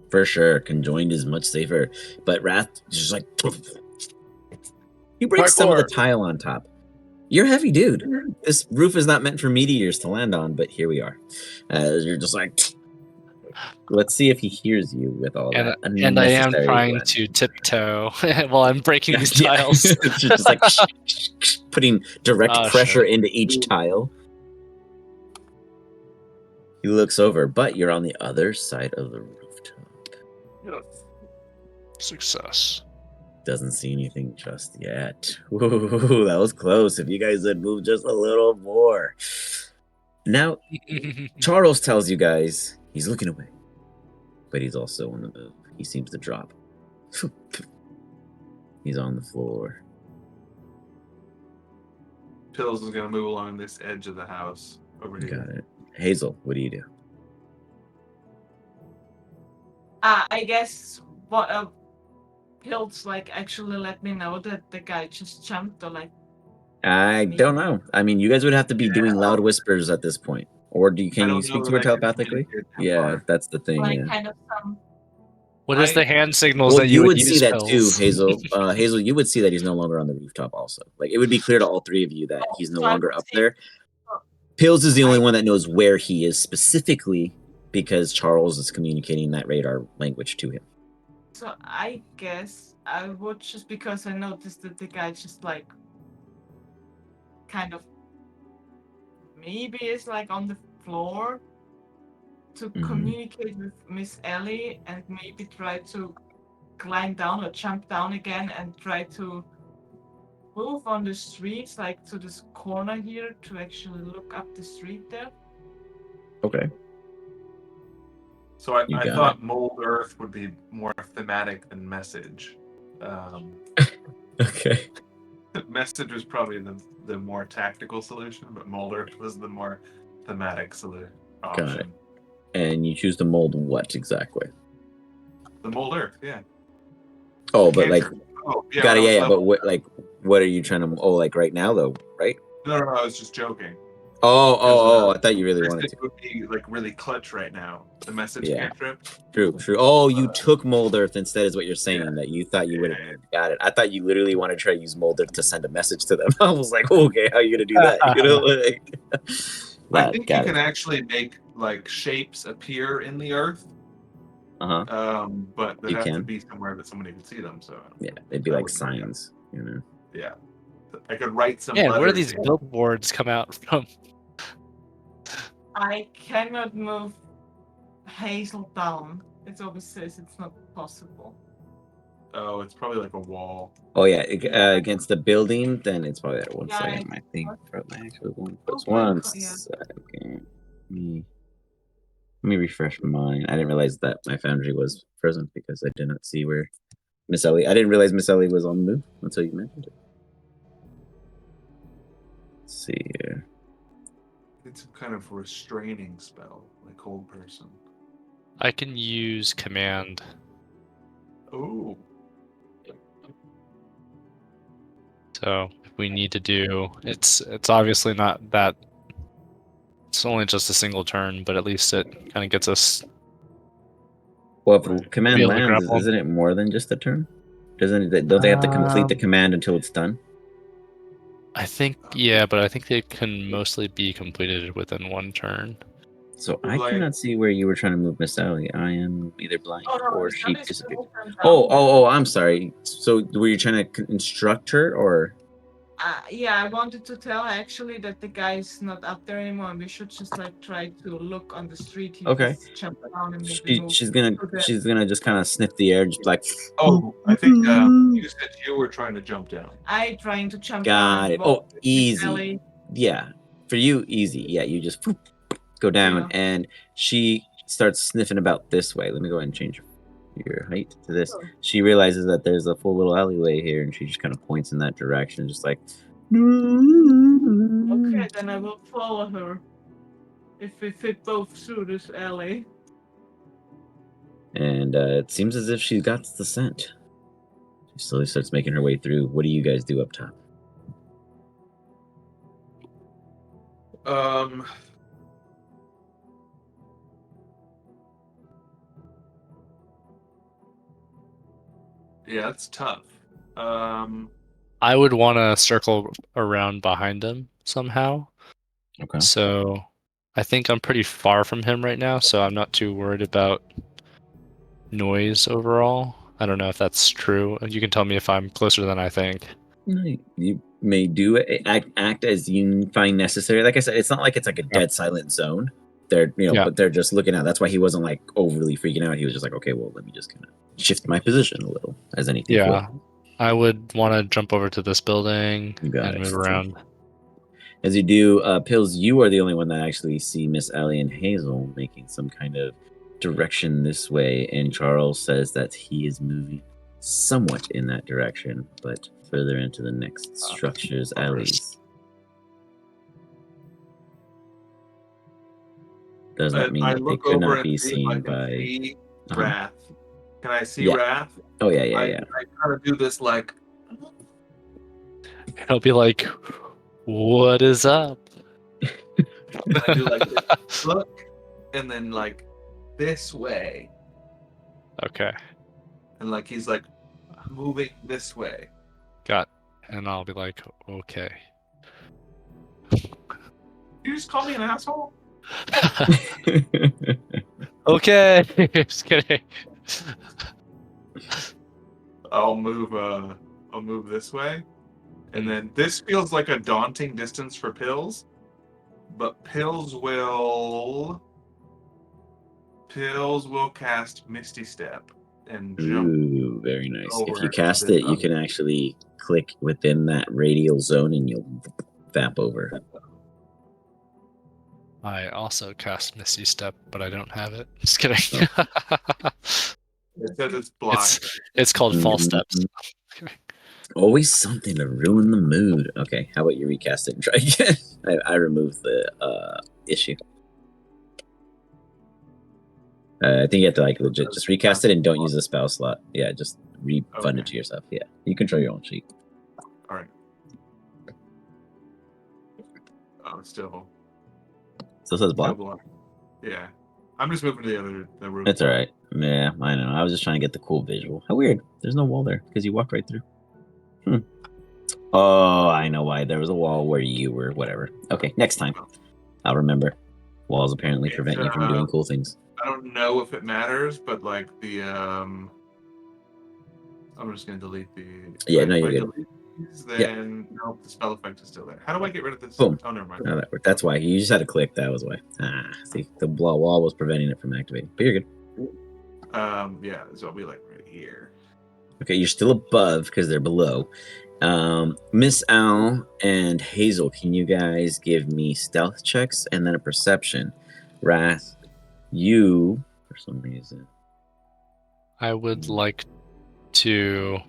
Speaker 3: For sure. Conjoined is much safer. But Wrath just like you break some of the tile on top. You're a heavy dude. This roof is not meant for meteors to land on, but here we are. You're just like let's see if he hears you with all that.
Speaker 1: And I am trying to tiptoe while I'm breaking these tiles.
Speaker 3: You're just like putting direct pressure into each tile. He looks over, but you're on the other side of the rooftop.
Speaker 1: Success.
Speaker 3: Doesn't see anything just yet. Ooh, that was close. If you guys had moved just a little more. Now, Charles tells you guys he's looking away, but he's also on the move. He seems to drop. He's on the floor.
Speaker 2: Pills is gonna move along this edge of the house over here.
Speaker 3: Got it. Hazel, what do you do?
Speaker 4: I guess what Pills like actually let me know that the guy just jumped or like.
Speaker 3: I don't know. I mean, you guys would have to be doing loud whispers at this point. Or
Speaker 2: I
Speaker 3: can you
Speaker 2: don't
Speaker 3: speak
Speaker 2: know
Speaker 3: to her
Speaker 2: that I can
Speaker 3: telepathically?
Speaker 2: communicate that
Speaker 3: Yeah,
Speaker 2: far.
Speaker 3: that's the thing.
Speaker 4: Like
Speaker 3: Yeah.
Speaker 4: kind of some.
Speaker 1: What is the hand signals
Speaker 3: Well,
Speaker 1: that
Speaker 3: you
Speaker 1: would
Speaker 3: would see
Speaker 1: use,
Speaker 3: that too,
Speaker 1: Pills?
Speaker 3: Hazel. Hazel, you would see that he's no longer on the rooftop. Also, like it would be clear to all three of you that he's no
Speaker 4: So I
Speaker 3: longer
Speaker 4: would
Speaker 3: up
Speaker 4: see-
Speaker 3: there. Pills is the only
Speaker 4: I-
Speaker 3: one that knows where he is specifically because Charles is communicating that radar language to him.
Speaker 4: So I guess I would just because I noticed that the guy just like kind of maybe is like on the floor to
Speaker 3: Mhm.
Speaker 4: communicate with Miss Ellie and maybe try to climb down or jump down again and try to move on the streets like to this corner here to actually look up the street there.
Speaker 3: Okay.
Speaker 2: So I
Speaker 3: You got
Speaker 2: thought mold earth would be more thematic than message.
Speaker 3: Okay.
Speaker 2: Message was probably the more tactical solution, but mold earth was the more thematic solution option.
Speaker 3: it. And you choose to mold what exactly?
Speaker 2: The mold earth, yeah.
Speaker 3: Oh, but like,
Speaker 2: Oh, yeah,
Speaker 3: got it.
Speaker 2: when I was
Speaker 3: Yeah, yeah. But
Speaker 2: level-
Speaker 3: what are you trying to? Oh, like right now though, right?
Speaker 2: No, I was just joking.
Speaker 3: Oh! I thought you really wanted
Speaker 2: Message
Speaker 3: to.
Speaker 2: would be like really clutch right now. The message
Speaker 3: Yeah.
Speaker 2: cantrip.
Speaker 3: True. Oh, you took Mold Earth instead, is what you're saying.
Speaker 2: Yeah.
Speaker 3: That you thought you would have
Speaker 2: Yeah.
Speaker 3: got it. I thought you literally wanted to try to use Mold Earth to send a message to them. I was like, okay, how are you gonna do that? You know, like,
Speaker 2: I think you can actually make like shapes appear in the earth. But they
Speaker 3: You
Speaker 2: have to
Speaker 3: can.
Speaker 2: be somewhere that somebody can see them. So
Speaker 3: Yeah, they'd be
Speaker 2: that
Speaker 3: like
Speaker 2: wouldn't work out.
Speaker 3: signs. You know.
Speaker 2: Yeah, I could write some.
Speaker 1: Yeah, where do
Speaker 2: letters
Speaker 1: these
Speaker 2: in.
Speaker 1: billboards come out from?
Speaker 4: I cannot move Hazel down. It always says it's not possible.
Speaker 2: Oh, it's probably like a wall.
Speaker 3: Oh yeah, against the building, then it's probably that one
Speaker 4: Yeah,
Speaker 3: second.
Speaker 4: it's-
Speaker 3: My thing, my actual one. Plus
Speaker 4: Oh my
Speaker 3: one
Speaker 4: God, yeah.
Speaker 3: second. Let me refresh mine. I didn't realize that my foundry was frozen because I did not see where Miss Ellie. I didn't realize Miss Ellie was on the move until you mentioned it. Let's see here.
Speaker 2: It's some kind of restraining spell, like hold person.
Speaker 1: I can use command.
Speaker 2: Oh,
Speaker 1: So if we need to do, it's obviously not that. It's only just a single turn, but at least it kind of gets us.
Speaker 3: Well, if
Speaker 2: Right.
Speaker 3: command
Speaker 1: Be able to
Speaker 3: lands,
Speaker 1: grapple.
Speaker 3: isn't it more than just a turn? Don't they have to complete the command until it's done?
Speaker 1: I think yeah, but I think they can mostly be completed within one turn.
Speaker 3: So I
Speaker 2: Like-
Speaker 3: cannot see where you were trying to move Miss Ellie. I am either blind
Speaker 4: Oh no,
Speaker 3: or
Speaker 4: it's
Speaker 3: she
Speaker 4: not
Speaker 3: disappeared.
Speaker 4: down.
Speaker 3: Oh! I'm sorry. So were you trying to instruct her, or?
Speaker 4: Yeah, I wanted to tell her actually that the guy's not up there anymore, and we should just like try to look on the street. He
Speaker 3: Okay.
Speaker 4: just jumped down and maybe move
Speaker 3: She's
Speaker 4: to the-
Speaker 3: gonna just kind of sniff the air, just like.
Speaker 2: oh, I think you said you were trying to jump down.
Speaker 4: I trying to jump
Speaker 3: Got
Speaker 4: down. and
Speaker 3: it.
Speaker 4: walk
Speaker 3: Oh,
Speaker 4: with Miss
Speaker 3: easy.
Speaker 4: Ellie.
Speaker 3: Yeah, for you, easy. Yeah, you just go down,
Speaker 4: Yeah.
Speaker 3: and she starts sniffing about this way. Let me go ahead and change your height to this.
Speaker 4: Sure.
Speaker 3: She realizes that there's a full little alleyway here, and she just kind of points in that direction, just like.
Speaker 4: Okay, then I will follow her. If we fit both through this alley.
Speaker 3: And it seems as if she got the scent. She slowly starts making her way through. What do you guys do up top?
Speaker 2: Yeah, it's tough.
Speaker 1: I would want to circle around behind him somehow.
Speaker 3: Okay.
Speaker 1: So I think I'm pretty far from him right now, so I'm not too worried about noise overall. I don't know if that's true. You can tell me if I'm closer than I think.
Speaker 3: You may do it, act as you find necessary. Like I said, it's not like it's like a dead silent zone. They're
Speaker 1: Yeah.
Speaker 3: but they're just looking out. That's why he wasn't like overly freaking out. He was just like, okay, well, let me just kind of shift my position a little as anything.
Speaker 1: Yeah. I would want to jump over to this building
Speaker 3: You got
Speaker 1: and
Speaker 3: it.
Speaker 1: move around.
Speaker 3: As you do, Pills, you are the only one that actually see Miss Ellie and Hazel making some kind of direction this way, and Charles says that he is moving somewhat in that direction, but further into the next structure's alleys. Does not mean
Speaker 2: I
Speaker 3: that they
Speaker 2: look
Speaker 3: could
Speaker 2: over
Speaker 3: not
Speaker 2: and
Speaker 3: be
Speaker 2: see if I
Speaker 3: seen
Speaker 2: can
Speaker 3: by.
Speaker 2: see
Speaker 3: Uh-huh.
Speaker 2: Wrath. Can I see
Speaker 3: Yeah.
Speaker 2: Wrath?
Speaker 3: Oh yeah,
Speaker 2: I
Speaker 3: yeah.
Speaker 2: kind of do this like,
Speaker 1: I'll be like, "What is up?"
Speaker 2: then I do like this, look, and then like this way,
Speaker 1: Okay,
Speaker 2: and like he's like moving this way.
Speaker 1: got. And I'll be like, "Okay."
Speaker 2: You just call me an asshole?
Speaker 1: Okay, just kidding.
Speaker 2: I'll move this way, and then this feels like a daunting distance for Pills, but Pills will cast Misty Step and jump
Speaker 3: Ooh, very nice. If
Speaker 2: over
Speaker 3: you
Speaker 2: to
Speaker 3: cast
Speaker 2: this
Speaker 3: it, you
Speaker 2: other-
Speaker 3: can actually click within that radial zone and you'll vap over.
Speaker 1: I also cast Misty Step, but I don't have it. Just kidding.
Speaker 2: It says it's blocked.
Speaker 1: It's called False Steps.
Speaker 3: Always something to ruin the mood. Okay, how about you recast it and try again? I removed the issue. I think you have to like legit just recast it and don't use the spell slot. Yeah, just refund it
Speaker 2: Okay.
Speaker 3: to yourself. Yeah, you control your own sheet.
Speaker 2: All right. Oh, still
Speaker 3: Still says block.
Speaker 2: blocked. Yeah, I'm just moving to the other room.
Speaker 3: It's all right. Yeah, I know. I was just trying to get the cool visual. How weird. There's no wall there because you walked right through. Oh, I know why. There was a wall where you were. Whatever. Okay, next time. I'll remember. Walls apparently prevent you from doing cool things.
Speaker 2: I don't know if it matters, but like the I'm just gonna delete the.
Speaker 3: Yeah,
Speaker 2: if
Speaker 3: no,
Speaker 2: I
Speaker 3: you're good.
Speaker 2: delete these, then nope, the spell effect is still there. How do I get rid of this?
Speaker 3: Boom.
Speaker 2: Oh, never mind.
Speaker 3: Oh, that worked. That's why. You just had to click. That was why. See, the wall was preventing it from activating. But you're good.
Speaker 2: Yeah, so I'll be like right here.
Speaker 3: Okay, you're still above because they're below. Miss Al and Hazel, can you guys give me stealth checks and then a perception? Wrath, you, for some reason.
Speaker 1: I would like to,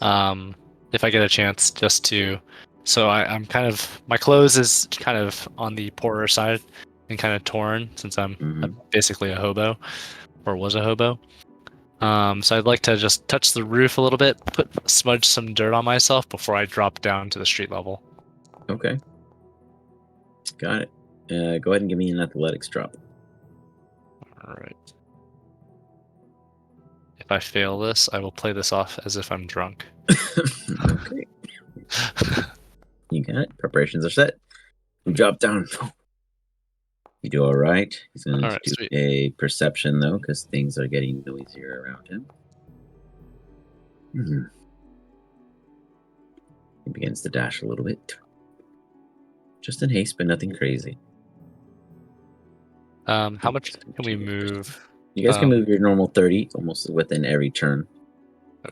Speaker 1: if I get a chance, just to. So I'm kind of, my clothes is kind of on the poorer side and kind of torn since I'm basically a hobo, or was a hobo. So I'd like to just touch the roof a little bit, smudge some dirt on myself before I drop down to the street level.
Speaker 3: Okay. Got it. Go ahead and give me an athletics drop.
Speaker 1: All right. If I fail this, I will play this off as if I'm drunk.
Speaker 3: Okay. You got it. Preparations are set. You drop down. You do all right. He's going to do
Speaker 1: sweet.
Speaker 3: a perception, though, because things are getting noisier around him. He begins to dash a little bit. Just in haste, but nothing crazy.
Speaker 1: How much can we move?
Speaker 3: You guys can move your normal 30 almost within every turn.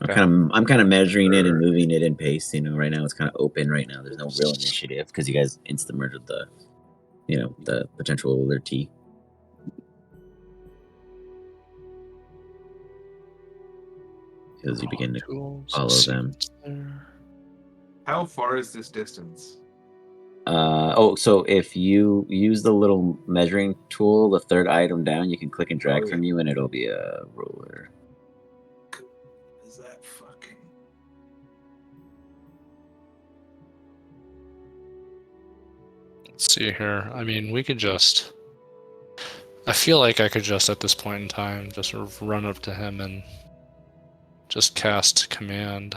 Speaker 1: Okay.
Speaker 3: I'm kind of measuring it and moving it in pace. You know, right now it's kind of open. Right now, there's no real initiative because you guys insta merged the, the potential alert T. As you begin to follow them.
Speaker 2: How far is this distance?
Speaker 3: So if you use the little measuring tool, the third item down, you can click and drag from you, and it'll be a ruler.
Speaker 2: Is that fucking?
Speaker 1: Let's see here. I mean, we could just. I feel like I could just, at this point in time, just sort of run up to him and just cast command.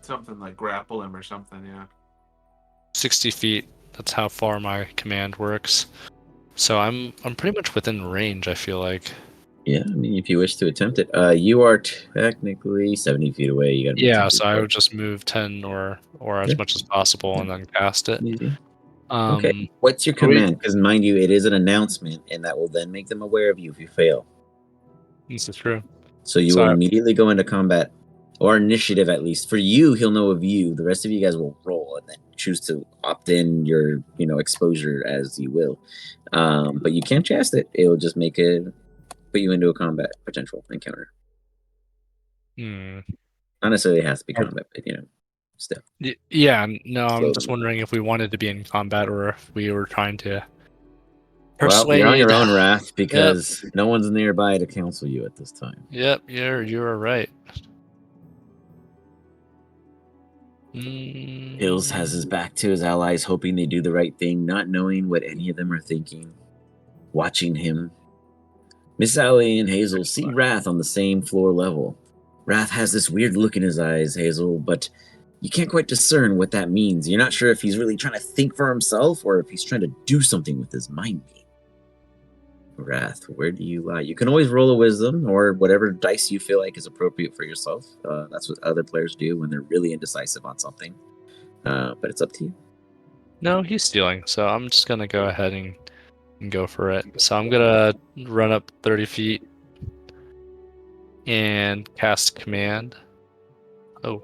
Speaker 2: Something like grapple him or something, yeah.
Speaker 1: 60 feet. That's how far my command works. So I'm pretty much within range, I feel like.
Speaker 3: Yeah, I mean, if you wish to attempt it, you are technically 70 feet away. You got.
Speaker 1: Yeah, so I would just move 10 or as much as possible and then cast it.
Speaker 3: Easy. Okay. What's your command? Because mind you, it is an announcement, and that will then make them aware of you if you fail.
Speaker 1: This is true.
Speaker 3: So you will immediately go into combat, or initiative at least. For you, he'll know of you. The rest of you guys will roll and then choose to opt in your exposure as you will. But you can't cast it. It will just put you into a combat potential encounter.
Speaker 1: Hmm.
Speaker 3: Not necessarily has to be combat, but still.
Speaker 1: Yeah, no, I'm
Speaker 3: Slowly.
Speaker 1: just wondering if we wanted to be in combat or if we were trying to
Speaker 3: Well,
Speaker 1: persuade.
Speaker 3: you're on your own, Wrath, because no one's nearby to counsel you at this time.
Speaker 1: Yep, you're right. Mm.
Speaker 3: Hills has his back to his allies, hoping they do the right thing, not knowing what any of them are thinking, watching him. Miss Sally and Hazel see Wrath on the same floor level. Wrath has this weird look in his eyes, Hazel, but you can't quite discern what that means. You're not sure if he's really trying to think for himself or if he's trying to do something with his mind. Wrath, where do you lie? You can always roll a wisdom or whatever dice you feel like is appropriate for yourself. That's what other players do when they're really indecisive on something. But it's up to you.
Speaker 1: No, he's stealing, so I'm just gonna go ahead and go for it. So I'm gonna run up 30 feet and cast command. Oh,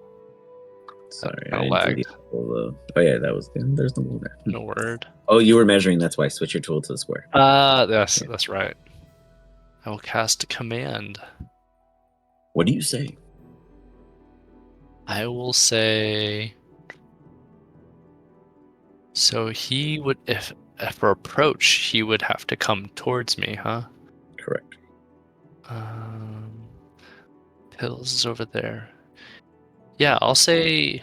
Speaker 3: Sorry,
Speaker 1: kinda
Speaker 3: I didn't
Speaker 1: lagged.
Speaker 3: see the tool. Oh yeah, that was there's no tool there.
Speaker 1: No word.
Speaker 3: Oh, you were measuring. That's why. Switch your tool to the square.
Speaker 1: That's right. I will cast command.
Speaker 3: What do you say?
Speaker 1: I will say. So he would, if for approach, he would have to come towards me, huh?
Speaker 3: Correct.
Speaker 1: Pills is over there. Yeah, I'll say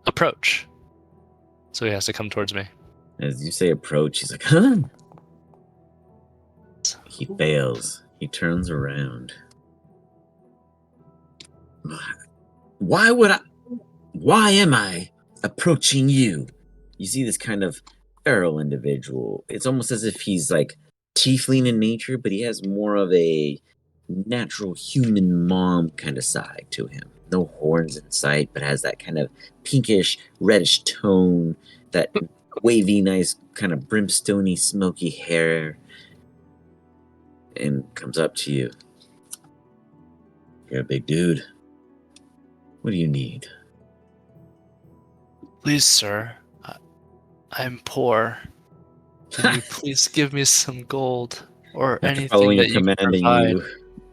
Speaker 1: approach. So he has to come towards me.
Speaker 3: As you say approach, he's like, huh? He fails. He turns around. Why am I approaching you? You see this kind of feral individual. It's almost as if he's like tiefling in nature, but he has more of a natural human mom kind of side to him. No horns in sight, but has that kind of pinkish, reddish tone, that wavy, nice kind of brimstony, smoky hair, and comes up to you. You're a big dude. What do you need?
Speaker 1: Please, sir. I'm poor. Can you please give me some gold or
Speaker 3: After
Speaker 1: anything
Speaker 3: following
Speaker 1: that
Speaker 3: a
Speaker 1: you
Speaker 3: command
Speaker 1: can
Speaker 3: and
Speaker 1: provide?
Speaker 3: you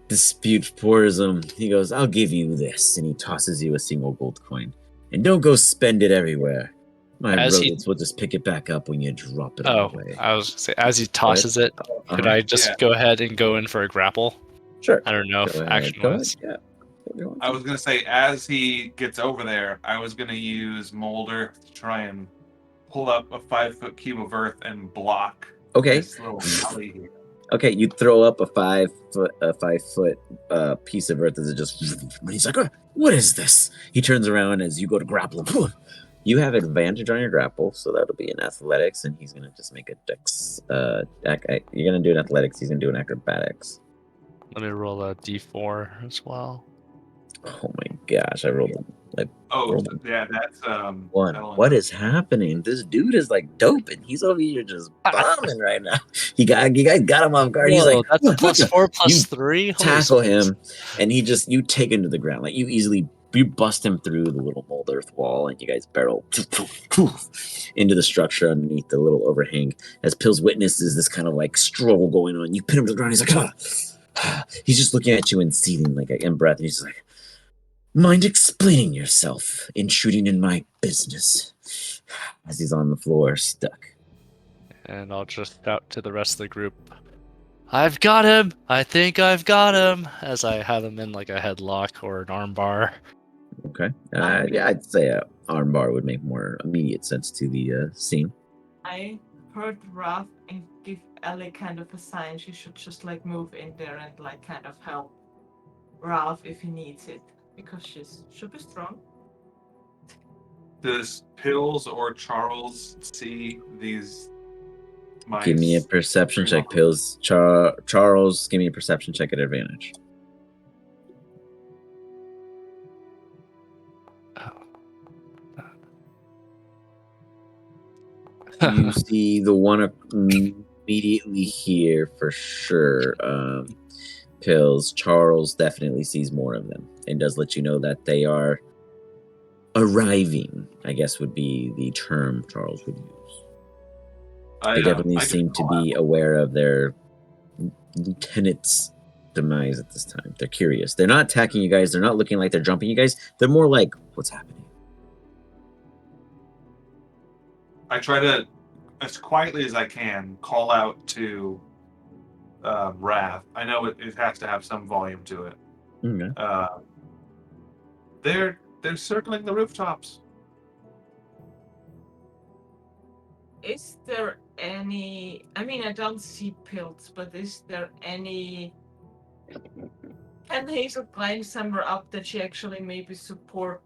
Speaker 3: dispute tourism, he goes, I'll give you this. And he tosses you a single gold coin. And don't go spend it everywhere. My rodents will just pick it back up when you drop it on the way.
Speaker 1: I was gonna say, as he tosses it, could I just go ahead and go in for a grapple?
Speaker 3: Sure.
Speaker 1: I don't know if action was.
Speaker 3: Yeah.
Speaker 2: I was gonna say, as he gets over there, I was gonna use Molder to try and pull up a 5-foot cube of earth and block this little alley here.
Speaker 3: Okay, you throw up a 5-foot piece of earth as it just. And he's like, "What is this?" He turns around as you go to grapple him. You have advantage on your grapple, so that'll be an athletics, and he's gonna just make a dex. You're gonna do an athletics. He's gonna do an acrobatics.
Speaker 1: Let me roll a d4 as well.
Speaker 3: Oh my gosh, I rolled like.
Speaker 2: Yeah, that's
Speaker 3: one. What is happening? This dude is like doping. He's over here just bombing right now. You guys got him off guard. He's like,
Speaker 1: that's a +4
Speaker 3: you
Speaker 1: +3. Holy
Speaker 3: tackle
Speaker 1: smokes.
Speaker 3: him, and you take him to the ground. Like you bust him through the little mold earth wall, and you guys barrel into the structure underneath the little overhang. As Pills witnesses this kind of like struggle going on, you pin him to the ground. He's like, he's just looking at you and seething like in breath. And he's just like, mind explaining yourself, intruding in my business? As he's on the floor, stuck.
Speaker 1: And I'll just shout to the rest of the group, I've got him! I think I've got him! As I have him in like a headlock or an armbar.
Speaker 3: Okay. Yeah, I'd say an armbar would make more immediate sense to the scene.
Speaker 4: I heard Wrath and give Ellie kind of a sign. She should just like move in there and like kind of help Ralph if he needs it, because should be strong.
Speaker 2: Does Pills or Charles see these mice?
Speaker 3: Give me a perception check, Pills. Charles, give me a perception check at advantage. You see the one immediately here for sure. Pills. Charles definitely sees more of them and does let you know that they are arriving, I guess would be the term Charles would use. They definitely
Speaker 2: I
Speaker 3: seem to be aware of their lieutenant's demise at this time. They're curious. They're not attacking you guys. They're not looking like they're jumping you guys. They're more like, what's happening?
Speaker 2: I try to, as quietly as I can, call out to Wrath. I know it has to have some volume to it.
Speaker 3: Okay.
Speaker 2: They're circling the rooftops.
Speaker 4: Is there any? I mean, I don't see pills, but is there any? Can Hazel climb somewhere up that she actually maybe support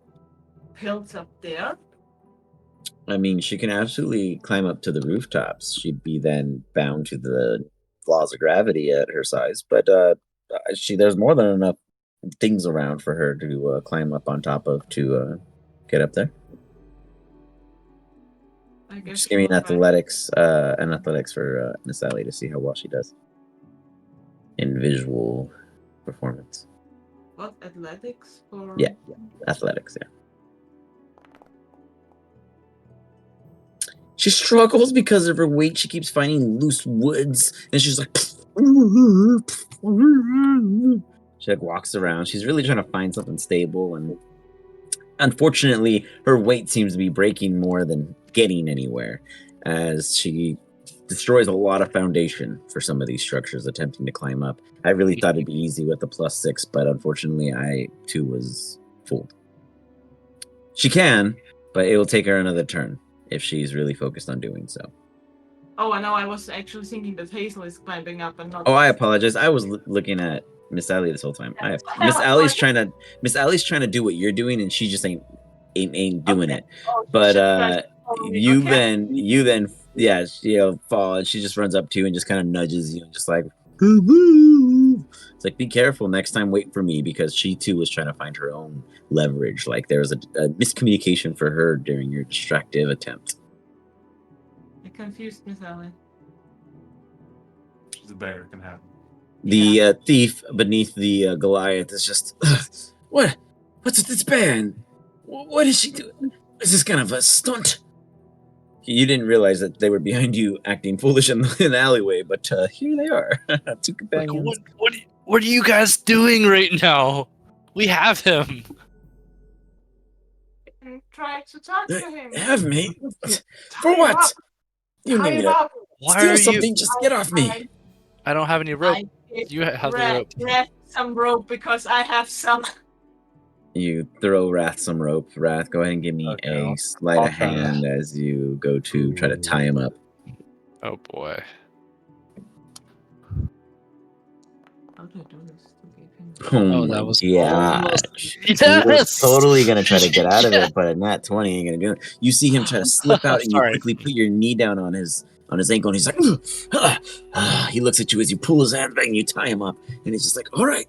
Speaker 4: pills up there?
Speaker 3: I mean, she can absolutely climb up to the rooftops. She'd be then bound to the laws of gravity at her size, but there's more than enough things around for her to climb up on top of to get up there.
Speaker 4: I guess
Speaker 3: Just give me an
Speaker 4: we'll try.
Speaker 3: athletics for Miss Sally to see how well she does in visual performance.
Speaker 4: What athletics for?
Speaker 3: Yeah. Athletics, yeah. She struggles because of her weight. She keeps finding loose woods, and she's like, she like walks around. She's really trying to find something stable, and unfortunately, her weight seems to be breaking more than getting anywhere, as she destroys a lot of foundation for some of these structures attempting to climb up. I really thought it'd be easy with the +6, but unfortunately, I too was fooled. She can, but it will take her another turn if she's really focused on doing so.
Speaker 4: Oh, I know. I was actually thinking that Hazel is climbing up and not.
Speaker 3: Oh, I apologize. I was looking at Miss Allie this whole time. Miss Allie's trying to do what you're doing, and she just ain't doing it.
Speaker 4: Oh,
Speaker 3: But
Speaker 4: shit, guys, totally-
Speaker 3: you
Speaker 4: okay.
Speaker 3: then yeah, she'll fall, and she just runs up to you and just kind of nudges you and just like, it's like, be careful next time. Wait for me, because she too was trying to find her own leverage. Like there was a miscommunication for her during your distractive attempt.
Speaker 4: I confused Miss Allen.
Speaker 2: She's a bear. It can happen.
Speaker 3: The thief beneath the Goliath is just, what's with this bear? And what is she doing? Is this kind of a stunt? You didn't realize that they were behind you acting foolish in the alleyway, but here they are. Two
Speaker 1: Like,
Speaker 3: companions.
Speaker 1: what are you guys doing right now? We have him.
Speaker 4: And try to talk to him.
Speaker 3: Have me?
Speaker 2: Tie
Speaker 3: For
Speaker 2: him
Speaker 3: what?
Speaker 2: up.
Speaker 3: You
Speaker 4: Tie
Speaker 3: need me
Speaker 4: him
Speaker 3: to
Speaker 4: up.
Speaker 1: Why
Speaker 3: steal
Speaker 1: are you?
Speaker 3: something? Just get off me.
Speaker 1: I don't have any rope.
Speaker 4: I
Speaker 1: You have the
Speaker 4: Red,
Speaker 1: rope.
Speaker 4: Red, some rope because I have some.
Speaker 3: You throw Wrath some rope. Wrath, go ahead and give me
Speaker 1: Okay,
Speaker 3: a sleight
Speaker 1: I'll
Speaker 3: of
Speaker 1: try to-
Speaker 3: hand as you go to try to tie him up.
Speaker 1: Oh boy.
Speaker 4: How do I do this to give him?
Speaker 1: Oh, that was almost-
Speaker 3: He was
Speaker 1: Yes!
Speaker 3: totally gonna try to get out of it, but a nat 20 ain't gonna do it. You see him try to slip out, and you
Speaker 1: Sorry.
Speaker 3: quickly put your knee down on his ankle, and he's like, "Ugh, ah." He looks at you as you pull his hand back and you tie him up, and he's just like, all right.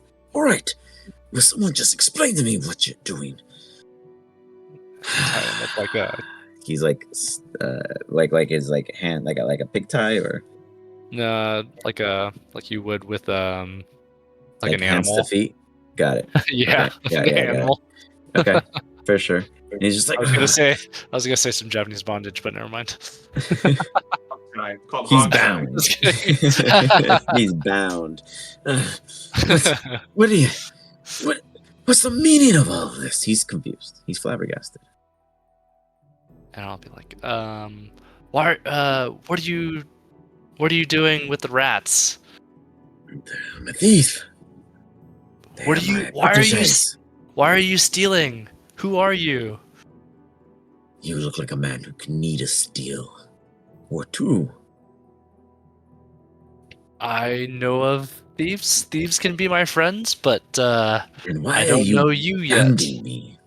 Speaker 3: Will someone just explain to me what you're doing?
Speaker 1: Tie him up like a
Speaker 3: He's like his like hand like a pig tie, or
Speaker 1: like you would with like an
Speaker 3: hands
Speaker 1: animal.
Speaker 3: to feet. Got it.
Speaker 1: Yeah,
Speaker 3: Okay.
Speaker 1: like
Speaker 3: Yeah,
Speaker 1: an
Speaker 3: got it.
Speaker 1: animal.
Speaker 3: Okay, for sure. And he's just like,
Speaker 1: I was gonna say some Japanese bondage, but never mind.
Speaker 2: Right. Called
Speaker 3: he's
Speaker 2: hog
Speaker 3: bound.
Speaker 1: Just kidding.
Speaker 3: He's bound. What do you? What's the meaning of all this? He's confused. He's flabbergasted.
Speaker 1: And I'll be like, what are you doing with the rats?
Speaker 3: I'm a thief.
Speaker 1: What are you? Why are you stealing? Who are you?
Speaker 3: You look like a man who can need a steal. Or two.
Speaker 1: I know of thieves. Thieves can be my friends, but
Speaker 3: And why
Speaker 1: I
Speaker 3: are
Speaker 1: don't
Speaker 3: you
Speaker 1: know you yet.
Speaker 3: banding me?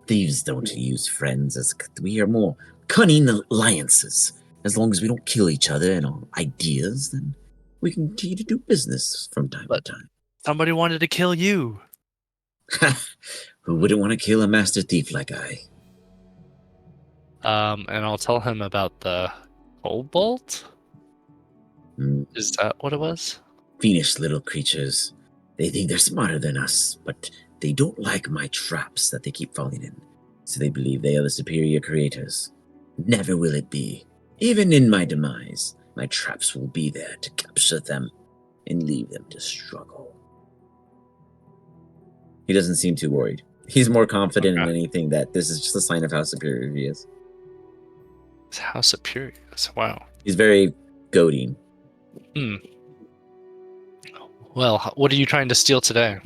Speaker 3: Thieves don't use friends, as we are more cunning alliances. As long as we don't kill each other and our ideas, then we can continue to do business from time to time.
Speaker 1: Somebody wanted to kill you.
Speaker 3: Who wouldn't want to kill a master thief like I?
Speaker 1: And I'll tell him about the cobalt.
Speaker 3: Mm,
Speaker 1: Is that what it was?
Speaker 3: Fiendish little creatures. They think they're smarter than us, but they don't like my traps that they keep falling in. So they believe they are the superior creators. Never will it be. Even in my demise, my traps will be there to capture them and leave them to struggle. He doesn't seem too worried. He's more confident in anything that this is just a sign of how superior he is.
Speaker 1: How superior is. Wow.
Speaker 3: He's very goading.
Speaker 1: Well, what are you trying to steal today?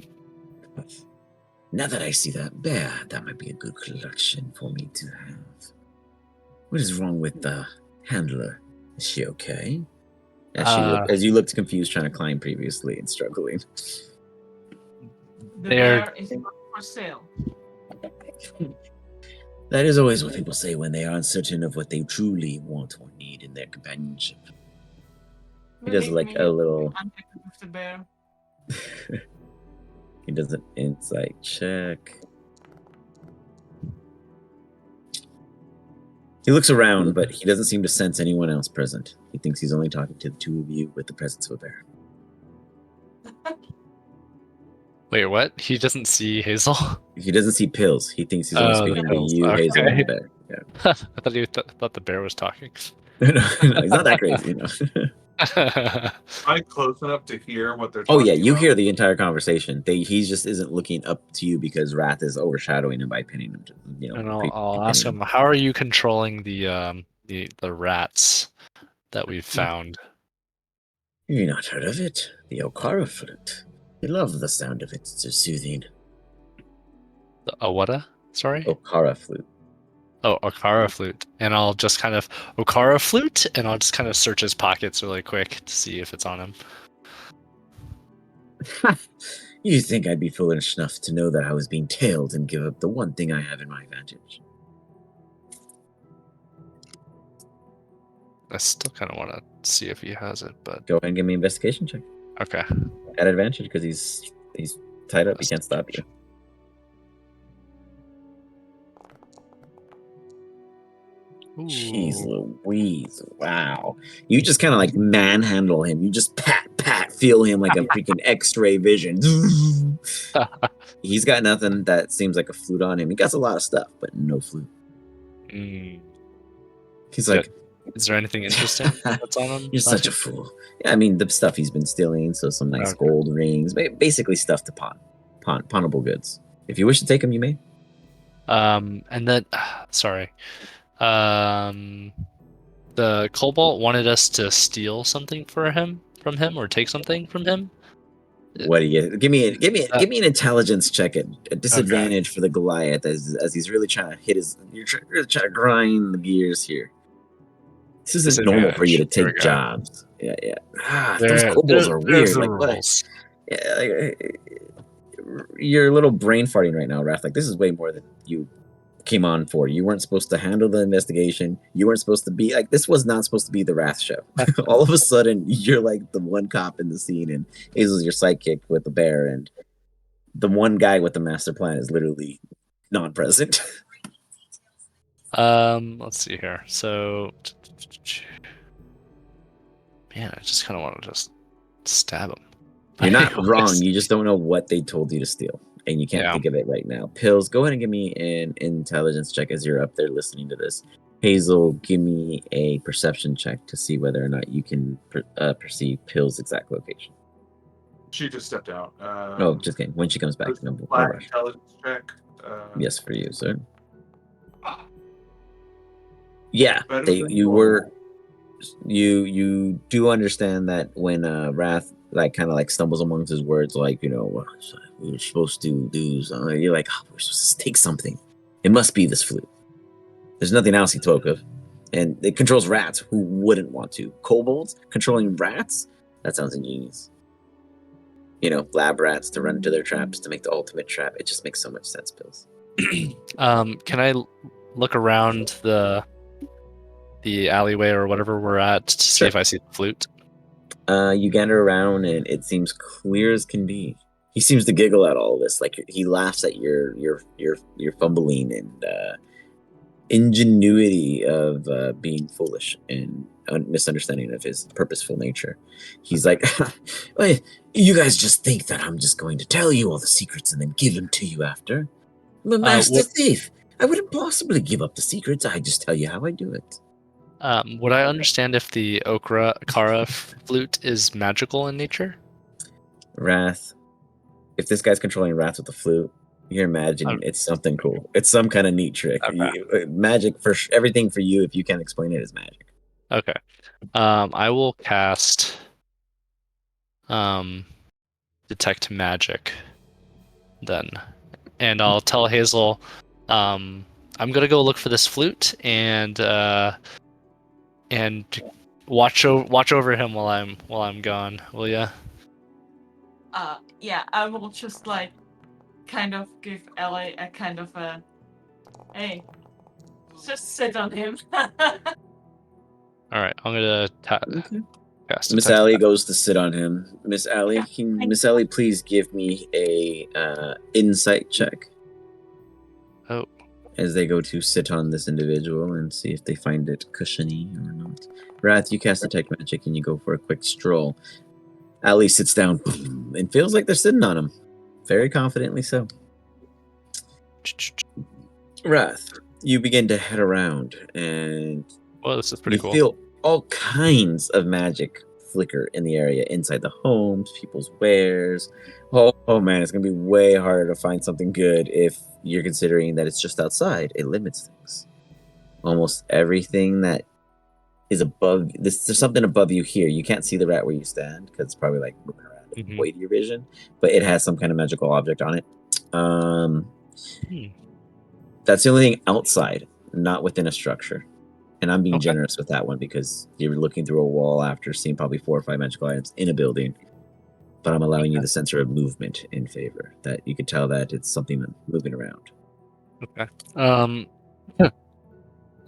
Speaker 3: Now that I see that bear, that might be a good collection for me to have. What is wrong with the handler? Is she okay? As you looked confused trying to climb previously and struggling.
Speaker 4: The
Speaker 1: They're-
Speaker 4: bear is not for sale.
Speaker 3: That is always what people say when they are uncertain of what they truly want or need in their companionship. He does like a little.
Speaker 4: With the bear.
Speaker 3: He does an insight check. He looks around, but he doesn't seem to sense anyone else present. He thinks he's only talking to the two of you with the presence of a bear.
Speaker 1: Wait, what? He doesn't see Hazel?
Speaker 3: He doesn't see Pills. He thinks he's only speaking to
Speaker 1: Pills.
Speaker 3: you,
Speaker 1: Okay.
Speaker 3: Hazel, and the bear. Yeah.
Speaker 1: I thought you thought the bear was talking.
Speaker 3: No, he's not that crazy,
Speaker 2: Am I close enough to hear what they're
Speaker 3: Oh
Speaker 2: talking
Speaker 3: yeah, you
Speaker 2: about?
Speaker 3: hear the entire conversation. He just isn't looking up to you because Wrath is overshadowing him by pinning him.
Speaker 1: And I'll ask him, how are you controlling the rats that we've found?
Speaker 3: You've not heard of it? The Okara flute. They love the sound of it. It's so soothing.
Speaker 1: A what? Sorry?
Speaker 3: Okara flute.
Speaker 1: Oh, Okara flute. And I'll just kind of Okara flute, and I'll just kind of search his pockets really quick to see if it's on him.
Speaker 3: You think I'd be foolish enough to know that I was being tailed and give up the one thing I have in my advantage?
Speaker 1: I still kind of want to see if he has it, but
Speaker 3: Go ahead and give me an investigation check.
Speaker 1: okay.
Speaker 3: At advantage because he's tied up. He can't stop you. Jeez Louise. Wow. You just kind of like manhandle him. You just pat, feel him like a freaking X-ray vision. He's got nothing that seems like a flute on him. He got a lot of stuff, but no flute. He's like,
Speaker 1: is there anything interesting that's on him?
Speaker 3: You're such a fool. Yeah, I mean, the stuff he's been stealing, so some nice gold rings, basically stuff to pawnable goods. If you wish to take them, you may.
Speaker 1: And then, sorry. The Cobalt wanted us to steal something from him, or take something from him.
Speaker 3: What do you give me? Give me an intelligence check at a disadvantage for the Goliath as he's really trying to hit his. You're really trying to grind the gears here. This isn't normal for you to take jobs. Yeah. Those kobolds are weird. Like what? Yeah, you're a little brain farting right now, Wrath. Like this is way more than you came on for. You weren't supposed to handle the investigation. You weren't supposed to be like this was not supposed to be the Wrath show. All of a sudden, you're like the one cop in the scene, and Hazel's your sidekick with the bear, and the one guy with the master plan is literally non-present.
Speaker 1: Let's see here. So, man, I just kind of want to just stab him.
Speaker 3: You're not wrong. You just don't know what they told you to steal, and you can't think of it right now. Pills, go ahead and give me an intelligence check as you're up there listening to this. Hazel, give me a perception check to see whether or not you can perceive Pills' exact location.
Speaker 2: She just stepped out.
Speaker 3: Just kidding. When she comes back, no rush.
Speaker 2: Intelligence check.
Speaker 3: Yes, for you, sir. Yeah, you do understand that when Wrath like kind of like stumbles amongst his words, like, we were supposed to do, you're like, we're supposed to take something. It must be this flute. There's nothing else he spoke of. And it controls rats. Who wouldn't want to? Kobolds controlling rats? That sounds ingenious. Lab rats to run into their traps to make the ultimate trap. It just makes so much sense, Pills.
Speaker 1: Can I look around the alleyway or whatever we're at to see if I see the flute?
Speaker 3: You gander around and it seems clear as can be. He seems to giggle at all of this, like he laughs at your fumbling and ingenuity of being foolish and misunderstanding of his purposeful nature. He's like, "Well, you guys just think that I'm just going to tell you all the secrets and then give them to you after. I'm a master thief. I wouldn't possibly give up the secrets. I just tell you how I do it."
Speaker 1: Would I understand if the Kara flute is magical in nature?
Speaker 3: Wrath. If this guy's controlling Wrath with the flute, you're imagining it's something cool. It's some kind of neat trick.
Speaker 1: Okay.
Speaker 3: Magic for everything for you. If you can't explain it, is magic.
Speaker 1: Okay. I will cast detect magic then, and I'll tell Hazel, I'm gonna go look for this flute and watch over him while I'm gone. Will ya?
Speaker 4: Yeah, I will just like kind of give Ellie a kind of a, hey, just sit on him.
Speaker 1: All right, I'm gonna cast
Speaker 3: Miss
Speaker 1: detect
Speaker 3: Allie
Speaker 1: magic.
Speaker 3: goes to sit on him. Miss Allie, can Miss Allie please give me a insight check?
Speaker 1: Oh.
Speaker 3: As they go to sit on this individual and see if they find it cushiony or not. Wrath, you cast detect magic and you go for a quick stroll. Allie sits down and feels like they're sitting on him. Very confidently so. Wrath, you begin to head around and
Speaker 1: Well, this is pretty
Speaker 3: you
Speaker 1: cool.
Speaker 3: feel all kinds of magic flicker in the area, inside the homes, people's wares. Oh man, it's gonna be way harder to find something good if you're considering that it's just outside. It limits things. Almost everything that is above this, there's something above you here. You can't see the rat where you stand because it's probably like moving around to avoid your vision, but it has some kind of magical object on it. That's the only thing outside, not within a structure. And I'm being generous with that one because you're looking through a wall after seeing probably 4 or 5 magical items in a building. But I'm allowing you the sensor of movement in favor. That you could tell that it's something moving around.
Speaker 1: Okay.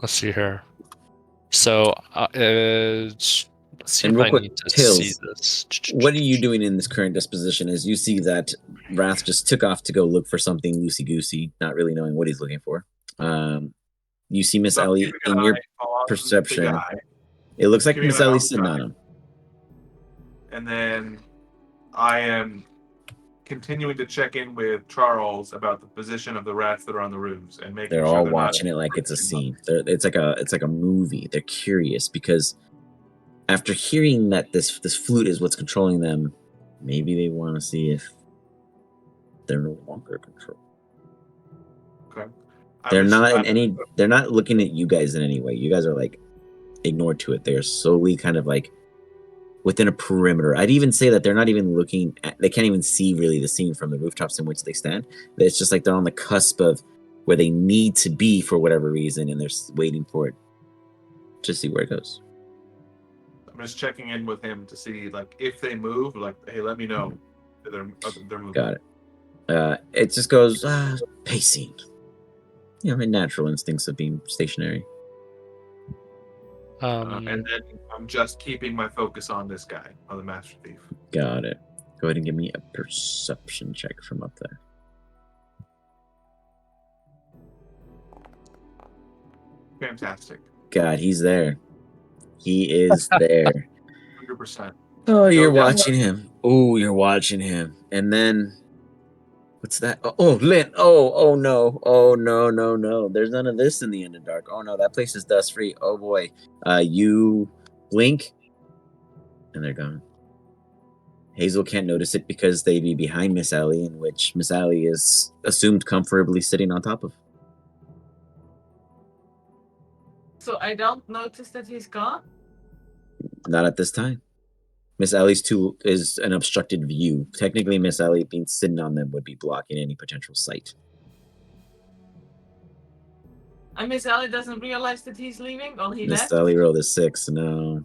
Speaker 1: Let's see here. So, let's see
Speaker 3: and
Speaker 1: if
Speaker 3: real
Speaker 1: I
Speaker 3: quick,
Speaker 1: need to
Speaker 3: Tills,
Speaker 1: see this.
Speaker 3: what are you doing in this current disposition as you see that Wrath just took off to go look for something loosey-goosey, not really knowing what he's looking for? You see Miss Ellie in your perception. It looks like Miss Ellie's sitting on him.
Speaker 2: And then I am continuing to check in with Charles about the position of the rats that are on the roofs and making
Speaker 3: they're
Speaker 2: sure
Speaker 3: all
Speaker 2: they're
Speaker 3: watching it like it's a scene. It's like a movie. They're curious because after hearing that this flute is what's controlling them, maybe they want to see if they're no longer controlled.
Speaker 2: Okay.
Speaker 3: They're not looking at you guys in any way. You guys are like ignored to it. They're solely kind of like within a perimeter. I'd even say that they're not even looking at, they can't even see really the scene from the rooftops in which they stand. It's just like they're on the cusp of where they need to be for whatever reason, and they're waiting for it to see where it goes.
Speaker 2: I'm just checking in with him to see like if they move, like, hey, let me know that they're moving.
Speaker 3: Got it. It just goes pacing. My natural instincts of being stationary.
Speaker 2: And then I'm just keeping my focus on this guy, on the Master Thief.
Speaker 3: Got it. Go ahead and give me a perception check from up there.
Speaker 2: Fantastic.
Speaker 3: God, he's there. He is there.
Speaker 2: 100%.
Speaker 3: Oh, you're watching him. Oh, you're watching him. And then, what's that? Oh, Lynn. Oh, no. Oh, no. There's none of this in the Underdark. Oh, no, that place is dust free. Oh, boy. You blink, and they're gone. Hazel can't notice it because they'd be behind Miss Allie, in which Miss Allie is assumed comfortably sitting on top of.
Speaker 4: So I don't notice that he's gone?
Speaker 3: Not at this time. Miss Allie's is an obstructed view. Technically, Miss Allie being sitting on them would be blocking any potential sight.
Speaker 4: And Miss Ellie doesn't realize that he's leaving, or he
Speaker 3: Miss
Speaker 4: left?
Speaker 3: Allie rolled a 6. No.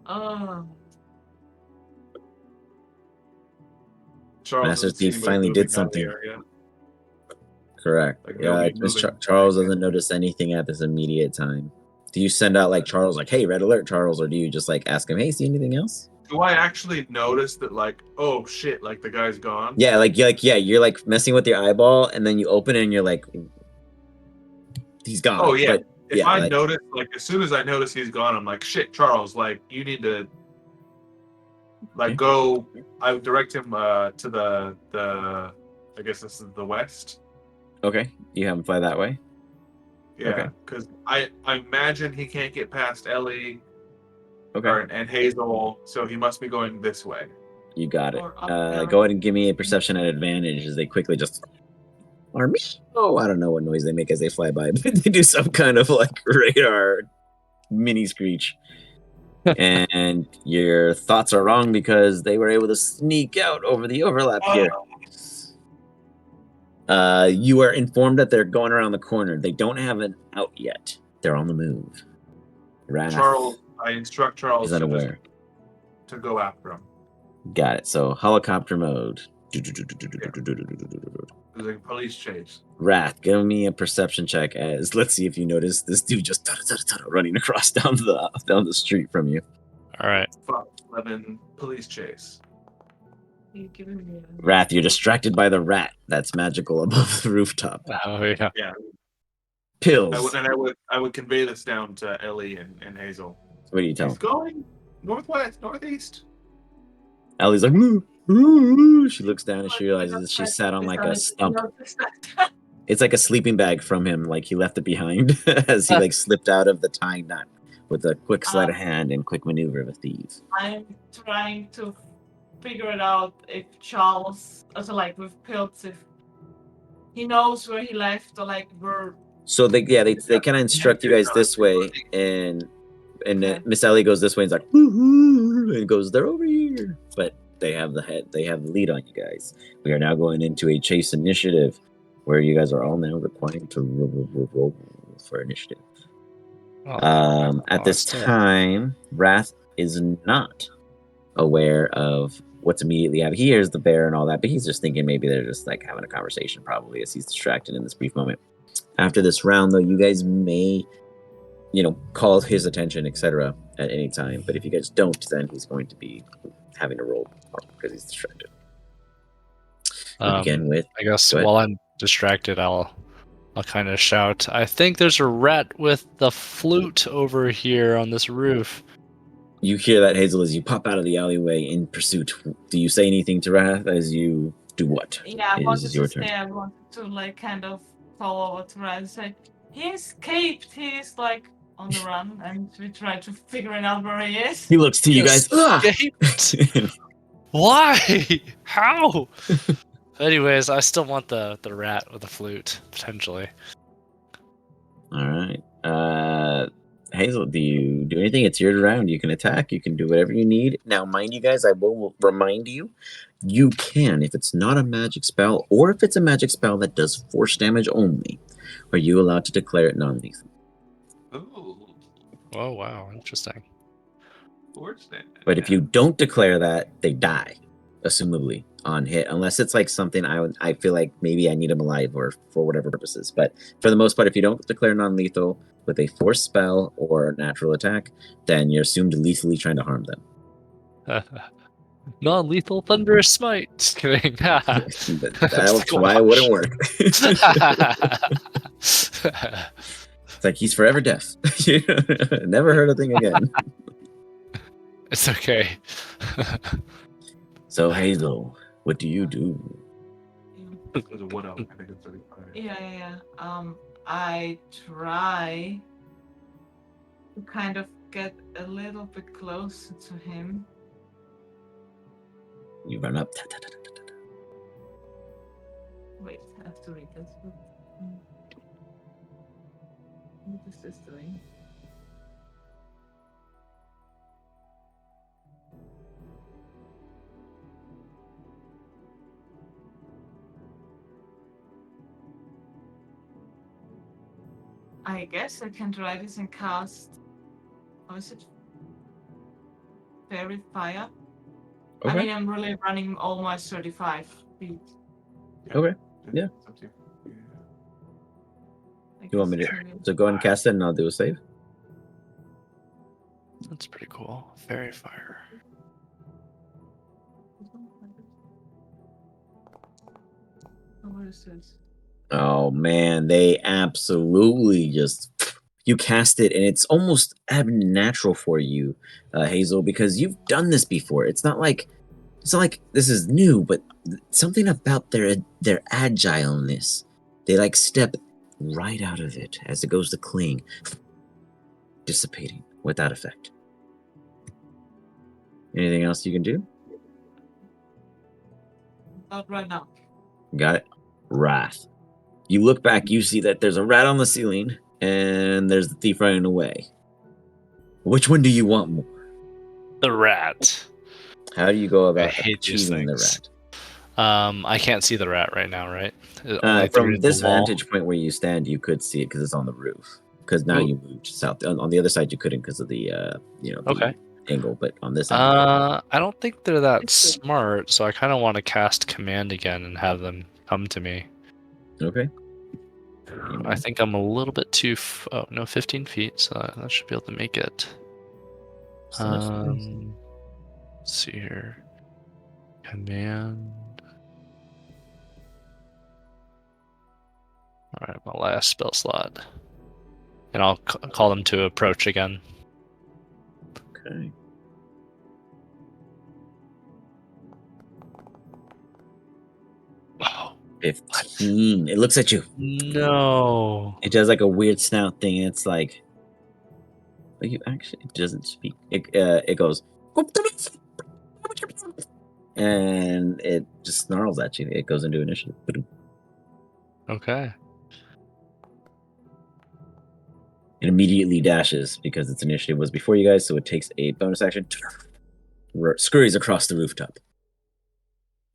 Speaker 4: Oh.
Speaker 2: Charles
Speaker 3: Master
Speaker 2: doesn't see
Speaker 3: Thief
Speaker 2: anybody
Speaker 3: finally
Speaker 2: moving
Speaker 3: did
Speaker 2: out of the
Speaker 3: something.
Speaker 2: area.
Speaker 3: Correct.
Speaker 2: Like,
Speaker 3: Yeah,
Speaker 2: nobody
Speaker 3: Charles
Speaker 2: moving.
Speaker 3: doesn't notice anything at this immediate time. Do you send out like Charles, like, hey, red alert, Charles, or do you just like ask him, hey, see anything else?
Speaker 2: Do I actually notice that, like, oh shit, like the guy's gone?
Speaker 3: Yeah, you're like messing with your eyeball, and then you open it, and you're like, he's gone.
Speaker 2: Oh yeah.
Speaker 3: But
Speaker 2: If
Speaker 3: yeah,
Speaker 2: I
Speaker 3: like,
Speaker 2: notice, like as soon as I notice he's gone, I'm like, shit, Charles, like you need to like
Speaker 3: Okay.
Speaker 2: go. I would direct him to the I guess this is the west.
Speaker 3: okay, you have him fly that way.
Speaker 2: Yeah,
Speaker 3: Okay.
Speaker 2: because I imagine he can't get past Ellie
Speaker 3: Okay,
Speaker 2: and Hazel, so he must be going this way.
Speaker 3: you got it.
Speaker 4: Or up there.
Speaker 3: Go ahead and give me a perception at advantage as they quickly just. Or me? Oh, I don't know what noise they make as they fly by, but they do some kind of like radar mini screech. And your thoughts are wrong because they were able to sneak out over the overlap here. You are informed that they're going around the corner. They don't have an out yet. They're on the move. Wrath
Speaker 2: Charles, I instruct Charles
Speaker 3: is unaware.
Speaker 2: to go after him.
Speaker 3: Got it. So helicopter mode.
Speaker 2: There's a police chase.
Speaker 3: Wrath, give me a perception check as let's see if you notice this dude just running across down the street from you.
Speaker 1: All right.
Speaker 2: 11 police chase.
Speaker 4: You giving me a-
Speaker 3: Wrath, you're distracted by the rat that's magical above the rooftop.
Speaker 1: Oh yeah.
Speaker 2: Yeah,
Speaker 3: Pills.
Speaker 2: I would convey this down to Ellie and Hazel.
Speaker 3: What do you tell
Speaker 2: He's
Speaker 3: him?
Speaker 2: going northeast.
Speaker 3: Ellie's like, "Moo, moo." She looks down and she realizes that she sat on like a stump. It's like a sleeping bag from him, like he left it behind as he like slipped out of the tying knot with a quick sleight of hand and quick maneuver of a thief.
Speaker 4: I'm trying to figure it out if Charles, also like with Pilts, if he knows where he left or like where.
Speaker 3: So they kind of instruct you guys this way, and
Speaker 4: Okay.
Speaker 3: Miss Ellie goes this way and is like, "Woo-hoo," and goes, "They're over here." But they have the lead on you guys. We are now going into a chase initiative, where you guys are all now required to roll for initiative. At this
Speaker 1: still.
Speaker 3: time, Wrath is not aware of what's immediately out. He hears the bear and all that, but he's just thinking maybe they're just like having a conversation, probably, as he's distracted in this brief moment. After this round, though, you guys may, call his attention, etc., at any time. But if you guys don't, then he's going to be having to roll because he's distracted. We begin with.
Speaker 1: I guess
Speaker 3: go ahead.
Speaker 1: while I'm distracted, I'll kind of shout. I think there's a rat with the flute over here on this roof.
Speaker 3: You hear that, Hazel, as you pop out of the alleyway in pursuit. Do you say anything to Wrath as you do what?
Speaker 4: Yeah, I
Speaker 3: It
Speaker 4: wanted
Speaker 3: is
Speaker 4: to
Speaker 3: your
Speaker 4: stay.
Speaker 3: turn.
Speaker 4: I wanted to like kind of follow what Ryan said. He escaped. He's like on the run, and we try to figure out where he is.
Speaker 3: He looks to you guys.
Speaker 1: Escaped? Why? How? Anyways, I still want the rat with the flute, potentially.
Speaker 3: All right. Hazel, do you do anything? It's your round. You can attack. You can do whatever you need. Now, mind you guys, I will remind you, you can, if it's not a magic spell, or if it's a magic spell that does force damage only, are you allowed to declare it non-lethal?
Speaker 2: Ooh,
Speaker 1: Oh wow, interesting.
Speaker 2: towards that.
Speaker 3: But if you don't declare that, they die, assumably, on hit, unless it's like something I feel like maybe I need them alive or for whatever purposes. But for the most part, if you don't declare non-lethal with a force spell or a natural attack, then you're assumed lethally trying to harm them.
Speaker 1: Non-lethal thunderous smite. Just kidding.
Speaker 3: That's why it wouldn't work. It's like he's forever deaf. Never heard a thing again.
Speaker 1: It's okay.
Speaker 3: So Hazel, what do you do?
Speaker 2: There's a wood elf. I think it's 35.
Speaker 4: Yeah. I try to kind of get a little bit closer to him.
Speaker 3: You run up.
Speaker 4: Wait, I have to read this. What is this doing? I guess I can try this and cast. How is it? Fairy Fire. I
Speaker 3: Okay.
Speaker 4: mean, I'm really running almost 35 feet.
Speaker 3: Okay. Yeah.
Speaker 2: It's up to you.
Speaker 4: I
Speaker 3: You want me
Speaker 4: guess
Speaker 3: to?
Speaker 4: it's
Speaker 3: So go ahead and cast it, and I'll do a save.
Speaker 1: That's pretty cool. Fairy fire.
Speaker 4: Oh, what is this?
Speaker 3: Oh man, they absolutely just you cast it, and it's almost unnatural for you, Hazel, because you've done this before. It's not like this is new, but something about their agileness. They like step right out of it as it goes to cling, dissipating without effect. Anything else you can do?
Speaker 4: Not right now.
Speaker 3: Got it. Wrath. You look back, you see that there's a rat on the ceiling, and there's the thief running away. Which one do you want more?
Speaker 1: The rat.
Speaker 3: How do you go
Speaker 1: I
Speaker 3: about
Speaker 1: hate these
Speaker 3: achieving the
Speaker 1: things.
Speaker 3: rat?
Speaker 1: I can't see the rat right now, right? Only
Speaker 3: From
Speaker 1: through
Speaker 3: this
Speaker 1: the wall.
Speaker 3: vantage point where you stand, you could see it because it's on the roof. Because now
Speaker 1: Ooh.
Speaker 3: you moved south. On the other side, you couldn't because of the
Speaker 1: Okay.
Speaker 3: angle. But on this end,
Speaker 1: I don't think they're that smart, so I kind of want to cast command again and have them come to me.
Speaker 3: okay.
Speaker 1: I think I'm a little bit too. Oh no, 15 feet, so that should be able to make it. Let's see here. Command. All right, my last spell slot, and I'll call them to approach again.
Speaker 3: Okay.
Speaker 1: Oh
Speaker 3: 15. It looks at you.
Speaker 1: no!
Speaker 3: It does like a weird snout thing. And it's like you actually. It doesn't speak. It goes. And it just snarls at you. It goes into initiative.
Speaker 1: Okay.
Speaker 3: It immediately dashes because its initiative was before you guys, so it takes a bonus action. Scurries across the rooftop.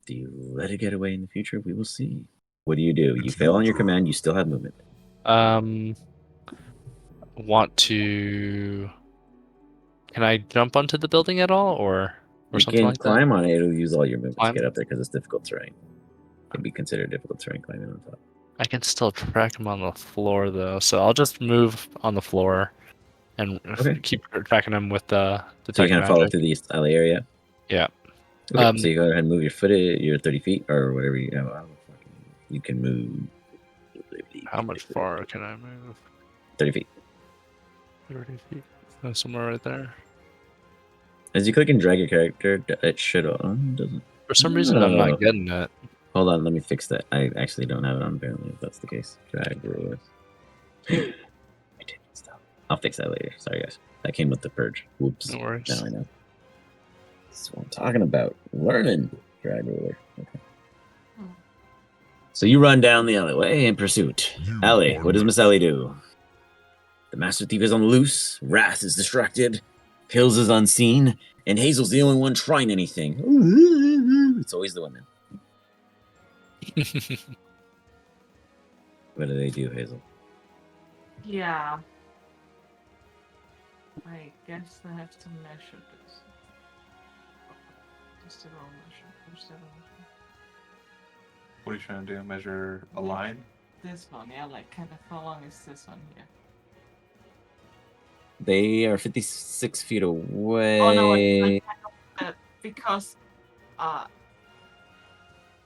Speaker 3: Do you let it get away in the future? We will see. What do? You fail on your command. You still have movement.
Speaker 1: Want to? Can I jump onto the building at all, or
Speaker 3: You
Speaker 1: something
Speaker 3: can
Speaker 1: like that?
Speaker 3: climb on it. It'll use all your movement
Speaker 1: Climb?
Speaker 3: to get up there because it's difficult terrain. It'd be considered difficult terrain climbing on top.
Speaker 1: I can still track him on the floor though, so I'll just move on the floor and
Speaker 3: Okay.
Speaker 1: keep tracking him with the
Speaker 3: So you
Speaker 1: detect
Speaker 3: kind of follow
Speaker 1: magic.
Speaker 3: through the alley area.
Speaker 1: Yeah.
Speaker 3: Okay. So you go ahead and move your foot. You're 30 feet or whatever you know. You can move.
Speaker 1: How much far can I move?
Speaker 3: 30 feet.
Speaker 1: 30 feet. Oh, somewhere right there.
Speaker 3: As you click and drag your character, it should doesn't.
Speaker 1: For some reason, I'm
Speaker 3: Oh.
Speaker 1: not getting it.
Speaker 3: Hold on, let me fix that. I actually don't have it on apparently, if that's the case. Drag rulers. I didn't stop. I'll fix that later. Sorry, guys. That came with the purge. Whoops.
Speaker 1: No worries.
Speaker 3: Now I know. That's what I'm talking about. Learning. Drag ruler. Okay. So you run down the alleyway in pursuit. Ellie, what does Miss Ellie do? The Master Thief is on the loose. Wrath is distracted. Hills is unseen. And Hazel's the only one trying anything. It's always the women. What do they do, Hazel?
Speaker 4: Yeah. I guess I have to measure this. Just the wrong measure. Where's the wrong measure?
Speaker 2: What are you trying to do? Measure a line?
Speaker 4: This one, yeah, like kind of how long is this one here?
Speaker 3: They are 56 feet away.
Speaker 4: Oh no, I kind of, because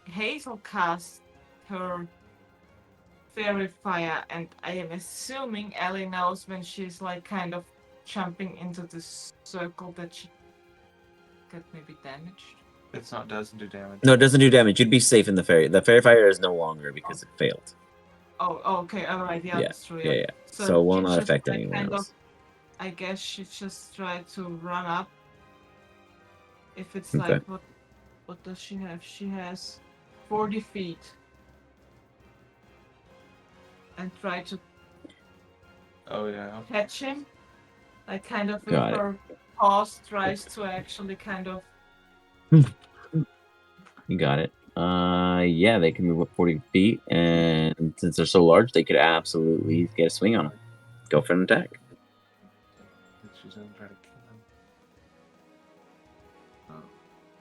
Speaker 4: Hazel cast her fairy fire, and I am assuming Ellie knows when she's like kind of jumping into this circle that she get maybe damaged.
Speaker 2: It's not doesn't do damage.
Speaker 3: No, it doesn't do damage. You'd be safe in the fairy. The fairy fire is no longer because it failed.
Speaker 4: Oh, okay, alright, yeah, that's true.
Speaker 3: Yeah. So it will
Speaker 4: she
Speaker 3: not
Speaker 4: just,
Speaker 3: affect
Speaker 4: like,
Speaker 3: anyone
Speaker 4: kind
Speaker 3: else.
Speaker 4: of, I guess she just tried to run up. If it's
Speaker 3: Okay.
Speaker 4: like, what does she have? She has 40 feet. And try to
Speaker 2: Oh yeah.
Speaker 4: catch him. Like kind of with
Speaker 3: Got it.
Speaker 4: her paws tries to actually kind of.
Speaker 3: You got it. Yeah, they can move up 40 feet, and since they're so large, they could absolutely get a swing on them. Go for an attack.
Speaker 2: She's gonna try to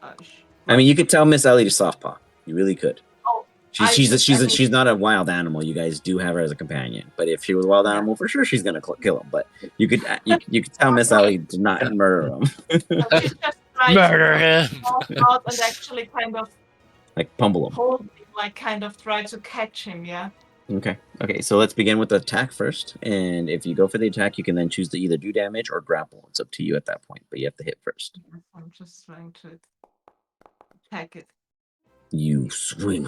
Speaker 2: kill him.
Speaker 3: I mean, you could tell Miss Ellie to softpaw. You really could.
Speaker 4: Oh,
Speaker 3: She's not a wild animal. You guys do have her as a companion, but if she was a wild animal, for sure she's gonna kill him. But you could tell Miss Ellie to not murder him.
Speaker 4: So she just tries
Speaker 1: Murder
Speaker 4: to
Speaker 1: him!
Speaker 4: out and actually kind of
Speaker 3: Like pummel him.
Speaker 4: hold him, like kind of try to catch him, yeah.
Speaker 3: Okay. Okay. So let's begin with the attack first. And if you go for the attack, you can then choose to either do damage or grapple. It's up to you at that point, but you have to hit first.
Speaker 4: I'm just trying to attack it.
Speaker 3: You swing.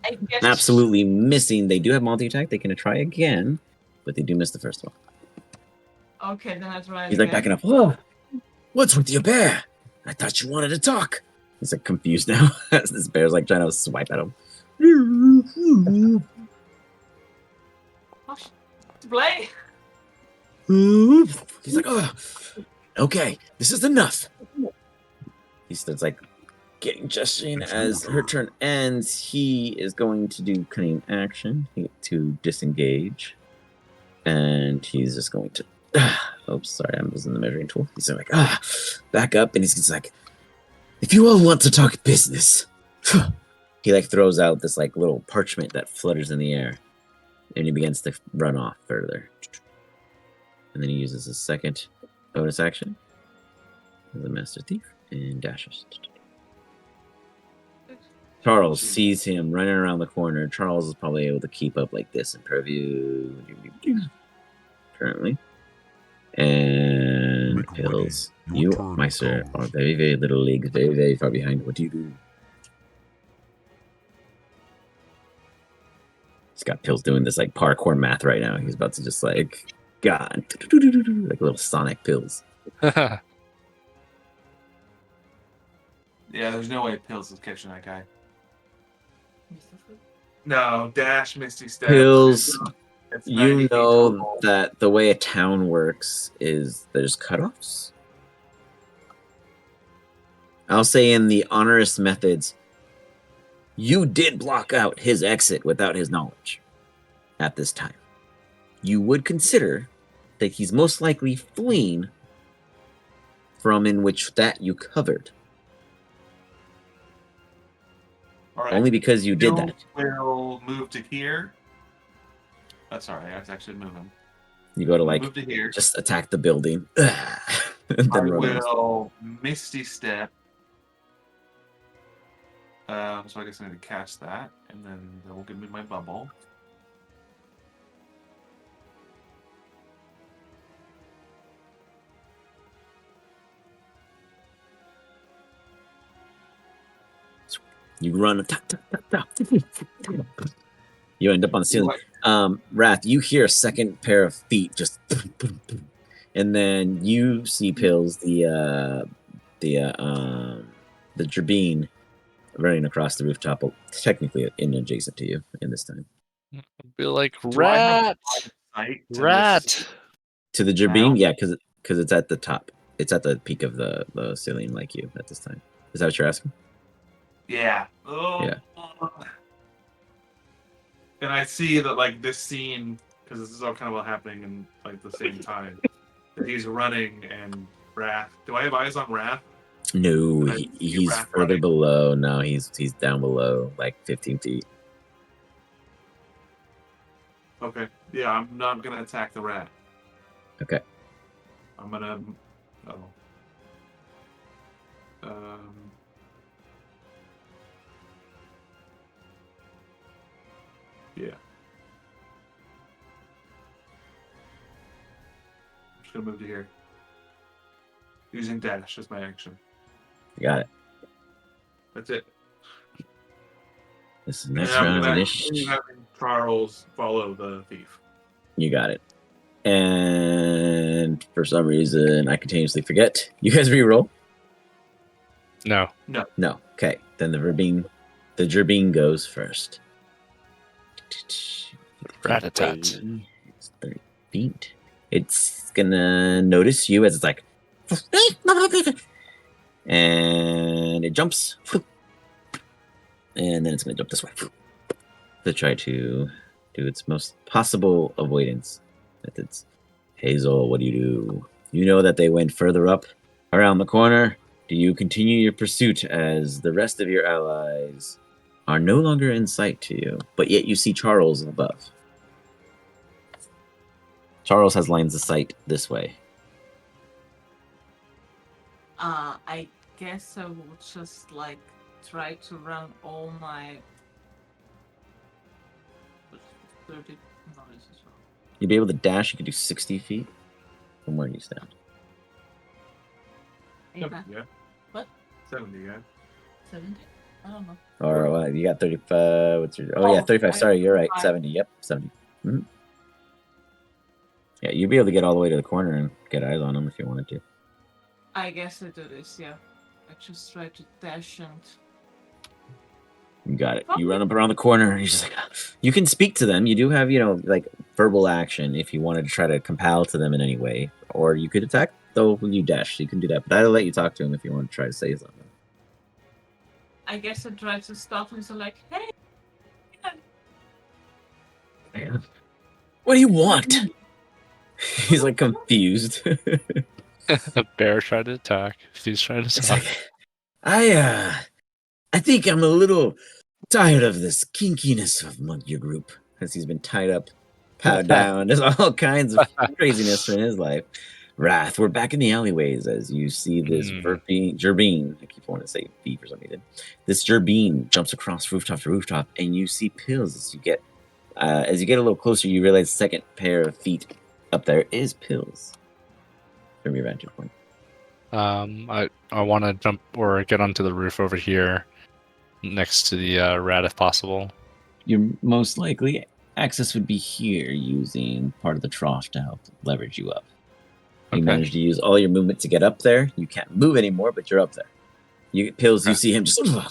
Speaker 4: I guess.
Speaker 3: Absolutely missing. They do have multi attack. They can try again, but they do miss the first one.
Speaker 4: Okay, then I try it
Speaker 3: He's like
Speaker 4: again.
Speaker 3: backing up. Oh, what's with you, bear? I thought you wanted to talk. He's like confused now. This bear's like trying to swipe at him.
Speaker 4: Oh, play.
Speaker 3: He's like, oh, okay, this is enough. He starts like getting gesturing as her turn ends. He is going to do cunning action to disengage, and he's just going to. Oops, sorry, I'm using the measuring tool. He's like, back up, and he's just like, if you all want to talk business, he like throws out this like little parchment that flutters in the air, and he begins to run off further. And then he uses his second bonus action as a master thief and dashes. Charles sees him running around the corner. Charles is probably able to keep up like this in purview currently. And
Speaker 5: Make ready.
Speaker 3: Pills,
Speaker 5: Your
Speaker 3: you,
Speaker 5: turn
Speaker 3: my sir,
Speaker 5: comes.
Speaker 3: are very, very little leagues, very, very far behind. What do you do? He's got Pills doing this like parkour math right now. He's about to just like, God, like little Sonic Pills.
Speaker 2: Yeah, there's no way Pills is catching that guy. No, dash, Misty Step.
Speaker 3: Pills,
Speaker 2: It's
Speaker 3: you
Speaker 2: 90 feet
Speaker 3: know
Speaker 2: total.
Speaker 3: that the way a town works is there's cutoffs. I'll say in the onerous methods, you did block out his exit without his knowledge at this time. You would consider that he's most likely fleeing from in which that you covered.
Speaker 2: All right.
Speaker 3: Only because you did
Speaker 2: Bill
Speaker 3: that.
Speaker 2: will move to here. That's all right. I should move him.
Speaker 3: You go to like
Speaker 2: Move to here.
Speaker 3: just attack the building. and then
Speaker 2: I
Speaker 3: run off.
Speaker 2: will Misty Step. So I guess I need to catch that, and then that will give me my bubble.
Speaker 3: You run. You end up on the ceiling. Wrath, you hear a second pair of feet just, and then you see Pills, the Jabine running across the rooftop, technically in adjacent to you in this time.
Speaker 1: Be like,
Speaker 2: Do I have
Speaker 1: rat,
Speaker 2: sight to
Speaker 1: rat.
Speaker 2: this-
Speaker 3: To the Jabine,
Speaker 2: Now?
Speaker 3: yeah, because it's at the top. It's at the peak of the ceiling, like you at this time. Is that what you're asking?
Speaker 2: Yeah. Oh.
Speaker 3: Yeah.
Speaker 2: And I see that like this scene, because this is all kind of all happening in like the same time. That he's running and Wrath. Do I have eyes on Wrath?
Speaker 3: No,
Speaker 2: But I see
Speaker 3: he's
Speaker 2: Wrath
Speaker 3: further
Speaker 2: running.
Speaker 3: below. No, he's down below, like 15 feet.
Speaker 2: Okay. Yeah, I'm not gonna attack the rat.
Speaker 3: Okay.
Speaker 2: I'm gonna. Oh. Um. Yeah. I'm just gonna move to here. Using dash as my action.
Speaker 3: You got it.
Speaker 2: That's it.
Speaker 3: This is
Speaker 2: And
Speaker 3: next
Speaker 2: I'm
Speaker 3: round
Speaker 2: gonna
Speaker 3: initiative.
Speaker 2: having Charles follow the thief.
Speaker 3: You got it. And for some reason, I continuously forget. You guys re-roll?
Speaker 1: No.
Speaker 3: No. Okay. Then the Gerbine goes first.
Speaker 1: Rat-a-tat.
Speaker 3: It's 30 feet. It's gonna notice you as it's like, and it jumps, and then it's gonna jump this way to try to do its most possible avoidance methods. Hazel, what do you do? You know that they went further up around the corner. Do you continue your pursuit as the rest of your allies are no longer in sight to you, but yet you see Charles above? Charles has lines of sight this way.
Speaker 4: I guess I will just like try to run all my 30 noise as well.
Speaker 3: You'd be able to dash. You could do 60 feet from where you stand.
Speaker 4: Okay.
Speaker 2: Yeah.
Speaker 4: What?
Speaker 2: 70, yeah.
Speaker 4: 70? I don't know.
Speaker 3: Or you got 35. What's your? Oh yeah,
Speaker 4: Oh,
Speaker 3: 35.
Speaker 4: I-
Speaker 3: Sorry, you're right.
Speaker 4: 35.
Speaker 3: 70. Yep, 70. Mhm. Yeah, you'd be able to get all the way to the corner and get eyes on him if you wanted to.
Speaker 4: I guess I do this, yeah. I just try to dash and...
Speaker 3: You got it. You run up around the corner, and you're just like, you can speak to them. You do have, like verbal action if you wanted to try to compel to them in any way, or you could attack. Though when you dash, you can do that. But I'll let you talk to him if you want to try to say something.
Speaker 4: I guess I try to stop him, so like, hey!
Speaker 3: What do you want? He's like confused.
Speaker 1: Bear tried to attack. He's trying to
Speaker 3: It's
Speaker 1: talk.
Speaker 3: like, I think I'm a little tired of this kinkiness among your group, as he's been tied up, powed down. There's all kinds of craziness in his life. Wrath, we're back in the alleyways as you see this Gerbine. I keep wanting to say V for some reason. This Gerbine jumps across rooftop to rooftop, and you see Pills as you get a little closer. You realize the second pair of feet up there is Pills from your vantage point.
Speaker 1: I want to jump or get onto the roof over here, next to the rat if possible.
Speaker 3: Your most likely access would be here, using part of the trough to help leverage you up. You
Speaker 1: Okay.
Speaker 3: managed to use all your movement to get up there. You can't move anymore, but you're up there. You get Pills. You see him just arrive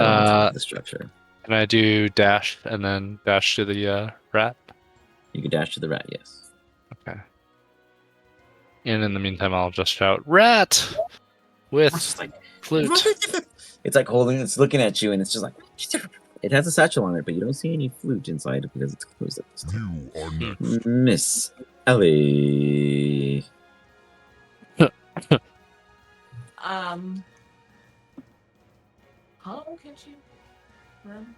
Speaker 3: on top of the structure.
Speaker 1: Can I do dash and then dash to the rat?
Speaker 3: You can dash to the rat, yes.
Speaker 1: Okay. And in the meantime, I'll just shout, "Rat!" with
Speaker 3: It's like,
Speaker 1: flute.
Speaker 3: it's like it's looking at you, and it's just like, it has a satchel on it, but you don't see any flute inside because it's closed at this time.
Speaker 5: You are next.
Speaker 3: Miss Ellie.
Speaker 4: How long can she run?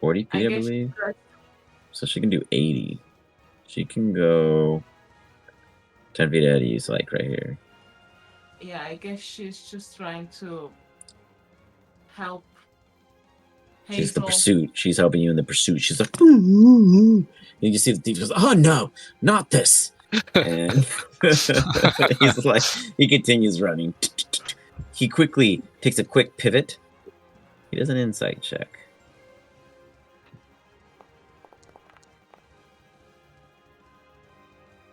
Speaker 3: 40 feet, I
Speaker 4: guess
Speaker 3: believe.
Speaker 4: she-
Speaker 3: So she can do 80. She can go 10 feet ahead of you, so like right here.
Speaker 4: Yeah, I guess she's just trying to help
Speaker 3: She's the
Speaker 4: Hazel.
Speaker 3: pursuit. She's helping you in the pursuit. She's like, and you see the thief goes, oh no, not this. And he's like, he continues running. He quickly takes a quick pivot. He does an insight check.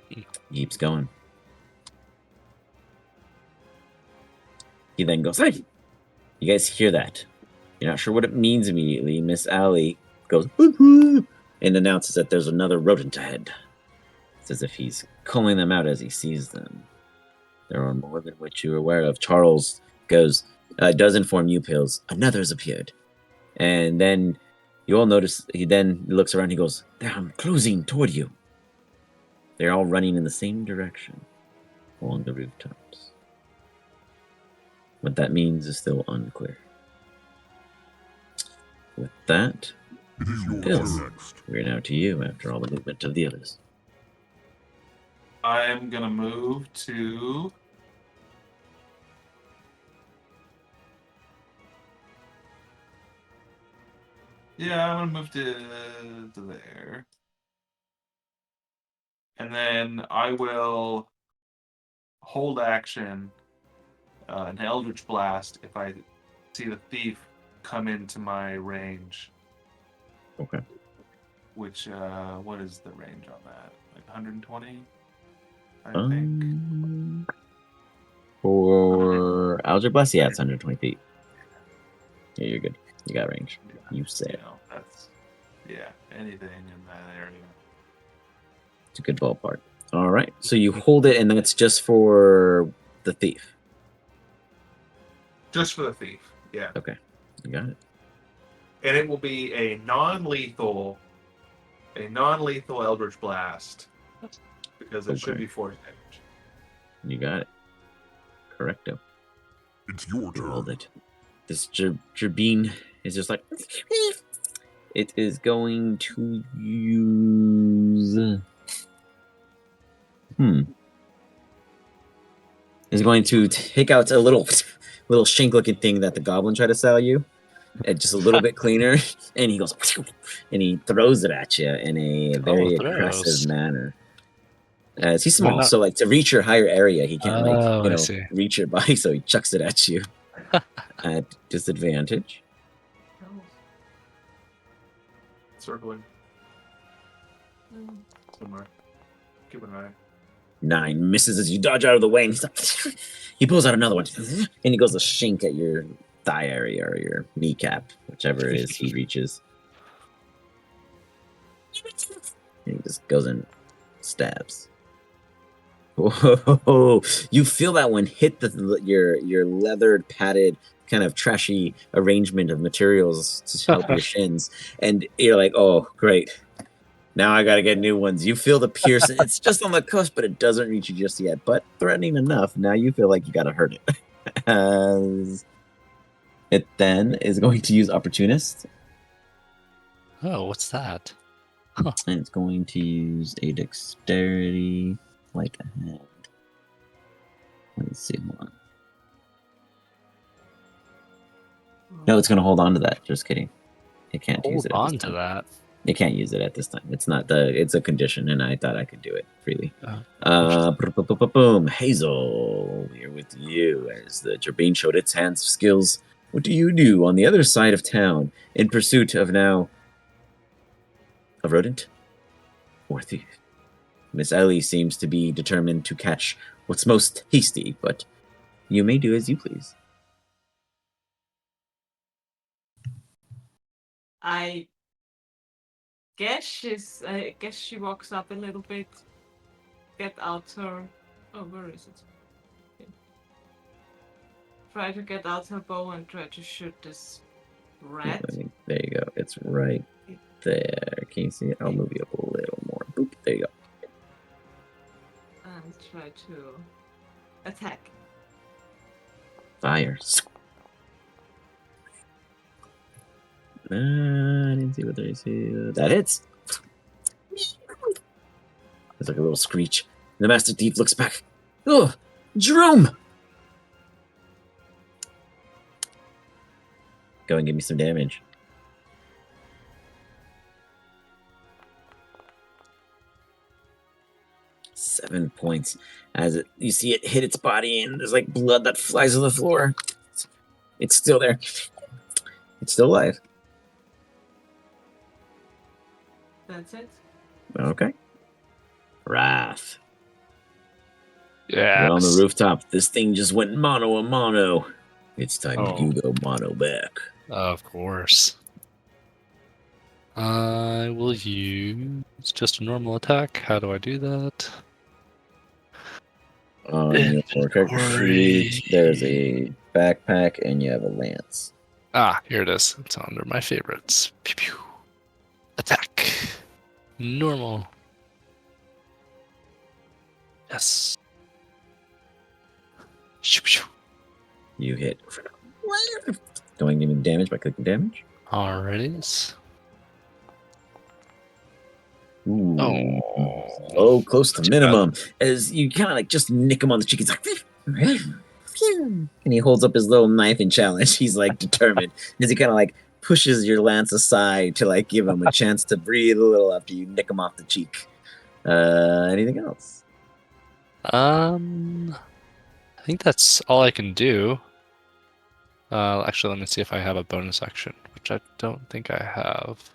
Speaker 3: He keeps going. He then goes, hey! You guys hear that? You're not sure what it means immediately. Miss Allie goes, woo-hoo, and announces that there's another rodent ahead. It's as if he's calling them out as he sees them. There are more than what you're aware of. Charles goes, does inform you, Pills. Another has appeared. And then you all notice, he then looks around, he goes, they're closing toward you. They're all running in the same direction along the rooftops. What that means is still unclear. With that,
Speaker 5: It is your
Speaker 3: Pills.
Speaker 5: turn next.
Speaker 3: we're now to you after all the movement of the others.
Speaker 2: I am gonna move to. Yeah, I'm gonna move to there. And then I will hold action an Eldritch Blast if I see the thief come into my range.
Speaker 3: Okay.
Speaker 2: Which, what is the range on that? Like 120? I think.
Speaker 3: For Algebra Blast, yeah, it's 120 feet. Yeah, you're good. You got range. You say it.
Speaker 2: That's, yeah, anything in that area.
Speaker 3: It's a good ballpark. All right. So you hold it, and that's just for the thief.
Speaker 2: Just for the thief, yeah.
Speaker 3: Okay. You got it.
Speaker 2: And it will be a non-lethal Eldritch Blast. Because it should
Speaker 3: Okay.
Speaker 2: be force damage.
Speaker 3: You got it. Correcto.
Speaker 5: It's your
Speaker 3: You rolled
Speaker 5: turn.
Speaker 3: it. This Gerbine is just like, it is going to use. Is going to take out a little shank-looking thing that the goblin tried to sell you, just a little bit cleaner, and he goes and he throws it at you in a very aggressive
Speaker 1: throws.
Speaker 3: manner. As he's
Speaker 1: Why
Speaker 3: small,
Speaker 1: not?
Speaker 3: so like to reach your higher area, he can't
Speaker 1: Oh, I see.
Speaker 3: reach your body, so he chucks it at you at disadvantage.
Speaker 2: Circling
Speaker 4: Mm.
Speaker 2: somewhere. Keep an eye.
Speaker 3: 9 misses as you dodge out of the way, and he pulls out another one, and he goes to shink at your thigh area or your kneecap, whichever it is he reaches. And he just goes and stabs. Whoa! You feel that one hit your leathered, padded, kind of trashy arrangement of materials to help your shins, and you're like, "Oh, great! Now I gotta get new ones." You feel the pierce. It's just on the cusp, but it doesn't reach you just yet. But threatening enough. Now you feel like you gotta hurt it. As it then is going to use opportunist,
Speaker 1: Oh, what's that?
Speaker 3: and it's going to use a dexterity like a hand. Let's see. Hold on. No, it's going to hold on to that. Just kidding. It can't use
Speaker 1: Hold
Speaker 3: it. At this
Speaker 1: on to
Speaker 3: time.
Speaker 1: that.
Speaker 3: It can't use it at this time. It's not the. It's a condition, and I thought I could do it freely. Boom, Hazel. We're with you as the Jabin showed its hands of skills. What do you do on the other side of town in pursuit of now a rodent or thief? Miss Ellie seems to be determined to catch what's most hasty, but you may do as you please.
Speaker 4: I guess she walks up a little bit, get out her. Oh, where is it? Okay. Try to get out her bow and try to shoot this rat.
Speaker 3: There you go. It's right there. Can you see it? I'll move you up a little more. Boop. There you go.
Speaker 4: And try to attack.
Speaker 3: Fire. I didn't see what they see. That hits. There's like a little screech. The Master Thief looks back. Oh, Jerome! Go and give me some damage. Seven points. As you see it hit its body, and there's like blood that flies on the floor. It's still there. It's still alive.
Speaker 4: That's it.
Speaker 3: Okay. Wrath.
Speaker 1: Yeah.
Speaker 3: You're on the rooftop. This thing just went mono a mono. It's time you go mono back.
Speaker 1: Of course. I will use just a normal attack. How do I do that?
Speaker 3: On your character sheet, there's a backpack and you have a lance.
Speaker 1: Ah, here it is. It's under my favorites. Pew pew. Attack. Normal. Yes. Shoo, shoo.
Speaker 3: You hit. Going to give me damage by clicking damage.
Speaker 1: Alrighties.
Speaker 3: Ooh.
Speaker 1: Oh.
Speaker 3: Oh, close to
Speaker 1: Too bad.
Speaker 3: minimum. As you kind of like just nick him on the cheek. He's like, and he holds up his little knife in challenge. He's like determined. As he kind of like pushes your lance aside to like give him a chance to breathe a little after you nick him off the cheek. Anything else?
Speaker 1: I think that's all I can do. Actually, let me see if I have a bonus action, which I don't think I have.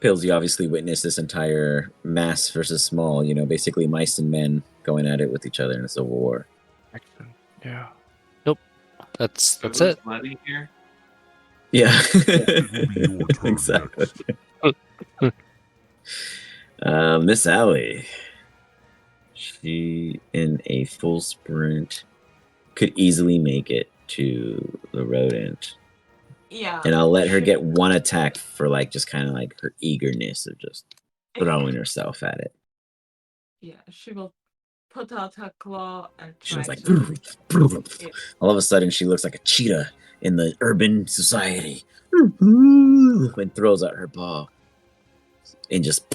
Speaker 3: Pills, you obviously witnessed this entire mass versus small, basically mice and men going at it with each other in a civil war.
Speaker 1: Action. Yeah. Nope. That's
Speaker 2: Who's
Speaker 1: it.
Speaker 2: Letty here?
Speaker 3: Yeah.
Speaker 5: It will be your turn
Speaker 3: Exactly.
Speaker 5: next.
Speaker 3: Miss Allie. She, in a full sprint, could easily make it to the rodent.
Speaker 4: Yeah.
Speaker 3: And I'll let her
Speaker 4: she-
Speaker 3: get one attack for like just kind of like her eagerness of just throwing herself at it.
Speaker 4: Yeah, she will put out her claw and
Speaker 3: She
Speaker 4: try
Speaker 3: was like,
Speaker 4: to. Yeah.
Speaker 3: all of a sudden she looks like a cheetah in the urban society and throws out her paw and just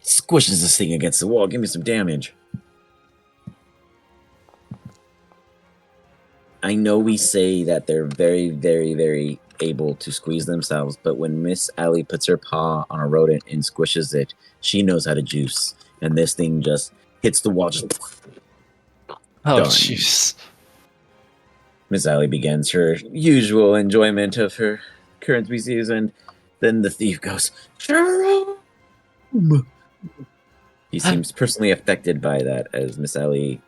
Speaker 3: squishes this thing against the wall. Give me some damage. I know we say that they're very, very, very able to squeeze themselves, but when Miss Allie puts her paw on a rodent and squishes it, she knows how to juice. And this thing just hits the wall, just
Speaker 1: Oh,
Speaker 3: done.
Speaker 1: jeez.
Speaker 3: Miss Allie begins her usual enjoyment of her current species, and then the thief goes, Jerome! He seems personally affected by that as Miss Allie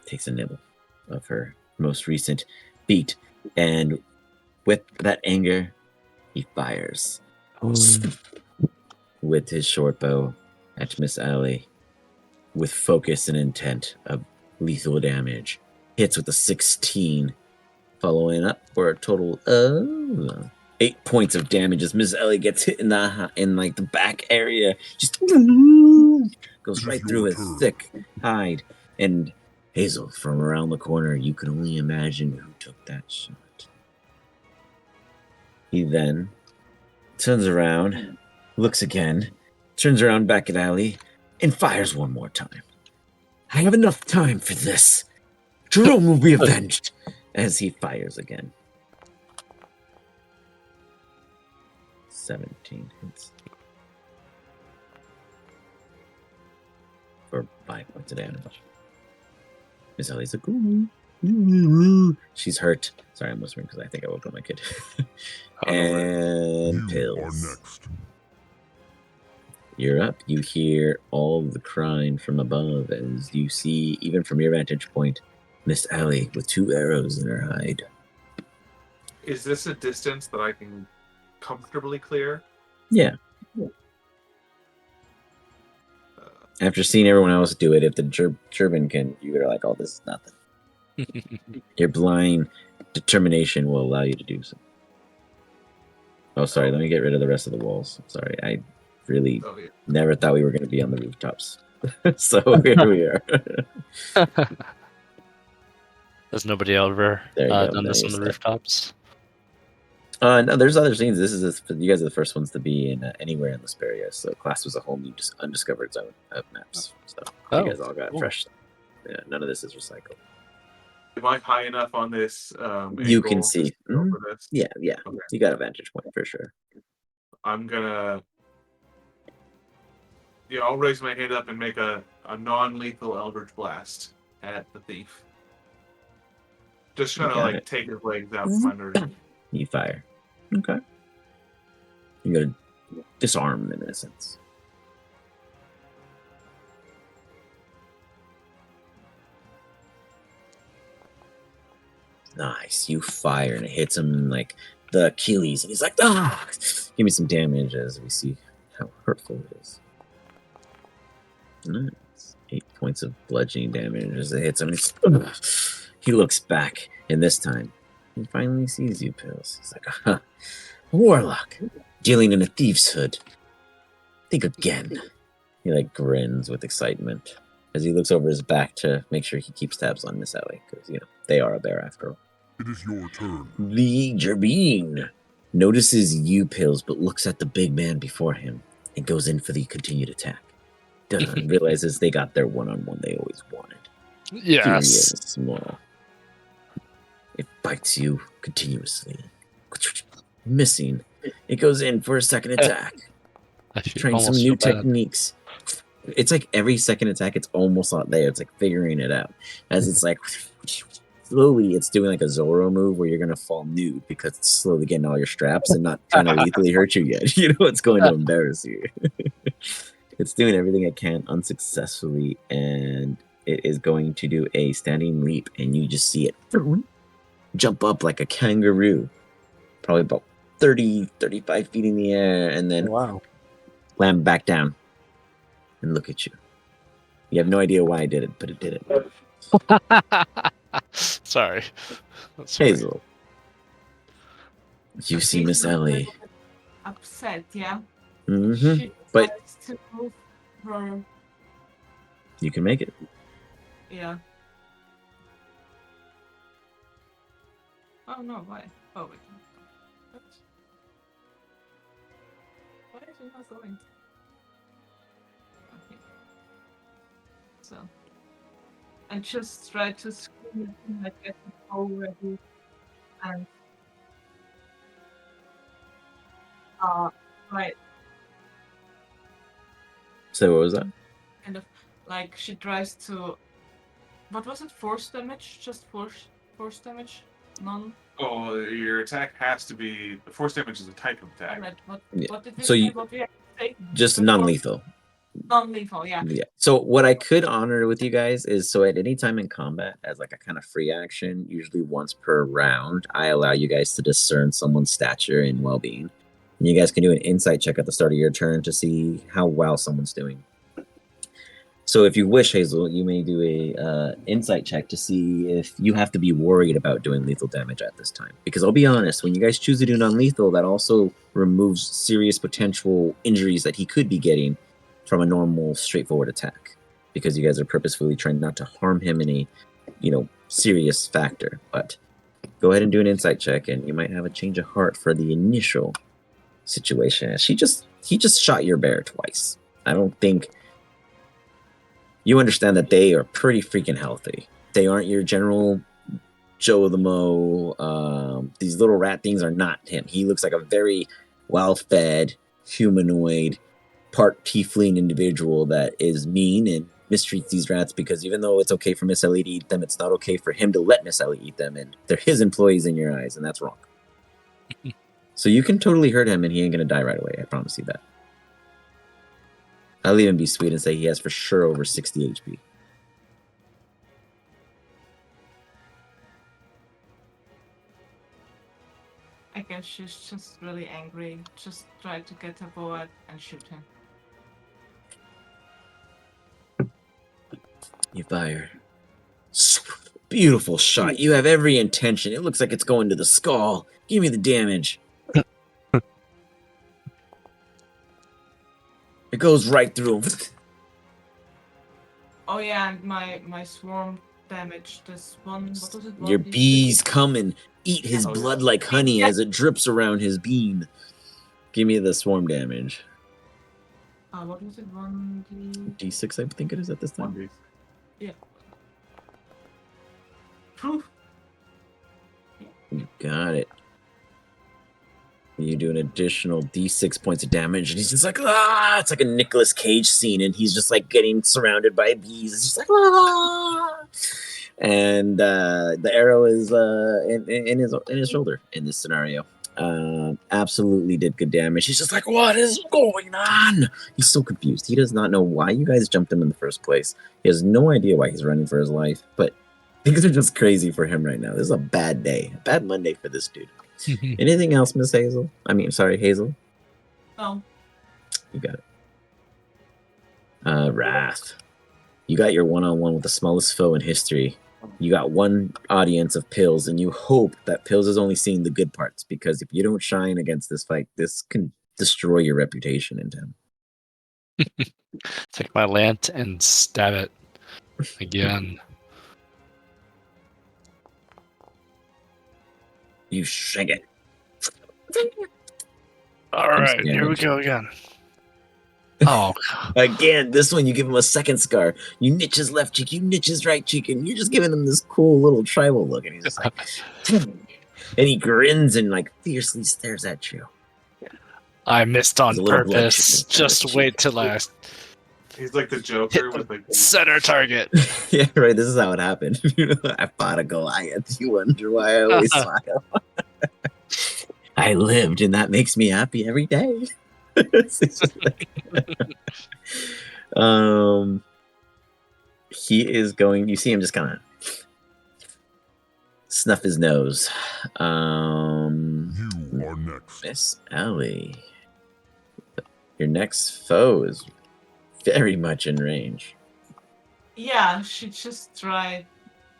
Speaker 3: takes a nibble of her most recent beat, and with that anger, he fires with his short bow at Miss Allie with focus and intent of lethal damage. Hits with a 16, following up for a total of 8 points of damage as Miss Ellie gets hit in like the back area. Just goes right through his thick hide. And Hazel, from around the corner, you can only imagine who took that shot. He then turns around, looks again, turns around back at Allie, and fires one more time. I have enough time for this. Jerome will be avenged as he fires again. 17 hits. For 5 points of damage. Miss Ellie's like, ooh. She's hurt. Sorry, I'm whispering because I think I woke up my kid. And
Speaker 5: You are
Speaker 3: Pills.
Speaker 5: next.
Speaker 3: You're up. You hear all the crying from above as you see, even from your vantage point, Miss Ellie with 2 arrows in her hide.
Speaker 2: Is this a distance that I can comfortably clear?
Speaker 3: Yeah. After seeing everyone else do it, if the German can, you're like, oh, this is nothing. Your blind determination will allow you to do so. Oh, sorry. Let me get rid of the rest of the walls. Sorry. I really never thought we were going to be on the rooftops. So here we are.
Speaker 1: Has nobody ever
Speaker 3: There you go.
Speaker 1: done
Speaker 3: Now
Speaker 1: this
Speaker 3: you're
Speaker 1: on the
Speaker 3: set.
Speaker 1: rooftops?
Speaker 3: No, there's other scenes. You guys are the first ones to be in anywhere in Lesperia. So class was a whole new, just undiscovered zone of maps. So you guys all got fresh. Yeah, none of this is recycled.
Speaker 2: Am I high enough on this?
Speaker 3: You can
Speaker 2: angle to
Speaker 3: see.
Speaker 2: over this?
Speaker 3: Yeah.
Speaker 2: Okay.
Speaker 3: You got a vantage point for sure.
Speaker 2: I'm gonna. Yeah, I'll raise my hand up and make a non-lethal Eldritch Blast at the thief. Just trying to
Speaker 3: got
Speaker 2: like
Speaker 3: it.
Speaker 2: take his legs out from under.
Speaker 3: You fire. Okay. You gotta disarm them in a sense. Nice. You fire and it hits him like the Achilles, and he's like, ah! Give me some damage as we see how hurtful it is. Nice. 8 points of bludgeoning damage as it hits him. He looks back, and this time he finally sees you, Pills. He's like, huh, warlock, dealing in a thief's hood. Think again. He like grins with excitement as he looks over his back to make sure he keeps tabs on Miss Ellie, because they are a bear after all.
Speaker 5: It is your turn.
Speaker 3: The Gerbine notices you, Pills, but looks at the big man before him and goes in for the continued attack. Realizes they got their one-on-one they always wanted. Furious
Speaker 1: Yes.
Speaker 3: and small. It bites you continuously. Missing. It goes in for a second attack.
Speaker 1: I feel
Speaker 3: Trying some
Speaker 1: almost
Speaker 3: new
Speaker 1: feel bad.
Speaker 3: techniques. It's like every second attack, it's almost not there. It's like figuring it out. As it's like slowly, it's doing like a Zorro move where you're gonna fall nude because it's slowly getting all your straps and not trying to lethally hurt you yet. You know it's going to embarrass you. It's doing everything it can unsuccessfully, and it is going to do a standing leap, and you just see it jump up like a kangaroo, probably about 35 feet in the air, and then land back down and look at you. You have no idea why I did it, but it did it.
Speaker 1: Sorry. Sorry.
Speaker 3: Hazel, you see Miss Ellie.
Speaker 4: Upset, yeah.
Speaker 3: Mm-hmm.
Speaker 4: She
Speaker 3: But-
Speaker 4: tries to move her.
Speaker 3: You can make it.
Speaker 4: Yeah. Oh no, why? Oh wait. What? Why is it not going? Okay. So I just try to scream like get the bow ready and right,
Speaker 3: So what was that?
Speaker 4: kind of like she tries to. What was it? Force damage? Just force damage? None.
Speaker 2: Oh, your attack has to be force damage is a type of attack.
Speaker 4: Alright,
Speaker 3: Yeah.
Speaker 4: what did we
Speaker 3: So
Speaker 4: say?
Speaker 3: you
Speaker 4: What we have to say?
Speaker 3: just
Speaker 4: Before-
Speaker 3: non-lethal.
Speaker 4: Non-lethal, yeah.
Speaker 3: Yeah. So what I could honor with you guys is so at any time in combat, as like a kind of free action, usually once per round, I allow you guys to discern someone's stature and well-being. And you guys can do an insight check at the start of your turn to see how well someone's doing. So if you wish, Hazel, you may do a insight check to see if you have to be worried about doing lethal damage at this time. Because I'll be honest, when you guys choose to do non-lethal, that also removes serious potential injuries that he could be getting from a normal, straightforward attack. Because you guys are purposefully trying not to harm him in a, serious factor. But go ahead and do an insight check, and you might have a change of heart for the initial situation. He just shot your bear twice. I don't think you understand that they are pretty freaking healthy. They aren't your general Joe the Mo. These little rat things are not him. He looks like a very well-fed, humanoid, part tiefling individual that is mean and mistreats these rats because even though it's okay for Miss Ellie to eat them, it's not okay for him to let Miss Ellie eat them, and they're his employees in your eyes, and that's wrong. So you can totally hurt him, and he ain't gonna die right away. I promise you that. I'll even be sweet and say he has for sure over 60 HP.
Speaker 4: I guess she's just really angry. Just try to get her bow out and shoot him.
Speaker 3: You fire. Beautiful shot. You have every intention. It looks like it's going to the skull. Give me the damage. It goes right through him.
Speaker 4: Oh yeah, and my swarm damage. This one. What was it?
Speaker 3: Your
Speaker 4: 1d6?
Speaker 3: bees come and eat his
Speaker 2: Oh,
Speaker 3: blood
Speaker 2: yeah.
Speaker 3: like honey
Speaker 4: Yeah.
Speaker 3: as it drips around his beam. Give me the swarm damage.
Speaker 4: What was it? 1d.
Speaker 3: D6, I think it is at this time.
Speaker 2: 1d.
Speaker 4: Yeah. Proof.
Speaker 3: You got it. You do an additional D6 points of damage, and he's just like, ah! It's like a Nicolas Cage scene, and he's just like getting surrounded by bees. It's just like, ah! And the arrow is in his shoulder in this scenario. Absolutely did good damage. He's just like, what is going on? He's so confused. He does not know why you guys jumped him in the first place. He has no idea why he's running for his life, but things are just crazy for him right now. This is a bad day, a bad Monday for this dude. Anything else, Miss Hazel? Hazel.
Speaker 4: No.
Speaker 3: You got it. Wrath. You got your one-on-one with the smallest foe in history. You got one audience of Pills, and you hope that Pills is only seeing the good parts, because if you don't shine against this fight, this can destroy your reputation in town.
Speaker 1: Take my lance and stab it again.
Speaker 3: You shake it.
Speaker 1: All right, here we
Speaker 3: damage.
Speaker 1: go again. Oh,
Speaker 3: Again, this one you give him a second scar. You niche his left cheek, you niche his right cheek, and you're just giving him this cool little tribal look, and he's just like, and he grins and like fiercely stares at you.
Speaker 1: I missed on
Speaker 3: There's a little blood
Speaker 1: purpose.
Speaker 3: trickling down his
Speaker 1: Just wait
Speaker 3: cheek.
Speaker 1: till I
Speaker 2: He's like the Joker
Speaker 1: hit
Speaker 2: with
Speaker 1: the
Speaker 2: like
Speaker 1: center target.
Speaker 3: Yeah, right. This is how it happened. I fought a Goliath. You wonder why I always smile. I lived, and that makes me happy every day. It's just like- he is going. You see him just kind of snuff his nose.
Speaker 5: You are next.
Speaker 3: Miss Ellie, your next foe is very much in range.
Speaker 4: Yeah, she just tried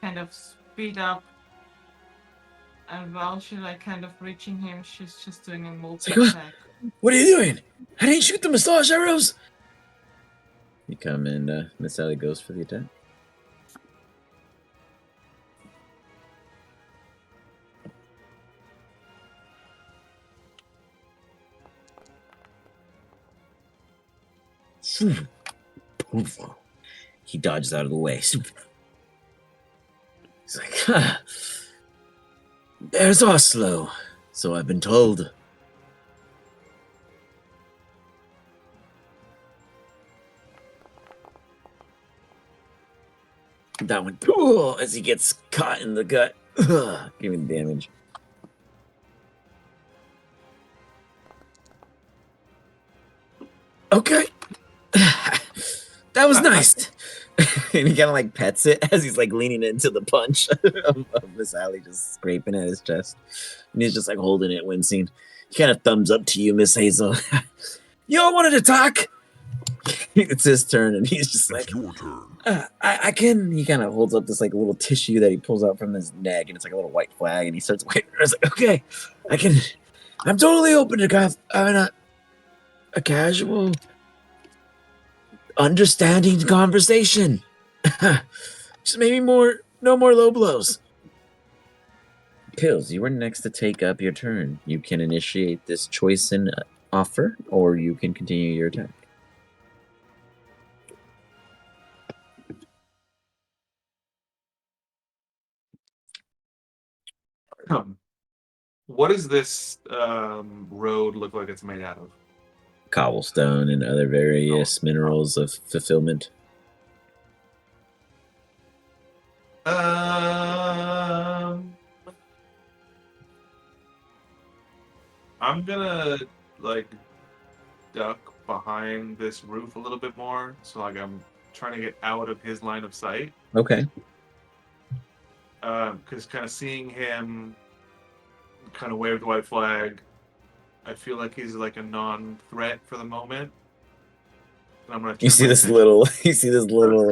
Speaker 4: kind of speed up. And while she like kind of reaching him, she's just doing a multi
Speaker 3: like,
Speaker 4: attack.
Speaker 3: What are you doing? I didn't shoot the massage arrows. You come and Miss Ellie goes for the attack. He dodges out of the way. He's like, huh. There's Oslo, so I've been told. That one, as he gets caught in the gut. Giving damage. Okay. That was nice. And he kind of like pets it as he's like leaning into the punch of Miss Allie, just scraping at his chest. And he's just like holding it, wincing. He kind of thumbs up to you, Miss Hazel. You all wanted to talk? It's his turn, and he's just like,
Speaker 5: It's your turn.
Speaker 3: I can. He kind of holds up this like little tissue that he pulls out from his neck, and it's like a little white flag, and he starts waving. I was like, okay, I can. I'm totally open to having a casual, understanding conversation. Just maybe no more low blows. Pills, you were next to take up your turn. You can initiate this choice and offer, or you can continue your attack.
Speaker 2: What does this road look like it's made out of?
Speaker 3: Cobblestone and other various minerals of fulfillment.
Speaker 2: I'm gonna like duck behind this roof a little bit more, so like I'm trying to get out of his line of sight.
Speaker 3: Okay.
Speaker 2: Because kind of seeing him kind of wave the white flag, I feel like he's like a non-threat for the moment. And I'm gonna.
Speaker 3: You see this little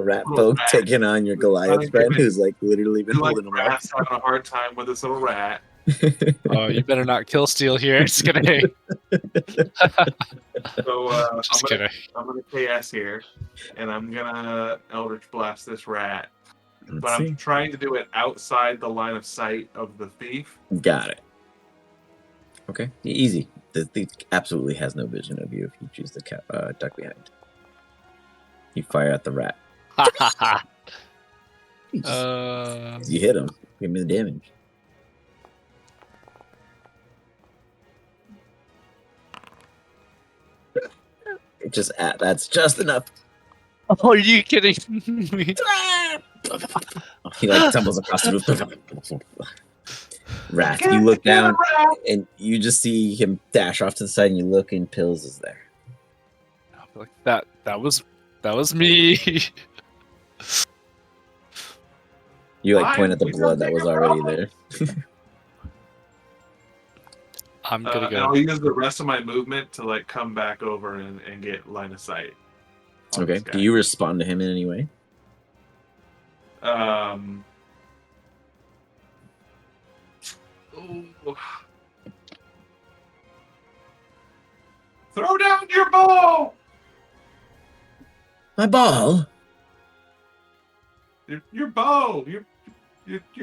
Speaker 3: rat folk taking on your Goliath friend who's like literally been holding him up.
Speaker 2: Having a hard time with this little rat.
Speaker 1: Oh, you better not kill Steel here. It's gonna hit.
Speaker 2: So
Speaker 1: Just kidding.
Speaker 2: I'm gonna KS here, and I'm gonna Eldritch Blast this rat. But I'm trying to do it outside the line of sight of the thief.
Speaker 3: Got it. Okay, easy. The thief absolutely has no vision of you if you choose to duck behind. You fire at the rat. You hit him. Give me the damage. That's just enough.
Speaker 1: Oh, are you kidding me?
Speaker 3: He like tumbles across the roof. Wrath, you look down and you just see him dash off to the side, and you look, and Pills is there.
Speaker 1: Like that was me.
Speaker 3: You like point at the blood that was already there.
Speaker 1: I'm gonna go.
Speaker 2: And I'll use the rest of my movement to like come back over and get line of sight.
Speaker 3: Okay. Do you respond to him in any way?
Speaker 2: Throw down your ball!
Speaker 3: My ball?
Speaker 2: Your bow! Your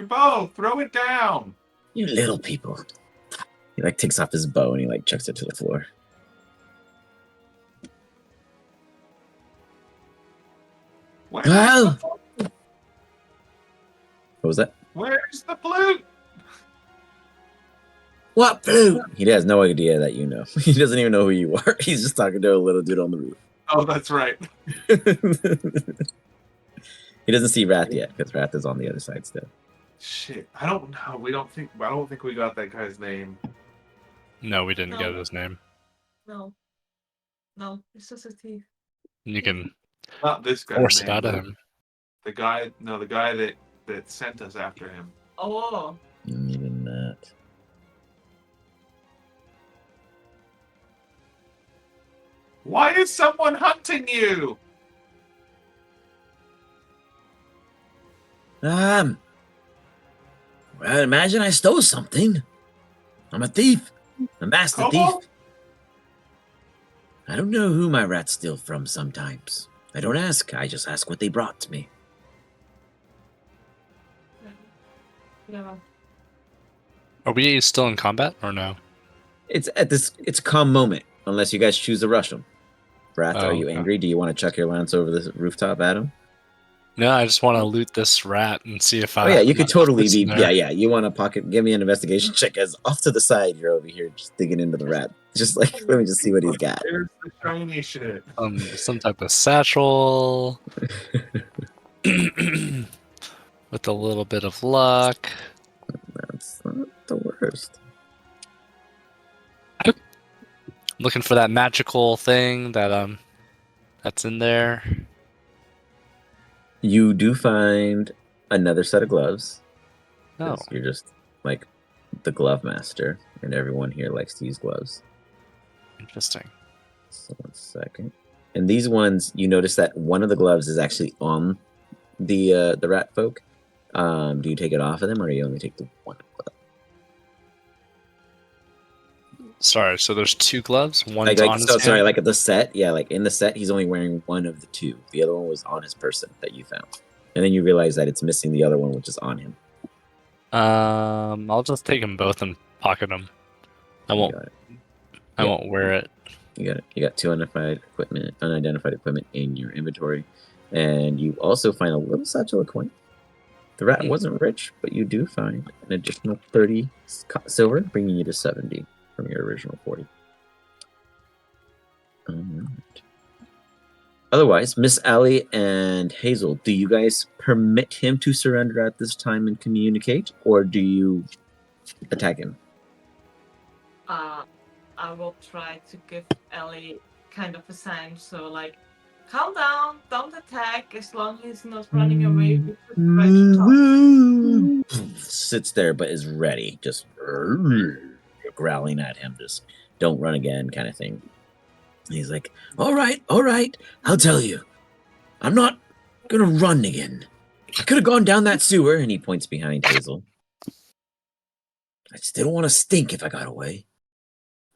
Speaker 2: bow! Throw it down!
Speaker 3: You little people. He like takes off his bow and he like chucks it to the floor. Well, what was that?
Speaker 2: Where's the flute?
Speaker 3: What flute? He has no idea that you know. He doesn't even know who you are. He's just talking to a little dude on the roof.
Speaker 2: Oh, that's right.
Speaker 3: He doesn't see Wrath yet because Wrath is on the other side still.
Speaker 2: Shit, I don't know. I don't think we got that guy's name.
Speaker 1: No, we didn't get his name.
Speaker 4: No, it's just a thief.
Speaker 1: You can
Speaker 2: Not this guy.
Speaker 1: force it out of him.
Speaker 2: The guy that sent us after him.
Speaker 4: Oh.
Speaker 3: Even that.
Speaker 2: Why is someone hunting you?
Speaker 3: Well, imagine I stole something. I'm a thief. A master thief. I don't know who my rats steal from sometimes. I don't ask. I just ask what they brought to me.
Speaker 4: Yeah.
Speaker 1: Are we still in combat or no?
Speaker 3: It's a calm moment, unless you guys choose to rush them. Wrath, are you
Speaker 1: okay.
Speaker 3: angry? Do you want to chuck your lance over the rooftop at him?
Speaker 1: No, I just want to loot this rat and see if
Speaker 3: Oh yeah, you
Speaker 1: my
Speaker 3: could totally
Speaker 1: foot's in
Speaker 3: be.
Speaker 1: there.
Speaker 3: Yeah. You want to pocket? Give me an investigation check. As off to the side, you're over here just digging into the rat. Just like let me just see what he's got.
Speaker 2: There's the shiny shit.
Speaker 1: Some type of satchel. With a little bit of luck.
Speaker 3: That's not the worst.
Speaker 1: Looking for that magical thing that's in there.
Speaker 3: You do find another set of gloves.
Speaker 1: Oh,
Speaker 3: 'Cause you're just like the glove master, and everyone here likes to use gloves.
Speaker 1: interesting.
Speaker 3: So 1 second. And these ones, you notice that one of the gloves is actually on the rat folk. Do you take it off of them, or do you only take the one glove?
Speaker 1: Sorry, so there's 2 gloves. One's
Speaker 3: Like
Speaker 1: on his
Speaker 3: so, sorry,
Speaker 1: hand?
Speaker 3: like at the set, yeah, like in the set, he's only wearing one of the 2. The other one was on his person that you found, and then you realize that it's missing the other one, which is on him.
Speaker 1: I'll just take them both and pocket them. I
Speaker 3: You
Speaker 1: won't.
Speaker 3: got it.
Speaker 1: I
Speaker 3: Yeah.
Speaker 1: won't wear it.
Speaker 3: You got it. You got 2 unidentified equipment in your inventory, and you also find a little satchel of coin. The rat wasn't rich, but you do find an additional 30 silver, bringing you to 70 from your original 40. Alright. Otherwise, Miss Allie and Hazel, do you guys permit him to surrender at this time and communicate, or do you attack him?
Speaker 4: I will try to give Ellie kind of a sign. So like, calm down, don't attack. As long as he's not running away, we could try to talk.
Speaker 3: Sits there, but is ready, just growling at him, just don't run again, kind of thing. And he's like, all right, I'll tell you. I'm not gonna run again. I could have gone down that sewer, and he points behind Hazel. I still want to stink if I got away.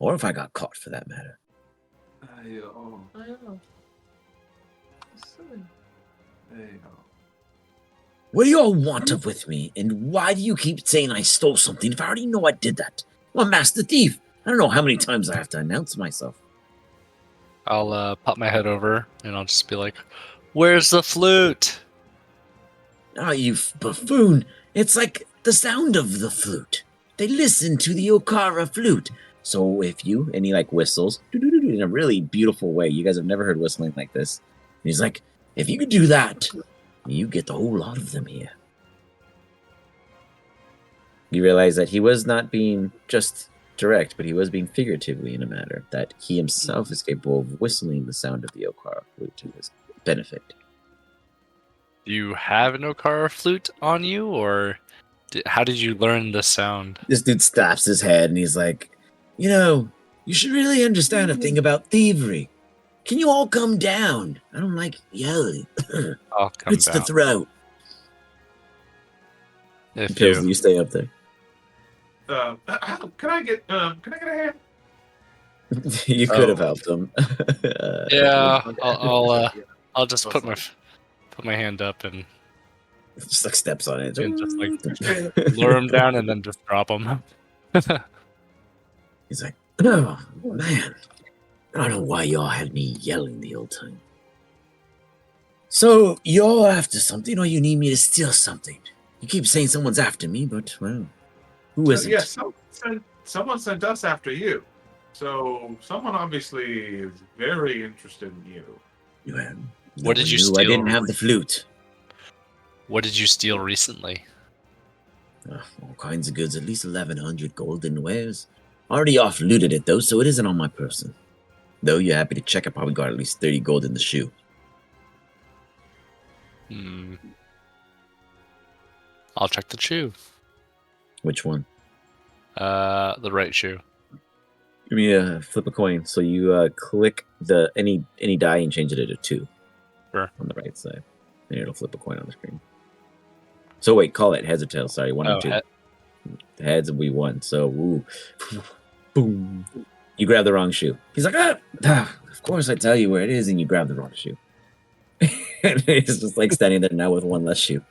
Speaker 3: Or if I got caught, for that matter.
Speaker 2: Oh.
Speaker 4: I don't know. Silly.
Speaker 3: What do you all want of with me? And why do you keep saying I stole something if I already know I did that? I'm a master thief. I don't know how many times I have to announce myself.
Speaker 1: I'll pop my head over and I'll just be like, "Where's the flute?"
Speaker 3: Ah, you buffoon. It's like the sound of the flute. They listen to the Okara flute. So if you, and he like whistles in a really beautiful way. You guys have never heard whistling like this. And he's like, if you could do that, you get the whole lot of them here. You realize that he was not being just direct, but he was being figuratively in a matter that he himself is capable of whistling the sound of the Okara flute to his benefit.
Speaker 1: Do you have an Okara flute on you, or how did you learn the sound?
Speaker 3: This dude stops his head and he's like, you know, you should really understand a thing about thievery. Can you all come down? I don't like yelling.
Speaker 1: I'll come
Speaker 3: It's the
Speaker 1: down.
Speaker 3: throat.
Speaker 1: If
Speaker 3: Pills,
Speaker 1: you
Speaker 3: you stay up there.
Speaker 2: Can I get a hand?
Speaker 3: You could have helped him.
Speaker 1: yeah, I'll just put my hand up and
Speaker 3: Just like steps on it.
Speaker 1: just like lure him down and then just drop him.
Speaker 3: He's like, oh, man. I don't know why y'all had me yelling the whole time. So, y'all after something, or you need me to steal something? You keep saying someone's after me, but, well, who isn't?
Speaker 2: Yes, someone sent us after you. So someone obviously is very interested in you.
Speaker 3: Well,
Speaker 1: What did you
Speaker 3: I
Speaker 1: steal?
Speaker 3: didn't have the flute.
Speaker 1: What did you steal recently?
Speaker 3: All kinds of goods, at least 1,100 golden wares. Already offlooted it, though, so it isn't on my person. Though you're happy to check, I probably got at least 30 gold in the shoe.
Speaker 1: I'll check the shoe.
Speaker 3: Which one?
Speaker 1: The right shoe.
Speaker 3: Give me a flip a coin. So you click the any die and change it to 2.
Speaker 1: Sure.
Speaker 3: On the right side. And it'll flip a coin on the screen. So wait, call it heads or tails. Sorry, 1 or 2. Heads and we won. So, ooh. Boom. You grab the wrong shoe. He's like, of course I tell you where it is, and you grab the wrong shoe. And he's just like standing there now with one less shoe.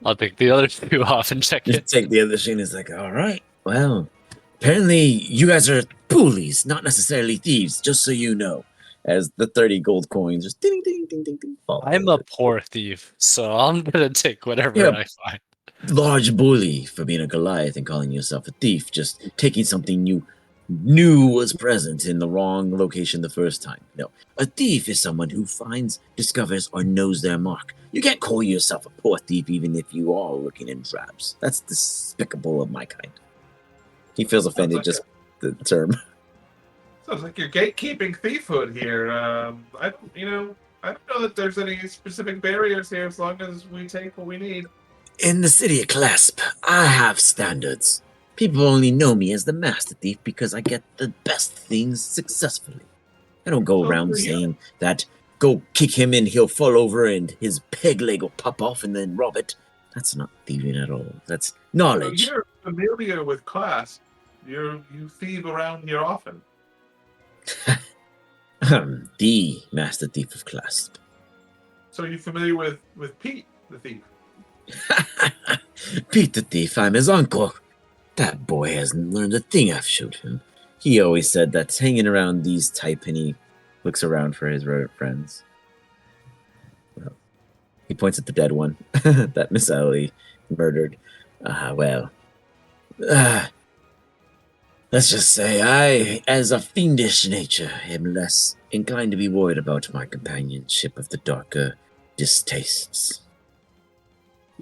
Speaker 1: I'll take the other shoe off and check
Speaker 3: Just
Speaker 1: it.
Speaker 3: take the other shoe and he's like, all right, well, apparently you guys are bullies, not necessarily thieves, just so you know. as the 30 gold coins just ding ding ding ding ding fall.
Speaker 1: I'm a poor thief, so I'm gonna take whatever
Speaker 3: Yeah.
Speaker 1: I find.
Speaker 3: Large bully for being a Goliath and calling yourself a thief, just taking something you knew was present in the wrong location the first time. No, a thief is someone who finds, discovers, or knows their mark. You can't call yourself a poor thief even if you are looking in traps. That's despicable of my kind. He feels offended
Speaker 2: like
Speaker 3: just the term.
Speaker 2: Sounds like you're gatekeeping thiefhood here. I don't know that there's any specific barriers here as long as we take what we need.
Speaker 3: In the city of Clasp, I have standards. People only know me as the master thief because I get the best things successfully. I don't go
Speaker 2: So
Speaker 3: around
Speaker 2: for you-
Speaker 3: saying that go kick him and he'll fall over and his peg leg will pop off and then rob it. That's not thieving at all. That's
Speaker 2: So
Speaker 3: knowledge.
Speaker 2: you're familiar with class. You thieve around here often.
Speaker 3: The master thief of Clasp.
Speaker 2: So you're familiar with Pete, the thief.
Speaker 3: Pete the thief, I'm his uncle. That boy hasn't learned a thing I've showed him. He always said that's hanging around these type, and he looks around for his rodent friends. Well, he points at the dead one that Miss Ellie murdered. Let's just say I, as a fiendish nature, am less inclined to be worried about my companionship of the darker distastes.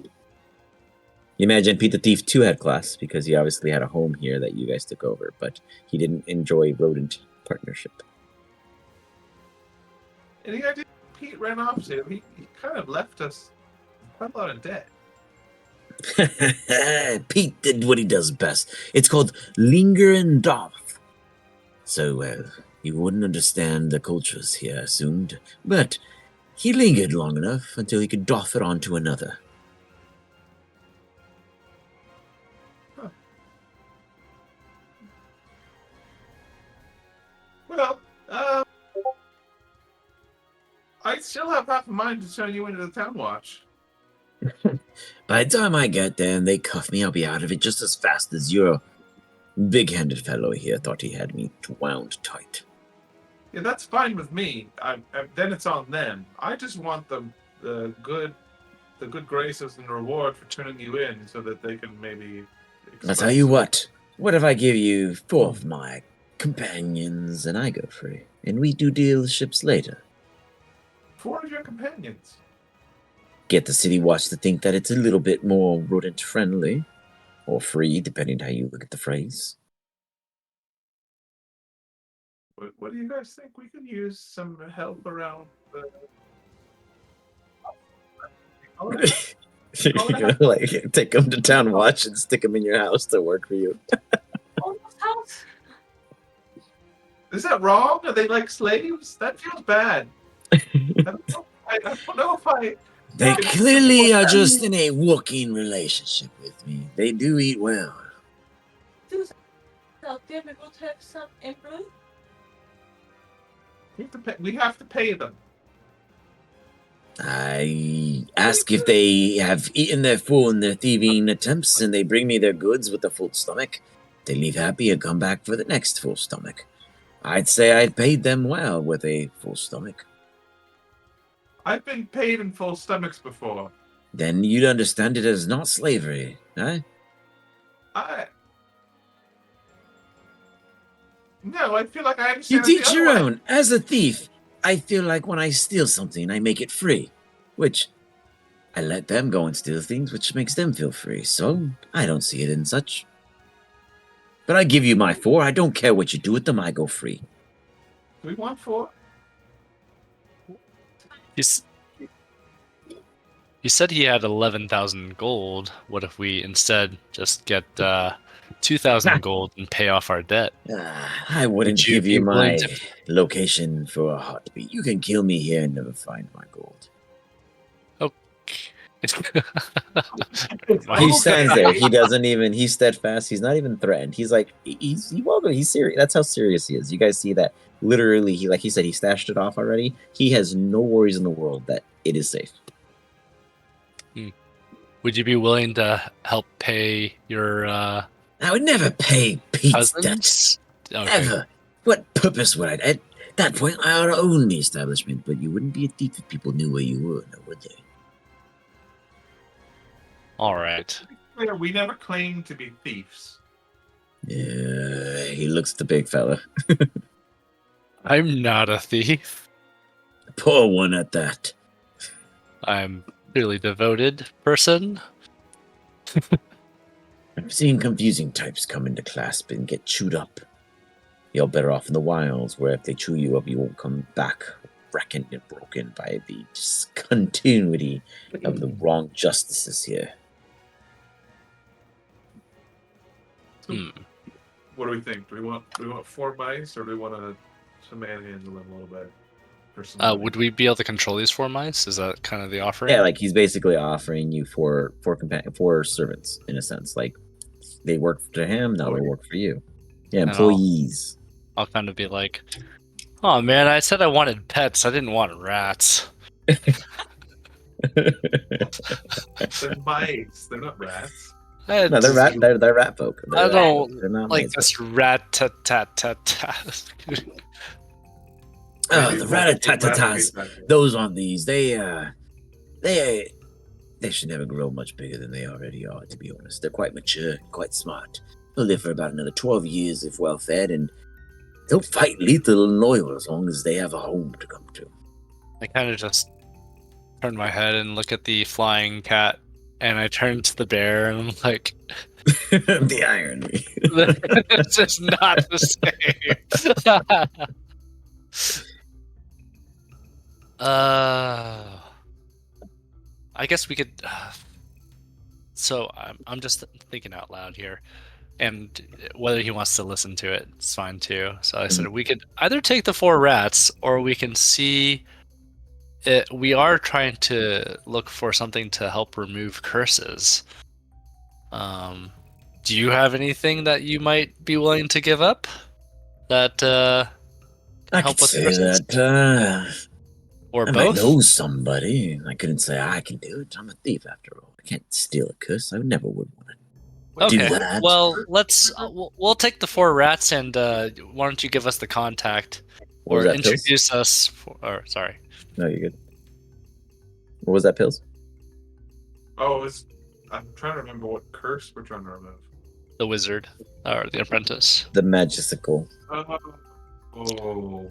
Speaker 3: You imagine Pete the Thief 2 had class because he obviously had a home here that you guys took over, but he didn't enjoy rodent partnership.
Speaker 2: Any idea what Pete ran off to? He kind of left us quite a lot of debt.
Speaker 3: Pete did what he does best. It's called linger and doff. So, well, you wouldn't understand the cultures here, assumed, but he lingered long enough until he could doff it onto another.
Speaker 2: Well, I still have half a mind to turn you into the town watch.
Speaker 3: By the time I get there and they cuff me, I'll be out of it just as fast as your big-handed fellow here thought he had me wound tight.
Speaker 2: Yeah, that's fine with me. Then it's on them. I just want the good graces and reward for turning you in, so that they can maybe.
Speaker 3: I'll tell you what if I give you 4 of my companions and I go free, and we do dealerships later?
Speaker 2: 4 of your companions.
Speaker 3: Get the city watch to think that it's a little bit more rodent friendly, or free, depending on how you look at the phrase.
Speaker 2: What do you guys think? We could use some help around the.
Speaker 3: You're gonna like take them to town watch and stick them in your house to work for you.
Speaker 4: Almost house.
Speaker 2: Is that wrong? Are they like slaves? That feels bad. I don't know if I.
Speaker 3: They clearly are just in a working relationship with me. They do eat well.
Speaker 4: Out there, we would have some employees.
Speaker 2: We have to pay them.
Speaker 3: I ask if they have eaten their full in their thieving attempts, and they bring me their goods with a full stomach. They leave happy and come back for the next full stomach. I'd say I paid them well with a full stomach.
Speaker 2: I've been paid in full stomachs before.
Speaker 3: Then you'd understand it as not slavery, eh?
Speaker 2: No, I feel like I
Speaker 3: You
Speaker 2: understand.
Speaker 3: teach your own. As a thief, I feel like when I steal something, I make it free, which I let them go and steal things, which makes them feel free. So I don't see it in such. But I give you my 4. I don't care what you do with them. I go free.
Speaker 2: Do we want 4?
Speaker 1: You said he had 11,000 gold. What if we instead just get 2,000 gold and pay off our debt?
Speaker 3: I wouldn't
Speaker 1: Would you
Speaker 3: give you
Speaker 1: be
Speaker 3: my
Speaker 1: willing to-
Speaker 3: location for a heartbeat. You can kill me here and never find my gold. He stands there. He doesn't even. He's steadfast. He's not even threatened. He's like, he's welcome. He's serious. That's how serious he is. You guys see that? Literally, he, like he said, he stashed it off already. He has no worries in the world that it is safe.
Speaker 1: Would you be willing to help pay your
Speaker 3: I would never pay Pete's debt.
Speaker 1: cousins? Okay.
Speaker 3: Ever. What purpose would I? that point, I ought to own the establishment, but you wouldn't be a thief if people knew where you were, now would they?
Speaker 1: All right.
Speaker 2: Clear, we never claimed to be thieves.
Speaker 3: Yeah, he looks at the big fella.
Speaker 1: I'm not a thief.
Speaker 3: Poor one at that.
Speaker 1: I'm a really devoted person.
Speaker 3: I've seen confusing types come into class and get chewed up. You're better off in the wilds, where if they chew you up, you won't come back wrecking and broken by the discontinuity of the wrong justices here.
Speaker 2: What do we think? Do we want 4 mice, or do we want to manhandle them a little bit?
Speaker 1: Would we be able to control these 4 mice? Is that kind of the offering?
Speaker 3: Yeah, like he's basically offering you four servants in a sense. Like they work for him, now they work for you. Yeah, employees.
Speaker 1: I'll kind of be like, oh man, I said I wanted pets. I didn't want rats.
Speaker 2: They're mice. They're not rats.
Speaker 3: No, they're rat folk.
Speaker 1: I don't
Speaker 3: they're not
Speaker 1: like
Speaker 3: mice.
Speaker 1: this rat-tat-tat-tat-tat.
Speaker 3: Oh, the rat-a-tat-tat-tats. Those on these, they should never grow much bigger than they already are, to be honest. They're quite mature, quite smart. They'll live for about another 12 years if well fed, and they'll fight lethal and loyal as long as they have a home to come to.
Speaker 1: I kind of just turn my head and look at the flying cat, and I turn to the bear, and I'm like,
Speaker 3: The irony.
Speaker 1: it's just not the same. I guess we could. So I'm just thinking out loud here, and whether he wants to listen to it, it's fine too. So I said we could either take the 4 rats, or we can see. We are trying to look for something to help remove curses. Do you have anything that you might be willing to give up? That
Speaker 3: I
Speaker 1: help
Speaker 3: could
Speaker 1: with
Speaker 3: say
Speaker 1: curses?
Speaker 3: that.
Speaker 1: Or
Speaker 3: I
Speaker 1: both?
Speaker 3: might know somebody. I couldn't say I can do it. I'm a thief after all. I can't steal a curse. I never would want to do
Speaker 1: Okay.
Speaker 3: that.
Speaker 1: Well, let's. We'll take the 4 rats, and why don't you give us the contact,
Speaker 3: What was
Speaker 1: or
Speaker 3: that, Pills?
Speaker 1: introduce us? Or sorry.
Speaker 3: No, you're good. What was that, Pills?
Speaker 2: Oh, I'm trying to remember what curse we're trying to remove.
Speaker 1: The wizard, or the apprentice.
Speaker 3: The magical.
Speaker 2: Oh. Okay.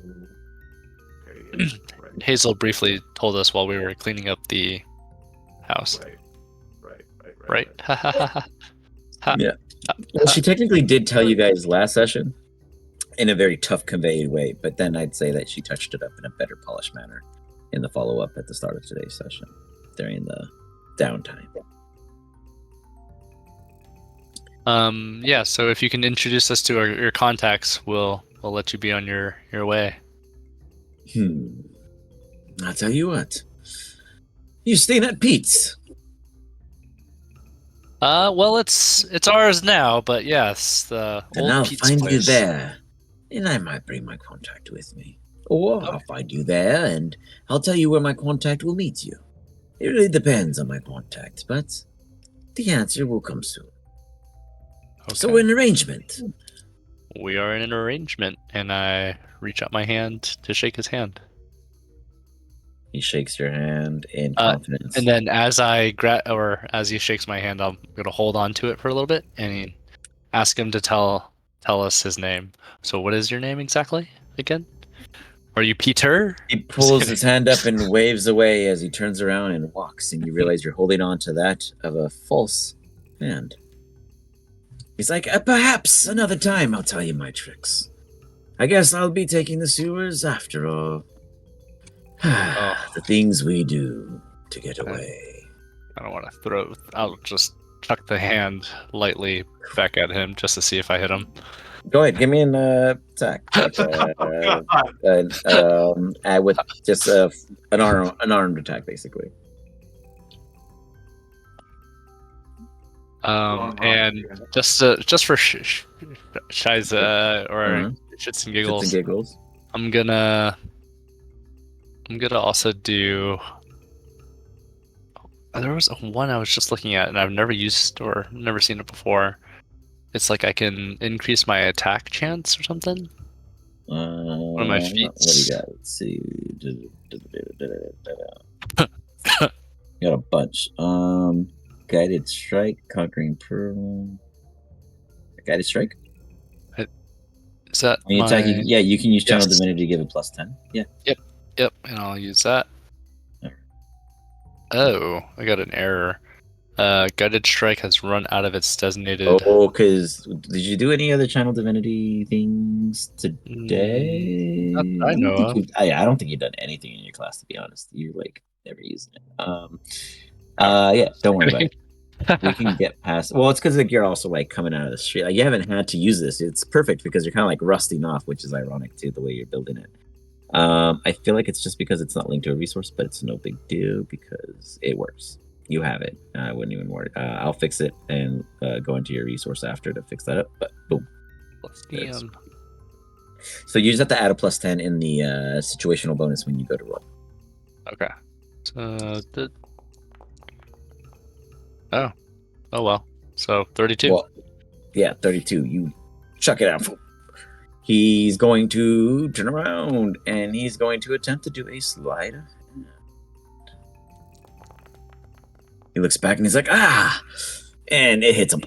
Speaker 2: Yeah, right.
Speaker 1: Hazel briefly told us while we were cleaning up the house.
Speaker 2: Right.
Speaker 3: Yeah. Well, she technically did tell you guys last session in a very tough conveyed way, but then I'd say that she touched it up in a better polished manner in the follow-up at the start of today's session during the downtime.
Speaker 1: Yeah, so if you can introduce us to your contacts, we'll let you be on your way.
Speaker 3: I'll tell you what. You staying at Pete's?
Speaker 1: Well, it's ours now, but yes, the
Speaker 3: Then
Speaker 1: old
Speaker 3: I'll
Speaker 1: Pete's
Speaker 3: find you
Speaker 1: place.
Speaker 3: there, and I might bring my contact with me. Or I'll find you there, and I'll tell you where my contact will meet you. It really depends on my contact, but the answer will come soon.
Speaker 1: Okay.
Speaker 3: So we're in arrangement.
Speaker 1: We are in an arrangement, and I reach out my hand to shake his hand.
Speaker 3: He shakes your hand in confidence.
Speaker 1: And then as he shakes my hand, I'm gonna hold on to it for a little bit and ask him to tell us his name. So what is your name exactly again? Are you Peter?
Speaker 3: He pulls his hand up and waves away as he turns around and walks, and you realize you're holding on to that of a false hand. He's like, perhaps another time I'll tell you my tricks. I guess I'll be taking the sewers after all. The things we do to get away.
Speaker 1: I don't want to throw. I'll just chuck the hand lightly back at him just to see if I hit him.
Speaker 3: Go ahead, give me an attack. With just an armed attack, basically.
Speaker 1: And just for Shiza or shits and giggles,
Speaker 3: Shits and giggles.
Speaker 1: I'm gonna also do. There was one I was just looking at, and I've never used or never seen it before. It's like I can increase my attack chance or something. One of my feet.
Speaker 3: What do you got? Let's see. Got a bunch. Guided strike, conquering pearl. Guided strike.
Speaker 1: Is that
Speaker 3: When you attack,
Speaker 1: my...
Speaker 3: you can use channel
Speaker 1: Yes.
Speaker 3: divinity to give it +10. Yeah.
Speaker 1: Yep, and I'll use that.
Speaker 3: Alright.
Speaker 1: Oh, I got an error. Guided strike has run out of its designated.
Speaker 3: Oh, because did you do any other channel divinity things today?
Speaker 1: Not that I know of.
Speaker 3: I don't think you've done anything in your class, to be honest. You like never using it. Yeah, don't worry about it. We can get past. Well, it's because like you're also like coming out of the street. Like you haven't had to use this. It's perfect because you're kind of like rusting off, which is ironic too, the way you're building it. I feel like it's just because it's not linked to a resource, but it's no big deal because it works. You have it. I wouldn't even worry. I'll fix it and go into your resource after to fix that up. But boom. So you just have to add a +10 in the situational bonus when you go to roll.
Speaker 1: Okay. So oh well. So 32.
Speaker 3: Well, yeah, 32. You chuck it out. He's going to turn around and he's going to attempt to do a sleight of hand. He looks back and he's like, and it hits him.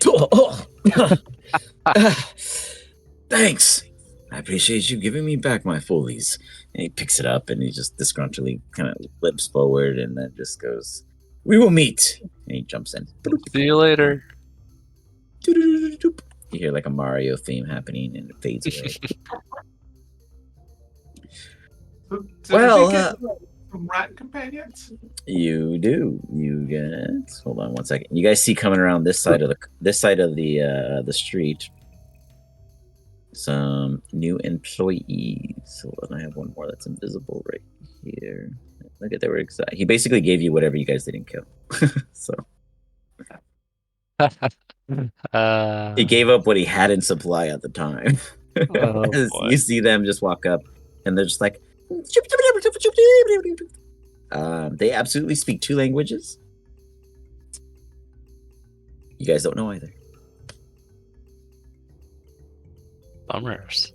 Speaker 3: Thanks. I appreciate you giving me back my fullies. And he picks it up and he just disgruntledly kind of lips forward and then just goes, we will meet. And he jumps in.
Speaker 1: See you later.
Speaker 3: You hear like a Mario theme happening and it fades away.
Speaker 2: So
Speaker 3: Well,
Speaker 2: did we get some rat companions?
Speaker 3: You do. You get. Hold on 1 second. You guys see coming around this side of the street some new employees. Hold on, I have one more that's invisible right here. Look at they were exact. He basically gave you whatever you guys didn't kill. So he gave up what he had in supply at the time.
Speaker 1: Oh,
Speaker 3: As
Speaker 1: boy.
Speaker 3: you see them just walk up, and they're just like. They absolutely speak 2 languages. You guys don't know either.
Speaker 1: Bummers.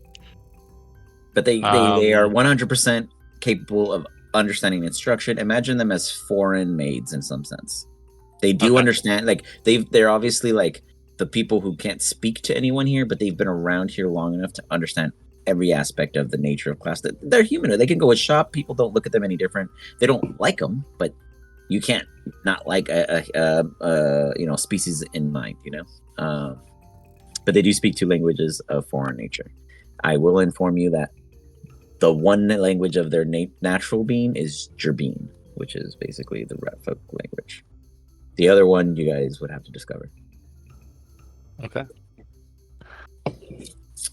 Speaker 3: But they are 100% capable of understanding instruction. Imagine them as foreign maids in some sense. They do understand, like they're obviously like the people who can't speak to anyone here, but they've been around here long enough to understand every aspect of the nature of class. They're human. They can go and shop. People don't look at them any different. They don't like them, but you can't not like a species in mind, but they do speak 2 languages of foreign nature. I will inform you that the one language of their natural being is Gerbine, which is basically the rat folk language. The other one you guys would have to discover.
Speaker 1: Okay.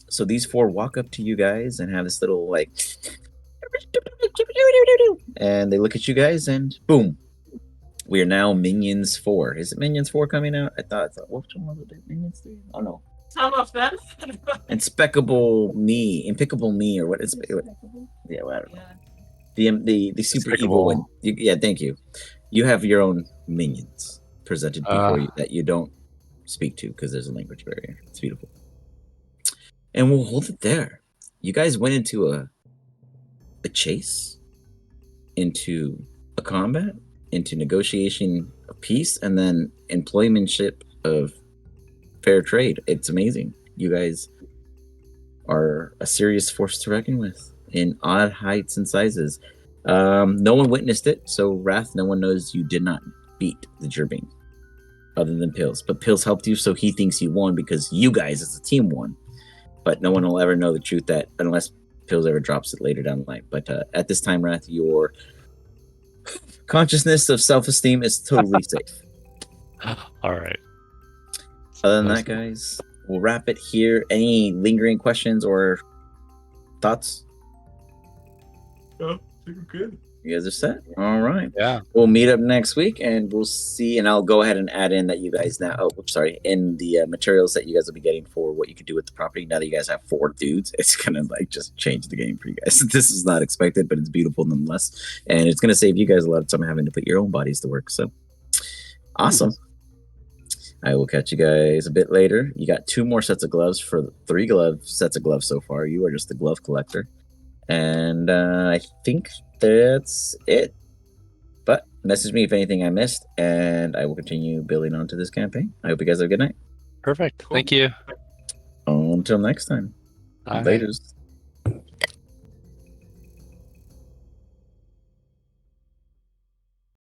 Speaker 3: So these 4 walk up to you guys and have this little like, and they look at you guys and boom. We are now Minions 4. Is it Minions 4 coming out? I thought which one was it? Minions 3? Oh no.
Speaker 4: Some of them.
Speaker 3: Impeccable Me, or what is it? Yeah, well, I don't know. The super evil one. Yeah, thank you. You have your own minions presented before you that you don't speak to because there's a language barrier. It's beautiful. And we'll hold it there. You guys went into a chase, into a combat, into negotiation of peace, and then employmentship of fair trade. It's amazing. You guys are a serious force to reckon with in odd heights and sizes. No one witnessed it, so Wrath, no one knows you did not beat the Gerbine other than Pills. But Pills helped you, so he thinks you won because you guys as a team won. But no one will ever know the truth that unless Pills ever drops it later down the line. But at this time, Wrath, your consciousness of self-esteem is totally safe.
Speaker 1: All right.
Speaker 3: Other than that, guys, we'll wrap it here. Any lingering questions or thoughts?
Speaker 2: Oh, good.
Speaker 3: You guys are set? All right.
Speaker 1: Yeah.
Speaker 3: We'll meet up next week and we'll see. And I'll go ahead and add in that you guys now, in the materials that you guys will be getting for what you can do with the property. Now that you guys have 4 dudes, it's going to like just change the game for you guys. This is not expected, but it's beautiful nonetheless. And it's going to save you guys a lot of time having to put your own bodies to work. So awesome. I will catch you guys a bit later. You got 2 more sets of gloves for 3 sets of gloves so far. You are just the glove collector. And I think that's it. But message me if anything I missed, and I will continue building onto this campaign. I hope you guys have a good night.
Speaker 1: Perfect.
Speaker 2: Cool.
Speaker 1: Thank you.
Speaker 3: Until next time.
Speaker 1: All right.
Speaker 3: Laters.